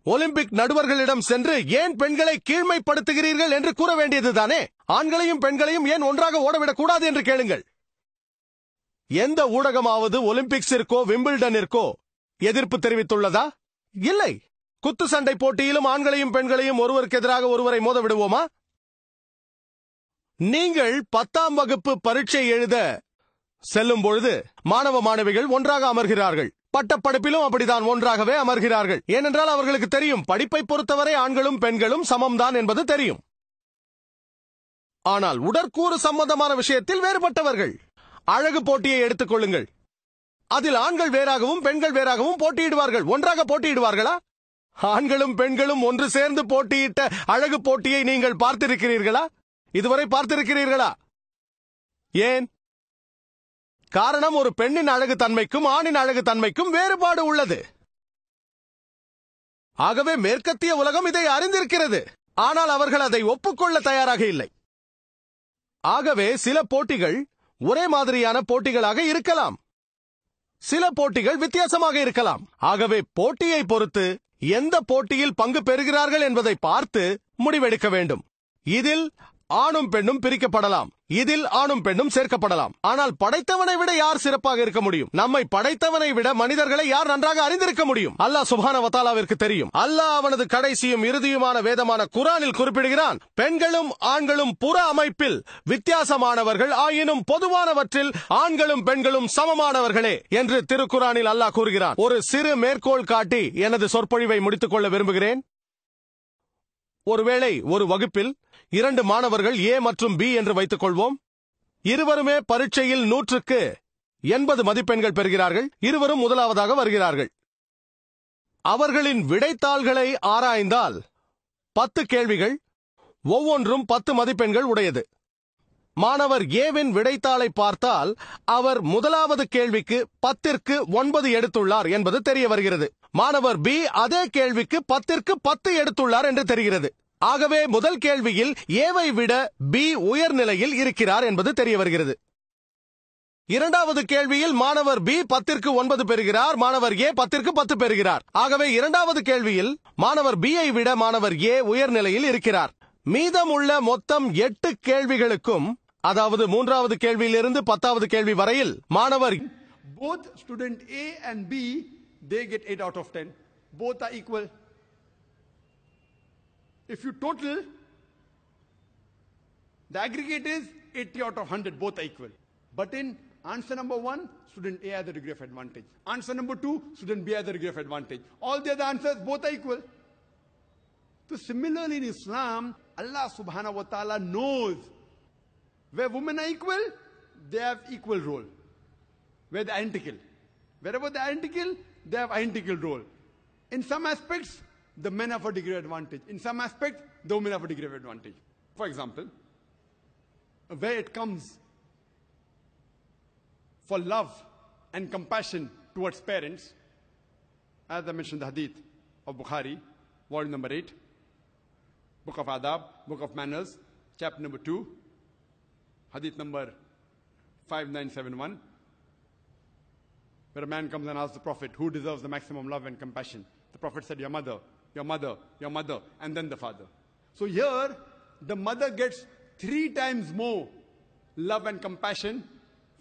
ஒலிம்பிக் நடுவர்களிடம் சென்று ஏன் பெண்களை கீழ்மைப்படுத்துகிறீர்கள் என்று கூற வேண்டியதுதானே? ஆண்களையும் பெண்களையும் ஏன் ஒன்றாக ஓடவிடக்கூடாது என்று கேளுங்கள். எந்த ஊடகமாவது ஒலிம்பிக்ஸிற்கோ விம்பிள்டனிற்கோ எதிர்ப்பு தெரிவித்துள்ளதா? இல்லை. குத்து சண்டை போட்டியிலும் ஆண்களையும் பெண்களையும் ஒருவருக்கு எதிராக ஒருவரை மோத விடுவோமா? நீங்கள் 10ஆம் வகுப்பு பரீட்சை எழுத செல்லும் பொழுது மாணவ மாணவிகள் ஒன்றாக அமர்கிறார்கள். பட்டப்படிப்பிலும் அப்படித்தான் ஒன்றாகவே அமர்கிறார்கள். ஏனென்றால் அவர்களுக்கு தெரியும், படிப்பை பொறுத்தவரை ஆண்களும் பெண்களும் சமம்தான் என்பது தெரியும். ஆனால் உடற்கூறு சம்பந்தமான விஷயத்தில் வேறுபட்டவர்கள். அழகு போட்டியை எடுத்துக் கொள்ளுங்கள். அதில் ஆண்கள் வேறாகவும் பெண்கள் வேறாகவும் போட்டியிடுவார்கள். ஒன்றாக போட்டியிடுவார்களா? ஆண்களும் பெண்களும் ஒன்று சேர்ந்து போட்டியிட்ட அழகு போட்டியை நீங்கள் பார்த்திருக்கிறீர்களா? இதுவரை பார்த்திருக்கிறீர்களா? ஏன்? காரணம், ஒரு பெண்ணின் அழகு தன்மைக்கும் ஆணின் அழகு தன்மைக்கும் வேறுபாடு உள்ளது. ஆகவே மேற்கத்திய உலகம் இதை அறிந்திருக்கிறது. ஆனால் அவர்கள் அதை ஒப்புக்கொள்ள தயாராக இல்லை. ஆகவே சில போட்டிகள் ஒரே மாதிரியான போட்டிகளாக இருக்கலாம், சில போட்டிகள் வித்தியாசமாக இருக்கலாம். ஆகவே போட்டியை பொறுத்து எந்த போட்டியில் பங்கு பெறுகிறார்கள் என்பதை பார்த்து முடிவெடுக்க வேண்டும். இதில் ஆணும் பெண்ணும் பிரிக்கப்படலாம், இதில் ஆணும் பெண்ணும் சேர்க்கப்படலாம். ஆனால் படைத்தவனை விட யார் சிறப்பாக இருக்க முடியும்? நம்மை படைத்தவனை விட மனிதர்களை யார் நன்றாக அறிந்திருக்க முடியும்? அல்லாஹ் சுப்ஹானஹு வ தஆலாவிற்கு தெரியும். அல்லாஹ் அவனது கடைசியும் இறுதியுமான வேதமான குர்ஆனில் குறிப்பிடுகிறான், பெண்களும் ஆண்களும் புற அமைப்பில் வித்தியாசமானவர்கள் ஆயினும் பொதுவானவற்றில் ஆண்களும் பெண்களும் சமமானவர்களே என்று திருக்குர்ஆனில் அல்லாஹ் கூறுகிறான். ஒரு சிறு மேற்கோள் காட்டி எனது சொற்பொழிவை முடித்துக் கொள்ள விரும்புகிறேன். ஒருவேளை ஒரு வகுப்பில் 2 மாணவர்கள் A மற்றும் B என்று வைத்துக் கொள்வோம். இருவருமே பரீட்சையில் 100க்கு 80 மதிப்பெண்கள் பெறுகிறார்கள். இருவரும் முதலாவதாக வருகிறார்கள். அவர்களின் விடைத்தாள்களை ஆராய்ந்தால் 10 கேள்விகள், ஒவ்வொன்றும் 10 மதிப்பெண்கள் உடையது. மாணவர் ஏவின் விடைத்தாளை பார்த்தால் அவர் முதலாவது கேள்விக்கு 10ற்கு 9 எடுத்துள்ளார் என்பது தெரிய வருகிறது. மாணவர் B அதே கேள்விக்கு 10ற்கு 10 எடுத்துள்ளார் என்று தெரிகிறது. ஆகவே முதல் கேள்வியில் ஏவை விட B உயர்நிலையில் இருக்கிறார் என்பது தெரிய வருகிறது. இரண்டாவது கேள்வியில் மாணவர் B 10ற்கு 9 பெறுகிறார், மாணவர் A 10ற்கு 10 பெறுகிறார். ஆகவே இரண்டாவது கேள்வியில் மாணவர் B ஐ விட மாணவர் A உயர்நிலையில் இருக்கிறார். மீதமுள்ள மொத்தம் 8 கேள்விகளுக்கும், அதாவது 3வது கேள்வியிலிருந்து 10வது கேள்வி வரையில் மாணவர் both student A and B, they get 8 out of 10. Both are equal. If you total, the aggregate is 80 out of 100, both are equal. But in answer number 1, student A has a degree of advantage. Answer number 2, student B has a degree of advantage. All the other answers, both are equal. So similarly in Islam, Allah subhanahu wa ta'ala knows where women are equal, they have equal role. Where they are identical. Wherever they are identical, they have identical role. In some aspects, the men have a degree of advantage. In some aspects, the women have a degree of advantage. For example, where it comes for love and compassion towards parents, as I mentioned the hadith of Bukhari, volume number 8, book of Adab, book of Manners, chapter number 2, hadith number 5971, where a man comes and asks the Prophet, who deserves the maximum love and compassion? The Prophet said, your mother, your mother, your mother, and then the father. So here, the mother gets 3 times more love and compassion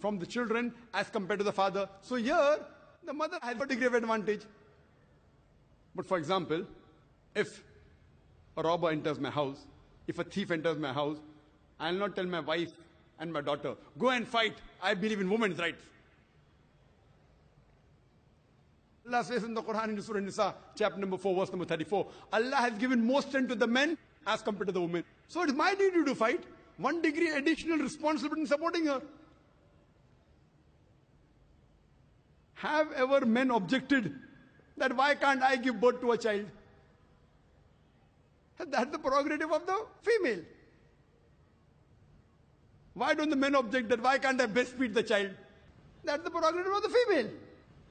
from the children as compared to the father. So here, the mother has a degree of advantage. But for example, if a robber enters my house, if a thief enters my house, I will not tell my wife and my daughter, go and fight. I believe in women's rights. Allah says in the Quran in Surah Nisa, chapter number 4, verse number 34, Allah has given more strength to the men as compared to the women. So it is my duty to fight. 1 degree additional responsibility in supporting her. Have ever men objected that why can't I give birth to a child? That's the prerogative of the female. Why don't the men object that why can't I breastfeed the child? That's the prerogative of the female.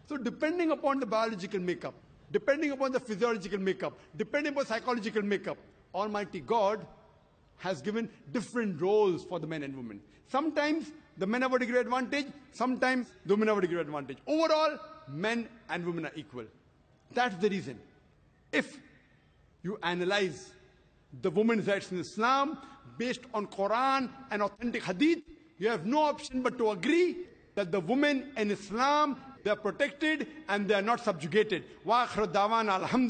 So depending upon the biological makeup, depending upon the physiological makeup, depending upon psychological makeup, Almighty God has given different roles for the men and women. Sometimes the men have a degree advantage, sometimes the women have a degree advantage. Overall, men and women are equal. That's the reason. If you analyze the women's rights in Islam based on Quran and authentic hadith, you have no option but to agree that the women in Islam, they are protected and they are not subjugated. Wa akhir da'wana alhamdulillah.